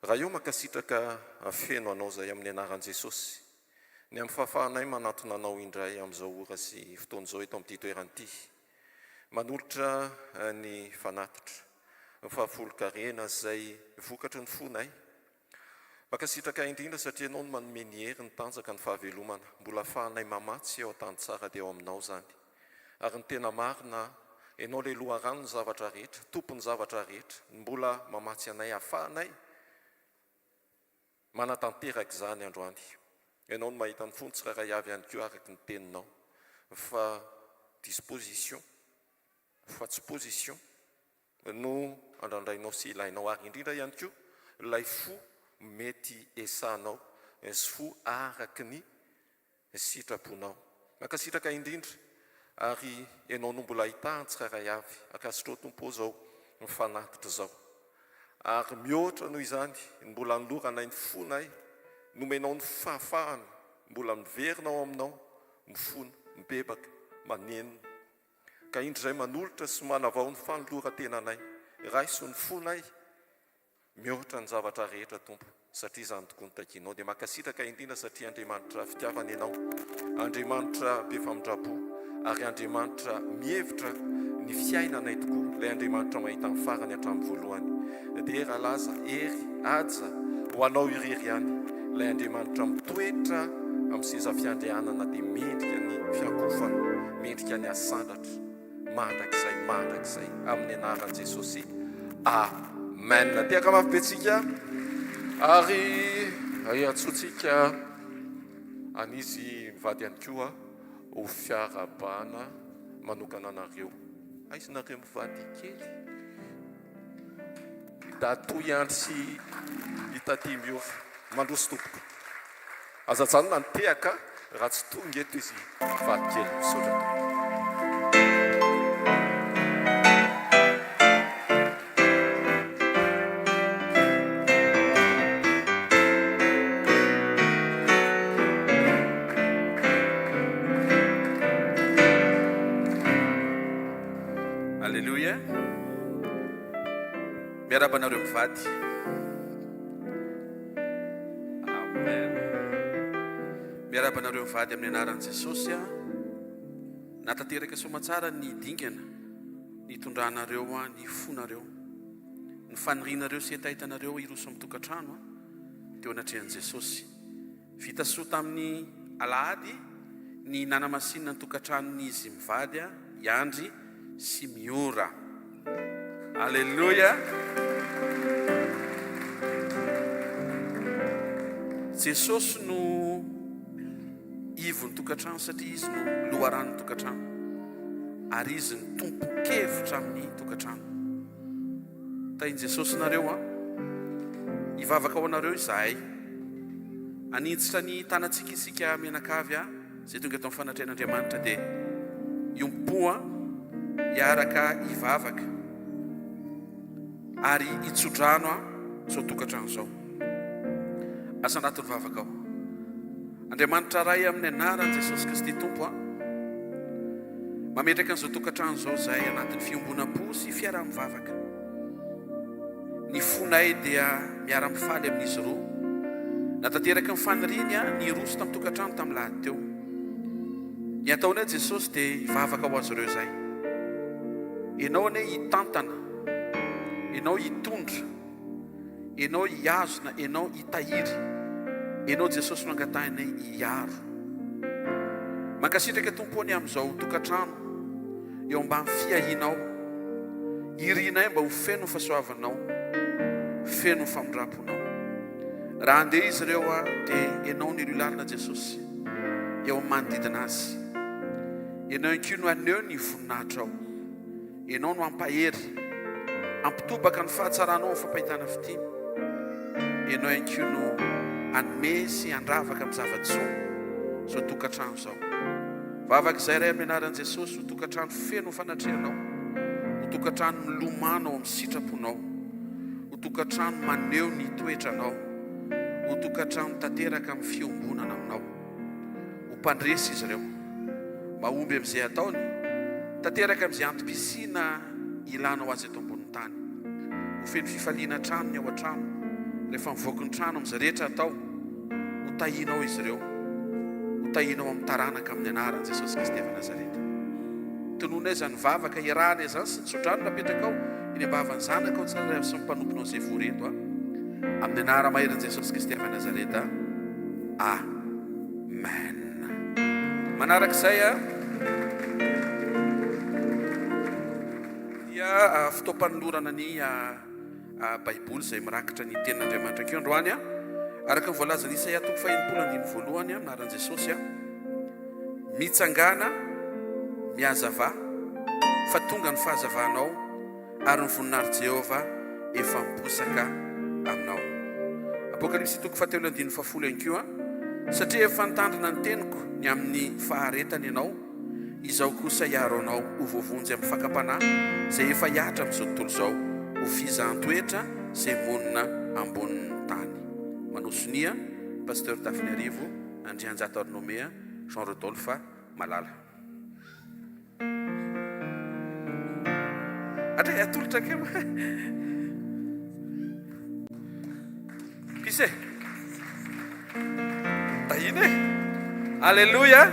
Raha io mankasitraka feno anao zay amin'ny anaran'i Jesosy, ny amin'ny fahafahanay manatona anao indray amin'izao ora sy fotoan'izao eto amin'ity toeranyity, manolotra ny fanatitra, ny fahafolo-karena izay vokatry ny fonay. Mankasitraka indrindra satria anao no manome ny hery, ny tanjaka, ny fahavelomana, mbola ahafahanay mamatsy ao an-tany tsara dia ao aminao zany. Ary ny tena marina, ianao ilay loharano ny zavatra rehetra, tompony zavatra rehetra, mbola mamatsy anay, ahafahanay manatanteraka izany androany. Ianao no mahita ny fony tsirairay avy ihany koa araka ny teninao, fa disposition, fa tsy position no andrandrainao sy ilainao, ary indrindra ihany koa ilay fo mety esanao sy fo araky ny sitraponao. Mankasitraka indrindra ary ianao no mbola ahitany tsirairay avy akasitrao tompo zao mifanatitra zao, ary mihoatra noho izany mbola noloranay ny fonay, nomenao ny fahafahana, mbola miverinao aminao, mifona, mibebaka, manenina. Ka indray manolotra sy manavao ny fanoloran-tenanay, raiso ny fonay, mihoatra ny zavatra rehetra tompo, satria izany tokoa ny takinao. Dia mankasitraka indrindra satria Andriamanitra fitiavana ianao, Andriamanitra be famindrapo, ary Andriamanitra mihevitra ny fiainanay tokoa, ilay Andriamanitra mahita ny farany hatramin'ny voalohany. Dia raha laza hery aja ho anao irery ihany, ilay Andriamanitra mitoetra amin'ny seza fiandrianana dia mendrika ny fiakofana, mendrika ny asandatra, mandrakizay amin'ny anaran'i Jesosy. Amen. Tiaka mafy be tsika ary atsotsika anizy mivady ihany koa ho fiarabana manokana anareo. Aisinareo mivady kely da toy andry sy hitatimy io mandroso tompoko. Azajanona ny tehaka raha tsy tonga eto izy mivady kely misaotra. Alléluia. Miarabanareo mivady. Amen. Miarabanareo mivady amin'ny anaran'i Jesosy. Natateraka somatsara ny dingana, ny tondranareo, ny fonareo, ny fanirianareo sy hetahitana-nareo iroso amin'ny tokantrano teo anatrehan'i Jesosy. Vita soa tamin'ny alahady ny nanamasinina ny tokantranon'izy mivady iandry sy miora. Alléluia. Jesosy no ivon'ny tokantrano satria izy no loharan'ny tokantrano ary izy ny tompo-kevitra amin'ny tokantrano. Tahin Jesosy nareo ivavaka ao anareo izahay anitsitra ny tanantsika isika menakavy zay tonga eto amin'ny fanatrehan'Andriamanitra dia iompoa iaraka ivavaka ary itsodrano zao tokantrano zao. Asa anatin'ny vavaka ao. Andriamanitra ray amin'ny anaran'i Jesosy Kristy Tompo mametraka an'izao tokantrano zao zay anatin'ny fiombonam-po sy fiaraha-mivavaka. Ny fonay dia miara-mifaly amin'izy roa. Natateraka ny faniriany ny roso tamin'ny tokantrano tamin'ny lahady teo. Ny ataonay Jesosy dia ivavaka ho azy ireo zay. Ianao ane hitantana, ianao hitondra, ianao hiazona, ianao hitahiry, ianao Jesosy no angatahinay hiaro. Mankasitraka tompony amin'izao tokantrano eo mba fiahinao, irinay mba ho feno fahasoavanao, feno famindraponao. Raha andeha izy ireo dia ianao ny ilolarina Jesosy eo manodidina azy. Ianao inko no aneo ny voninahitra ao. Ianao no ampahery, ampitobaka ny fahatsaranao ny fampahitana fitiny. Ianao inko no anome sy andravaka amin'ny zava-tsoa zao tokantrano zao. Vavaka izay ray amin'ny anaran'i Jesosy ho tokantrano feno fanatrehanao, ho tokantrano milomano amin'ny sitraponao, ho tokantrano maneho ny toetranao, ho tokantrano tanteraka amin'ny fiombonana aminao. Ho mpandresy izy ireo, mahomby amin'izay ataony, tanteraka amin'izay antom-pisiana ilanao azy eto ambonin'ny tany. Ho feno fifaliana trano ny ao an-trano, rehefa mivoaka ny trano amin'izay rehetra atao, ho tahinao izy ireo, ho tahinao amin'ny taranaka amin'ny anaran'i Jesosy Kristy avy Nazareta. Tononay zany vavaka iarahana zany sy nitsodrano napetraka ao eny ambavan'ny zanaka ao tsara sy mpanomponao izay voreto amin'ny anara maheran'i Jesosy Kristy avy Nazareta. Amen. Manarak'izay dia fitaompanolorana ny baiboly izay mirakitra ny tenin'Andriamanitra keo androany araka ny voalazany Isaia 1:2 anaran'i Jesosy mitsangana miazava fa tonga ny fahazavanao ary ny voninahitry Jehova efa miposaka aminao. Apokalipsy 3:10 satria efa nitandrina ny teniko ny amin'ny faharetany ianao, izao kosa iaro anao ho voavonjy amin'ny fakapanahy izay efa hiatra amin'izao tontolo izao, ho fizahan-toetra izay monina ambonin'ny tany. Manao sonia pasteur Tafiny Arivo, Andrianjato Arnomea, Jean Rodolphe Malala. Atray atolotra keo pisé tahiny e. Alléluia.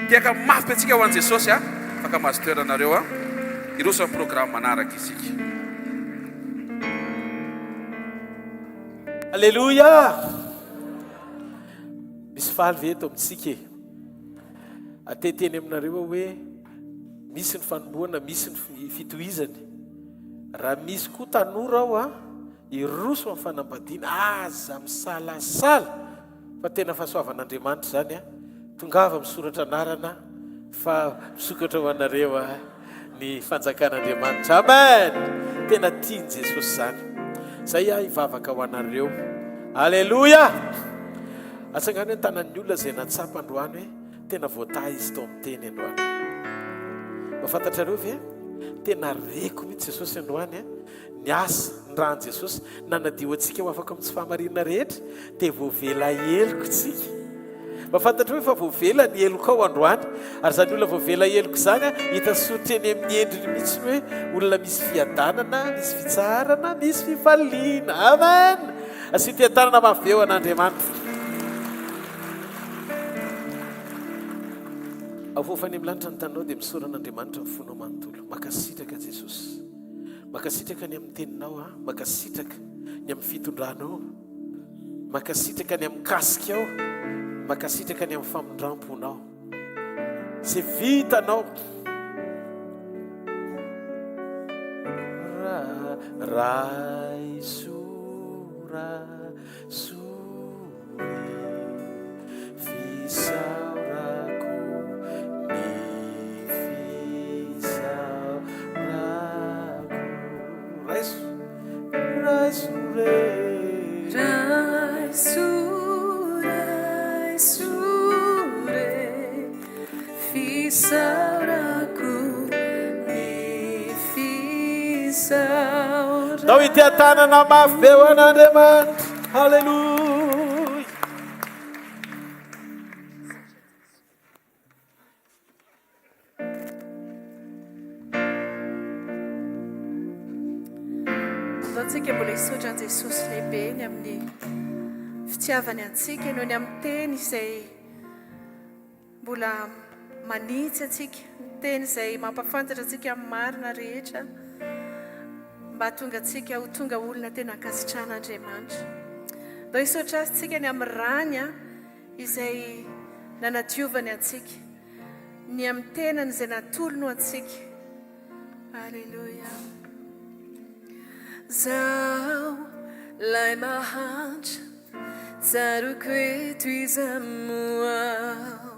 Tiaka mafy be antsika ho an'i Jesosy afaka mahazo toeranareo iroso amin'ny programme manaraka isika. Alléluia. Misy faly ve eto amintsika ateteny aminareo hoe misy ny fanomboana, misy ny fitohizany. Raha misy koa tanora ao iroso amin'ny fanambadiana aza misalasala fa tena fahasoavan'Andriamanitra zany a tongava misoratra anarana fa misokatra ho anareo ny fanjakan'Andriamanitra. Amen. Tena tiany Jesosy zany. Zay hivavaka ho anareo. Alleluia. Atsangany hoe tanan'ny olona zay natsapa androany hoe tena voatahy izy tao amin'ny teny androany. Mafantatrareo ve tena reko mihitsy Jesosy androany ny asa ny rahan'i Jesosy nanadio antsika ho afaka amin'ny tsy fahamarinana rehetra dia voavela eloko tsika. Mafantatra hoe fa voavela ny eloko ao androany ary zany olona voavela eloko zany hita sotry eny amin'ny endriny mihitsy hoe olona misy fiadanana, misy fitsarana, misy fifaliana. Amen. Asy fiadanana maveo an'Andriamanitra. Avofany amin'ny lanitra ny tanao dia misoran'Andriamanitra mifonao manontolo. Makasitraka Jesosy. Makasitraka ny amin'ny teninao makasitraka ny amin'ny fitondranao, makasitraka ny amin'ny kasikao, makasitraka ny amin'ny famondramponao. Zay vitanao raisora suri fisaurako ni fisaurako raisure fisaurako ni fisaurako. Dao ity tanana mafy be ho an'Andriamanitra. Halleluja. Antsika mbola hisotra an Jesosy lehibe ny amin'ny fitiavany antsika noho ny amin'ny teny izay mbola manitsy atsika, ny teny izay mampafantatra atsika amin'ny marina rehetra mba tonga atsika ho tonga olona tena ankasitrahan'Andriamanitra. Dao hisotra azy tsika ny amin'ny rany izay nanadiovany atsika, ny amin'ny tenany izay natolono atsika. Alleluia. Zao lay mahantra tsaroko eto izamoao,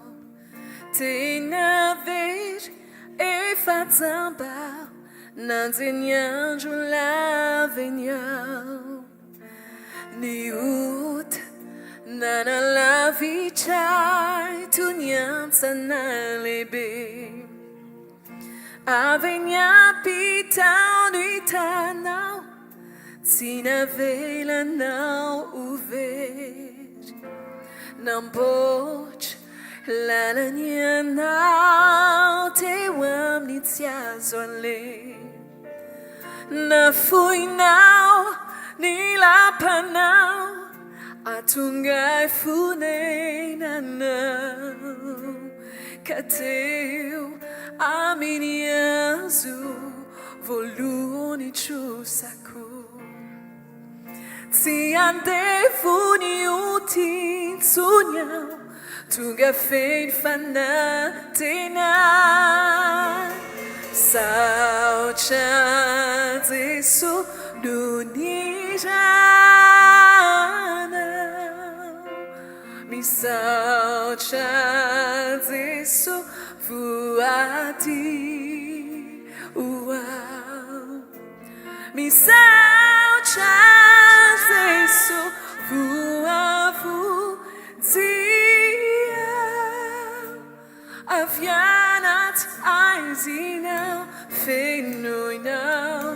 tena very efa jamba nanjeny andro laveny ao, ny ota nanalavitray toy ny antsana lehibe, avy ny ampitao ny tanao tsy navelanao ho very, namboatra lalany anao teo amin'ny tsy azo ale, nafoinao ny lapanao atonga fonenanao, ka teo aminy azo voalohany trosako, tsy andevony otintsony ao tonga feny fanantena, saotra Jesosy no niranao, misaotra Jesosy voady uau, misaotra Jesosy voavodia, avianaty aizinao fenoinao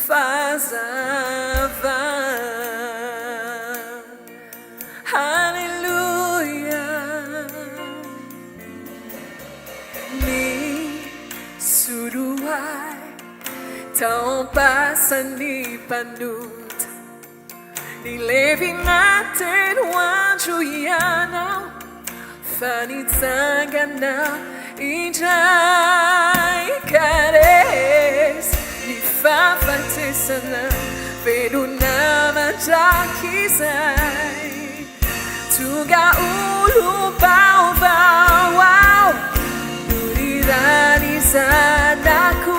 fazava. Halleluja. Ni suruai tão passando panuta, ni levi na teruanju yanao, fani tsangana injai cares, ni fafatesana veluna majakizai, tuga ulu bau bau, nuriralizadaku.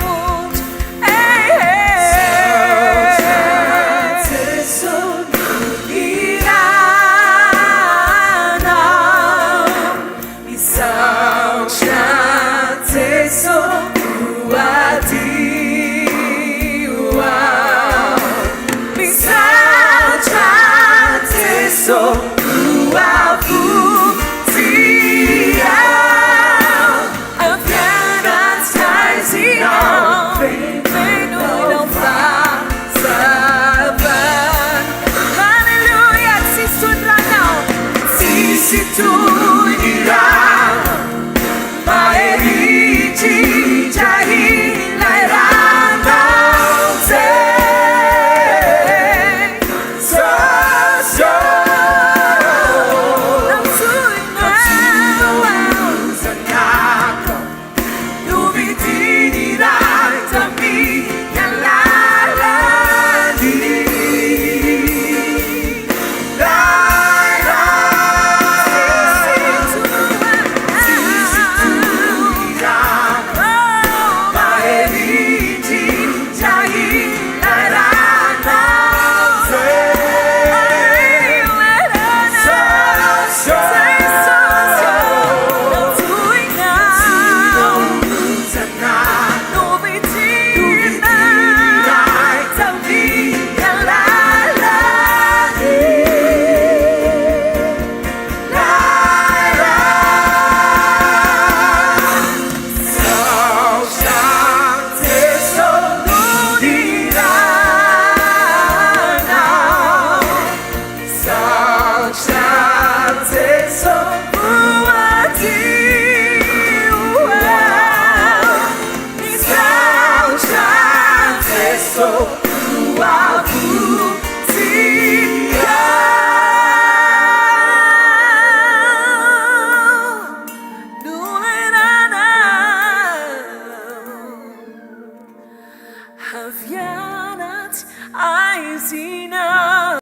aizinao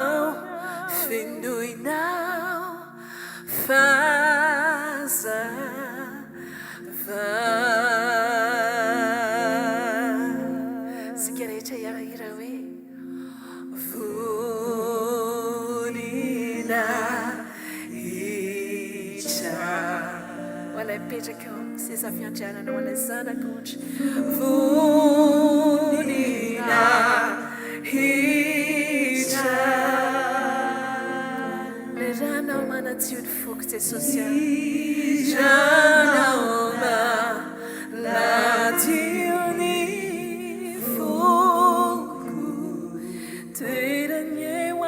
finoinao fazava sika rehetra iarahira hoe vonina hitra walay mipetraka eo seza fiandrianana walay zanaka ohatra vonina hitra le ranao manatio ny foko jesosy ranao manatio ny foko toerany eo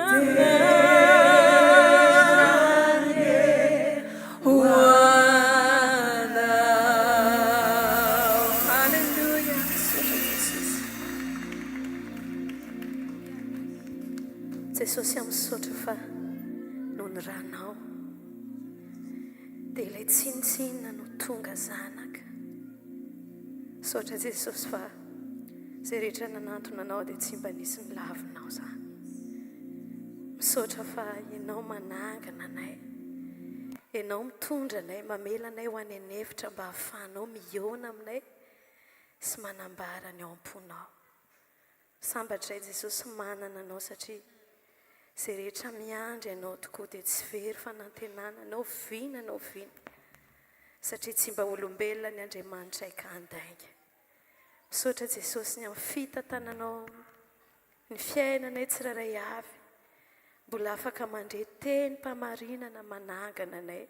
jesosy amin'nysaotra fa no ny ranao dia ilay tsinitsinina no tonga zanaka saotra jesosy fa izay rehetra nanantonanao dia tsy mba nisy milavinao zany misaotra fa ianao manangana anay ianao mitondra anay mamela anay ho any anevitra mba hahafahanao miona aminay sy manambara ny ao am-ponao sambatra jesosy manana anao satria izay rehetra miandry ianao tokoa dia tsy very fanantenana anao vina anao vina satria tsy mba olombelona ny Andriamanitra ikandainga misaotra jesosy ny amin'ny fitantananao ny fiainanay tsiraray avy mbola afaka mandre-teny mpamarinana manangana anay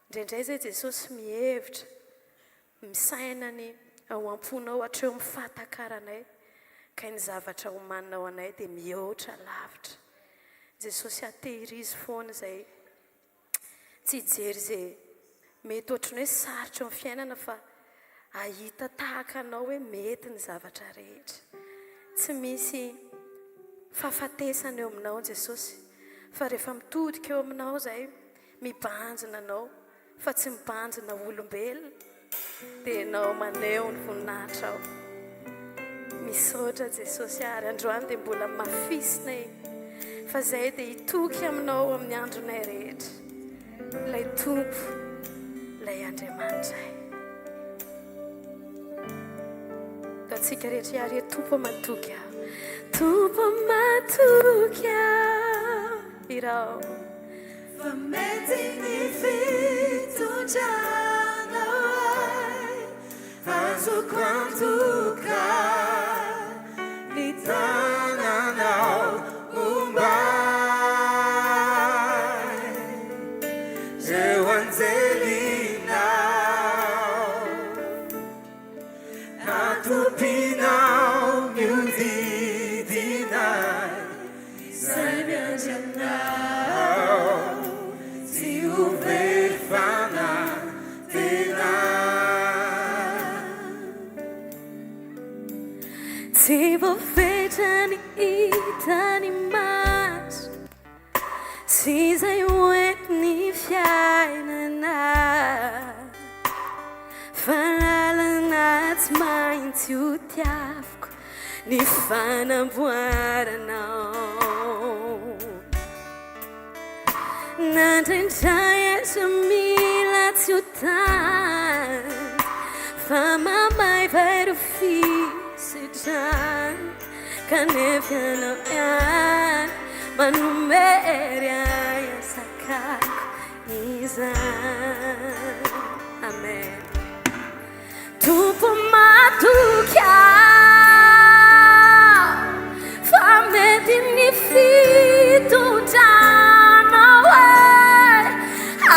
indraindray zay jesosy mihevitra misainany ao am-ponao hatreo mifatakaranay ka ny zavatra homaninao anay dia mihoatra lavitra jesosy atehirizy foana izay tsy hijery izay mety ohatrany hoe sarotra amin'ny fiainana fa ahita tahaka anao hoe mety ny zavatra rehetra tsy misy fahafatesana eo aminao jesosy fa rehefa mitodika eo aminao izay mibanjina anao fa tsy mibanjina olombelona dia ianao maneho ny voninahitra ao misaotra jesosy ary androany dia mbola mafisinay fa izay dia hitoky aminao amin'ny andronay rehetra ilay tompo ilay Andriamanitra tatsika rehetra iary tompo matoky aho tompo matoky aho irao fa mety ny fitondrana ai azoko antoka ny tananao umbai zeu anjelinao atupinao miudidinai sai mianjanao si uverfana se voafetra ny hitany maso sy izay hoentiny fiainana falalana tsy maintsy ho tiaviko ny fanamboaranao nandraindray aza mila tsy ho tany fa mamay vairo kanefianao yan manumery ayasakako izan amen tompo matoky aho fa mety ny fitondranao e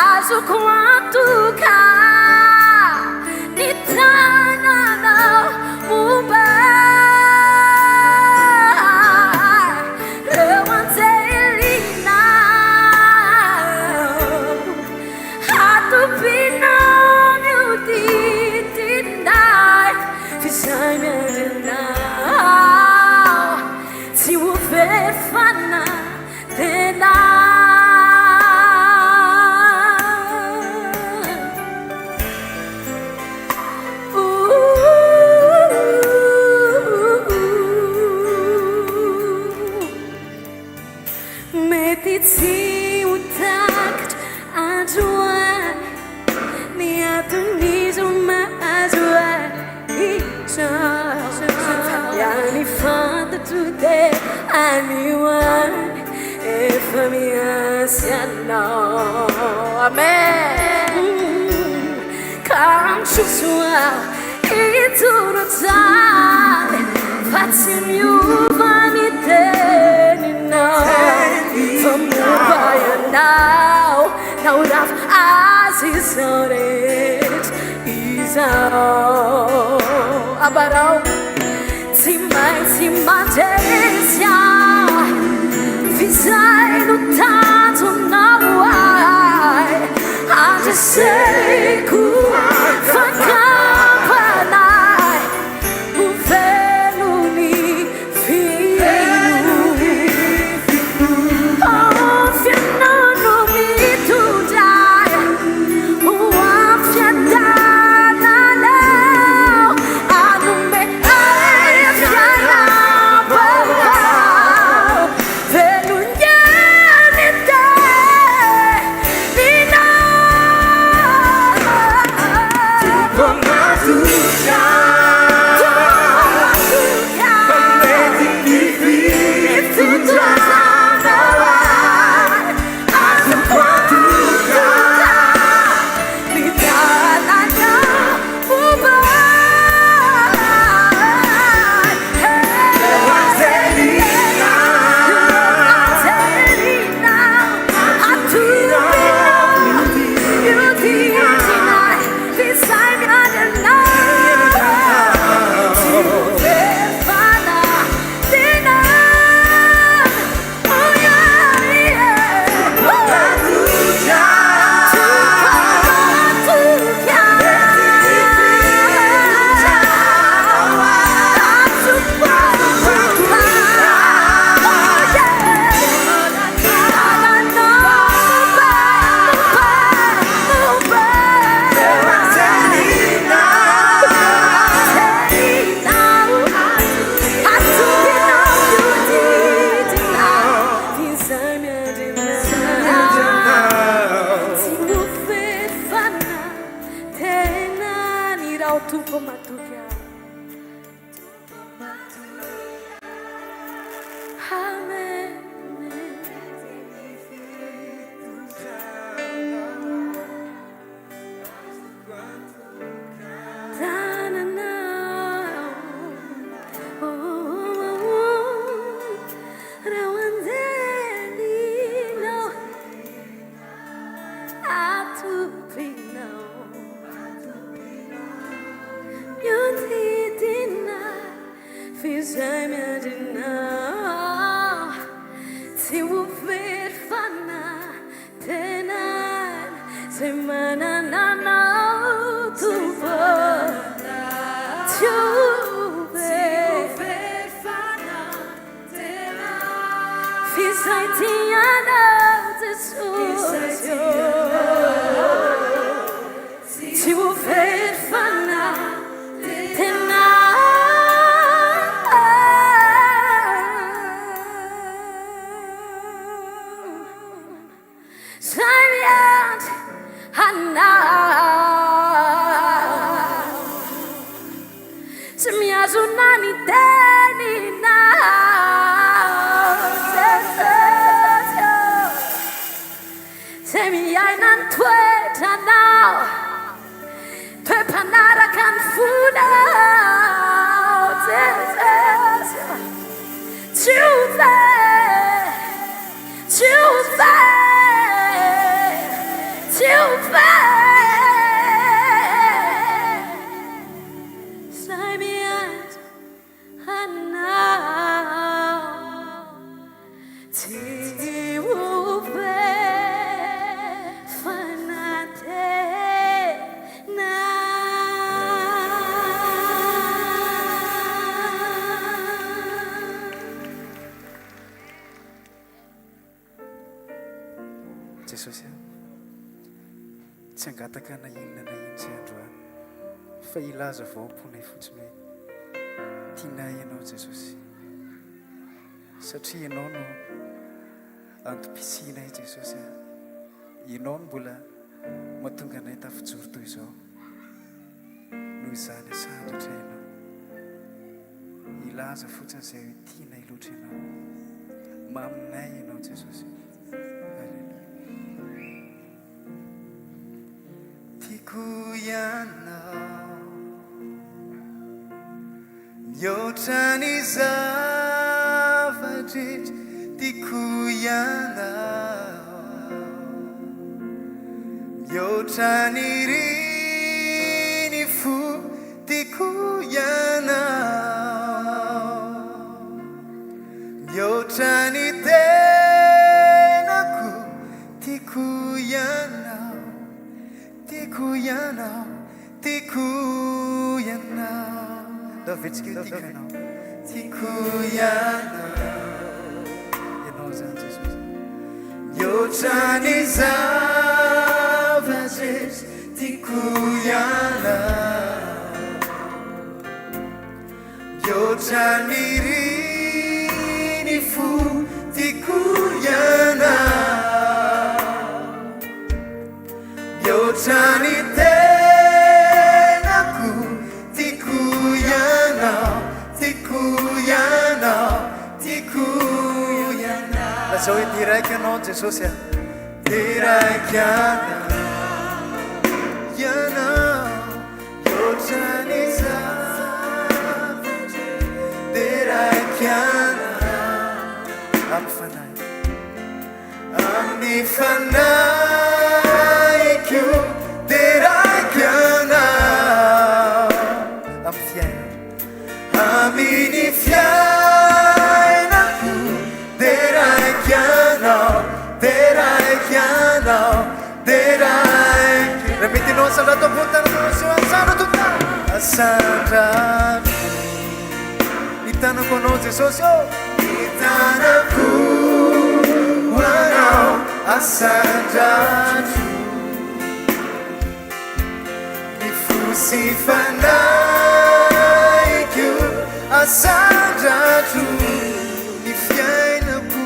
azoko antoka ny tananao momba se houver fana tena anyone ever miasianao. Amen. Can't you swear into the time? Fatsing you vanity now. From by now that as is on it is out. About Tima Tesia Visai no tanto now I just say good Fakapana Uveluni Fiu Oh, Fianano me to die Oh, I'm Fianana now I don't make Jesosy tsy angataka na inona na ino tsy androany fa ilaza vaom-ponay fotsiny hoe tianay ianao Jesosy satria ianao no antom-pisinay Jesosy ianao no mbola mahatonga anay tafijoro toy izao noho izany asandritra ianao ilaza fotsiny izay hoe tianay loatra ianao aminay ianao Jesosy. Tiako ianao mihoatra ny zavadrehetra, tiako ianao mihoatra ny riny fo, tiako ianao mihoatra ny tenako, tiako ianao, tiako ianao, tiako ianao. Ndao vetsika tiako ianao, tiako ianao, ianao zany Jesosy. Mihoatra ny zavadrehetra, tiako ianao mihoatra ny riny fo, tiako ianao mihoatra ny tenako, tiako ianao, tiako ianao, tiako ianao. Lazao hoe diraiky ianao Jesosy a, diraiky ianao mihoatra ny zavadrehetra, diraiky ianao amin'ny fanahy, amin'ny fanahiko, diraiky ianao amin'ny fiainako, amin'ny fiainako, diraiky ianao, diraiky ianao, diraiky. Repetinao Sandra tompotana seu ansano tutta Sandra itanako anao Jesosy ô, itanako anao asandrato ny fosy fanaiko asandrato ny fiainako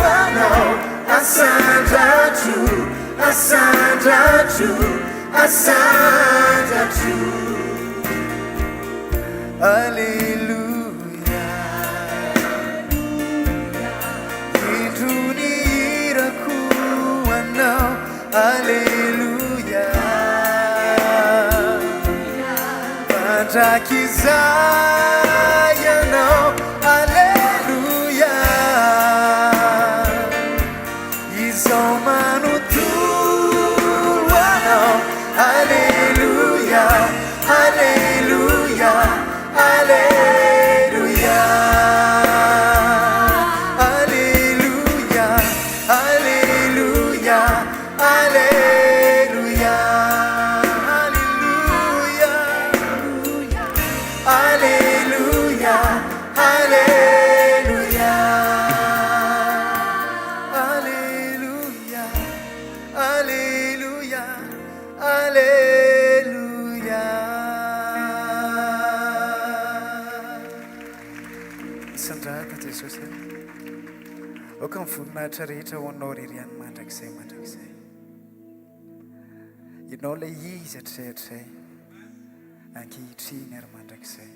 anao asandrato, asandrato, asandrato. Alleluia, indrony irako anao, alleluia, mandraky izay anao, alleluia, izao manontolo anao, alleluia, alleluia, alleluia, alleluia, alleluia, alleluia, alleluia, alleluia, alleluia, alleluia, alleluia. Sandrata Jesosy, oka mivoninahitra rehetra ho anao ririany mandrakizay mandrakizay. Ianao ilay izy hatrizay ankehitriny ary mandrakizay.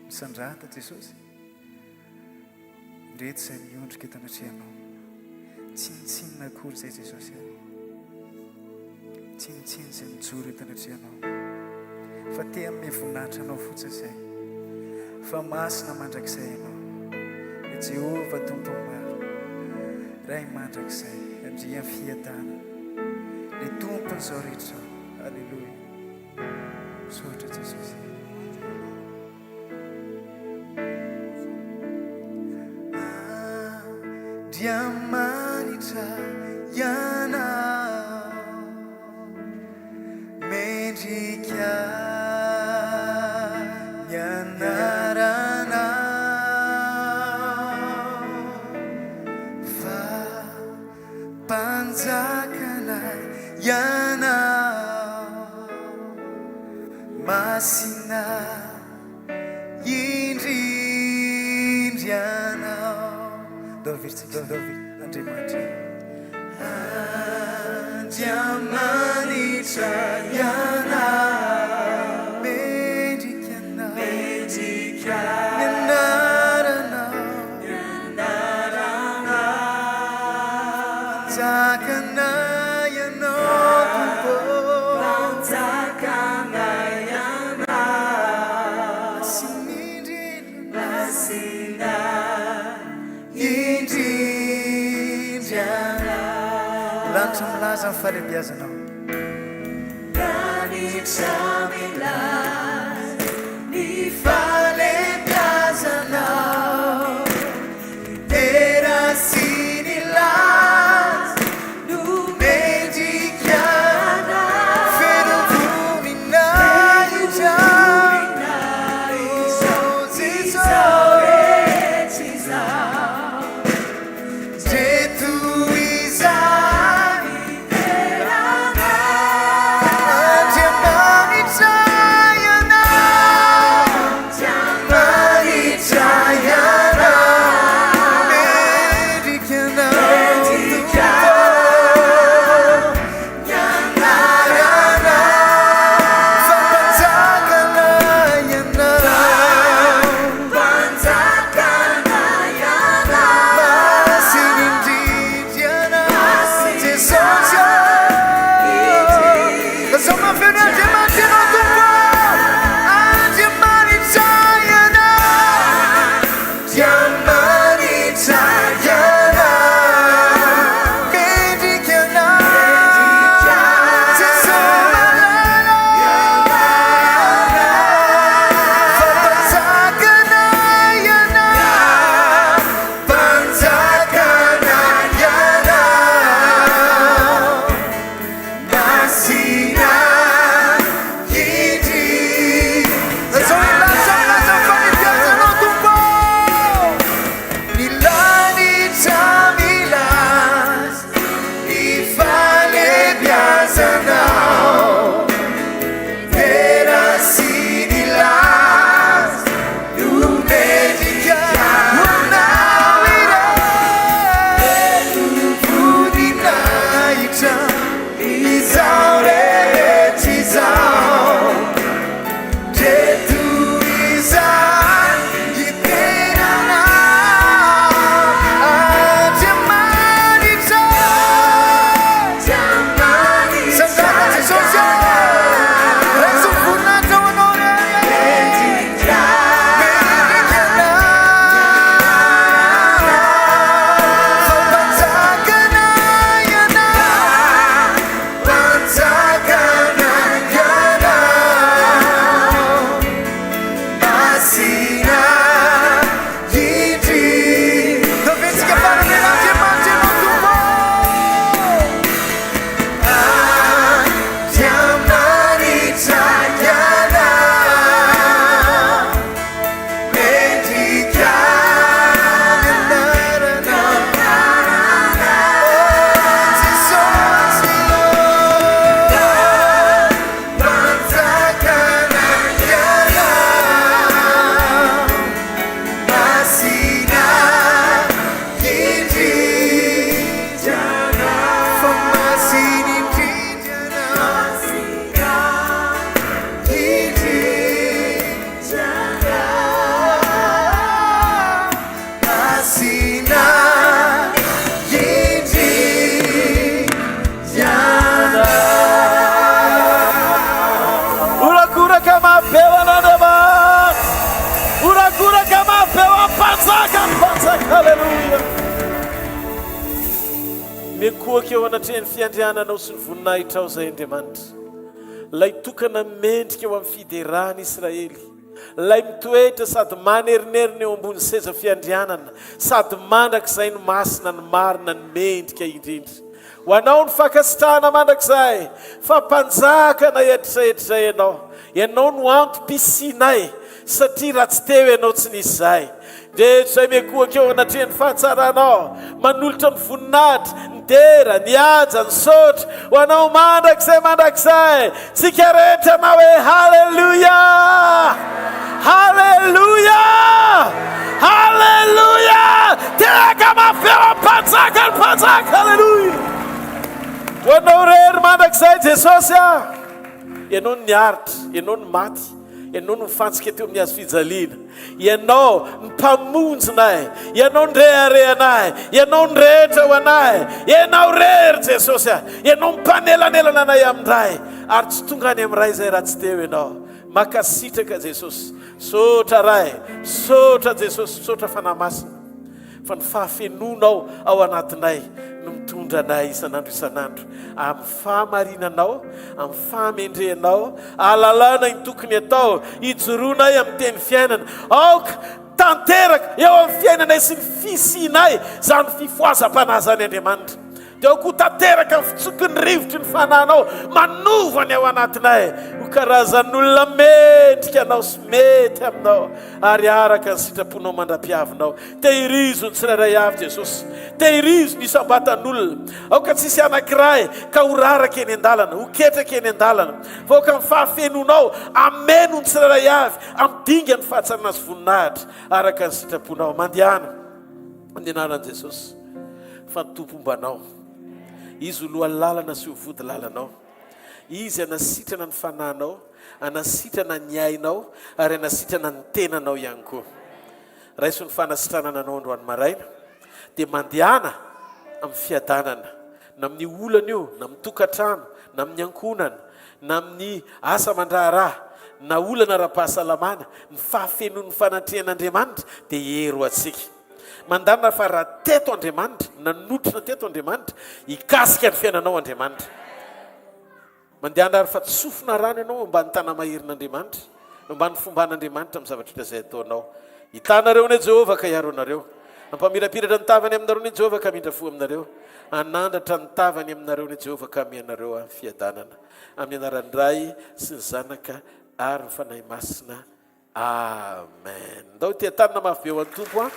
Misandrata Jesosy, ndreto izay miondrika eto anatrehanao, tsinitsinina akory izay Jesosy, tsinitsiny izay mijoro eto anatrehanao, fa te amin'ny voninahitra anao fotsy izay, fa masina mandrakizay ianao. Jehova tompony maro, ray mandrakizay, andriany fiadana, ny tompony izao rehetra. Alleluia. Misaotra Jesosy. Andriamanitra ianao, mendrika ny anaranao, fa mpanjakana ianao, masina indrindry ianao. Dovitsika dovitsika Andriamanitra, Andriamanitra ianao, mendrika ianao, mendrika ianao. Manitra milaza ny fahalebiazanao. Manitra milaza ny fahalebiazanao. Tera sy ny laza no mendrikana. Feno voninahitra. Eo anatrehany fiandriananao sy ny voninahitra ao zay Andriamanitra. Lay tokana mendrika eo amin'ny fiderana Israely. Lay mitoetra sady manerinerina eo ambony seza fiandrianana, sady mandrakizay ny masina ny marina ny mendrika indrindra. Ho anao ny fankasitrahana mandrakizay, fampanjakana eritreritray ianao. Ianao no antom-pisinay satria raha tsy teo ianao tsy nisy zay. Rehetra miakohaka eo anatrehany fahatsaranao, manolotra ny voninahitra, dera ny aja ny sotra ho anao mandrakizay tsika rehetra anao hoe halleluja halleluja halleluja teraka mafeo ampanjaka ny mpanjaka halleluja ho anao rery mandrakizay Jesosy ianao ny aritra ianao ny maty ianao no mifantsika teo amin'ny azo fijaliana ianao ny mpamonjinay ianao ny reharehanay ianao ny rehetra ho anay ianao rery Jesosy ianao mimpanelanelana anay amin'ray ary tsy tonga any amin'ray zay raha tsy teo ianao makasitraka Jesosy sotra ray Jesosy sotra fanahy masina fa ny fahafenonao ao anatinay no mitondra mitondranay isan'andro isan'andro amin'ny fahamarinanao amin'ny fahamendrenao alalana ny tokony atao hijoroanay amin'ny teny fiainana aoka tanteraka eo amin'ny fiainanay sy ny fisianay zany fifoazam-panazany Andriamanitra dia aoko tanteraka ny fitsoko ny rivotry ny fananao manovany ao anatinay ho karazan'olona mendrika anao sy mety aminao ary araka ny sitraponao mandra-piavinao tehirizo ny tsirairay avy Jesosy tehirizo ny isambatan'olona aoka tsisy anankiray ka ho raraka eny an-dalana ho ketraka eny an-dalana vaoka ny fahafenonao ameno ny tsirairay avy ampidinga ny fahatsarana sy voninahitra araka ny sitraponao mandehana andenanan Jesosy fantompombanao izy olohan'ny lalana sy ho vody lalanao izy anasitrana ny fananao anasitrana ny ainao ary anasitrana ny tenanao ihany koa raiso ny fanasitranana anao androany maraina dia mandehana amin'ny fiadanana na amin'ny olana io na amin'ny tokatrano na amin'ny ankonana na amin'ny asa mandraharaha na olana ra-pahasalamana ny fahafenon'ny fanatrehan'Andriamanitra dia hero atsika mandana fa raha teto Andriamanitra nanotrina teto Andriamanitra hikasika ny fiainanao Andriamanitra mandehana ary fa tsofina rano ianao mba ny tanamaherin'Andriamanitra mba ny fomban'Andriamanitra amin'ny zavatra izay ataonao hitanareo ne Jehovah ka hiaro anareo ampamirapiratra ny tavany aminareo ne Jehovah ka mindrafo aminareo anandratra ny tavany aminareo ne Jehovah ka mianareo amin'ny fiadanana amin'ny anaran'ny Ray sy ny Zanaka ary ny fanahy masina amen ndao tia tanina mafy be ho an'ny tompo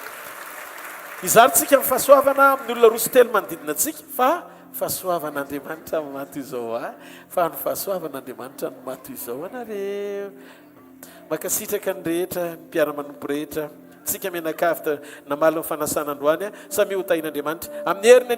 izarytsika amin'ny fahasoavana amin'ny olona roa sy telo manodidina antsika fa fahasoavan'Andriamanitra ny mato izao fa ny fahasoavan'Andriamanitra ny mato izao anareo makasitraka ny rehetra ny mpiara-manompo rehetra tsika menakavitra namaly ny fanasana androany samy ho tahin'Andriamanitra amin'ny heriny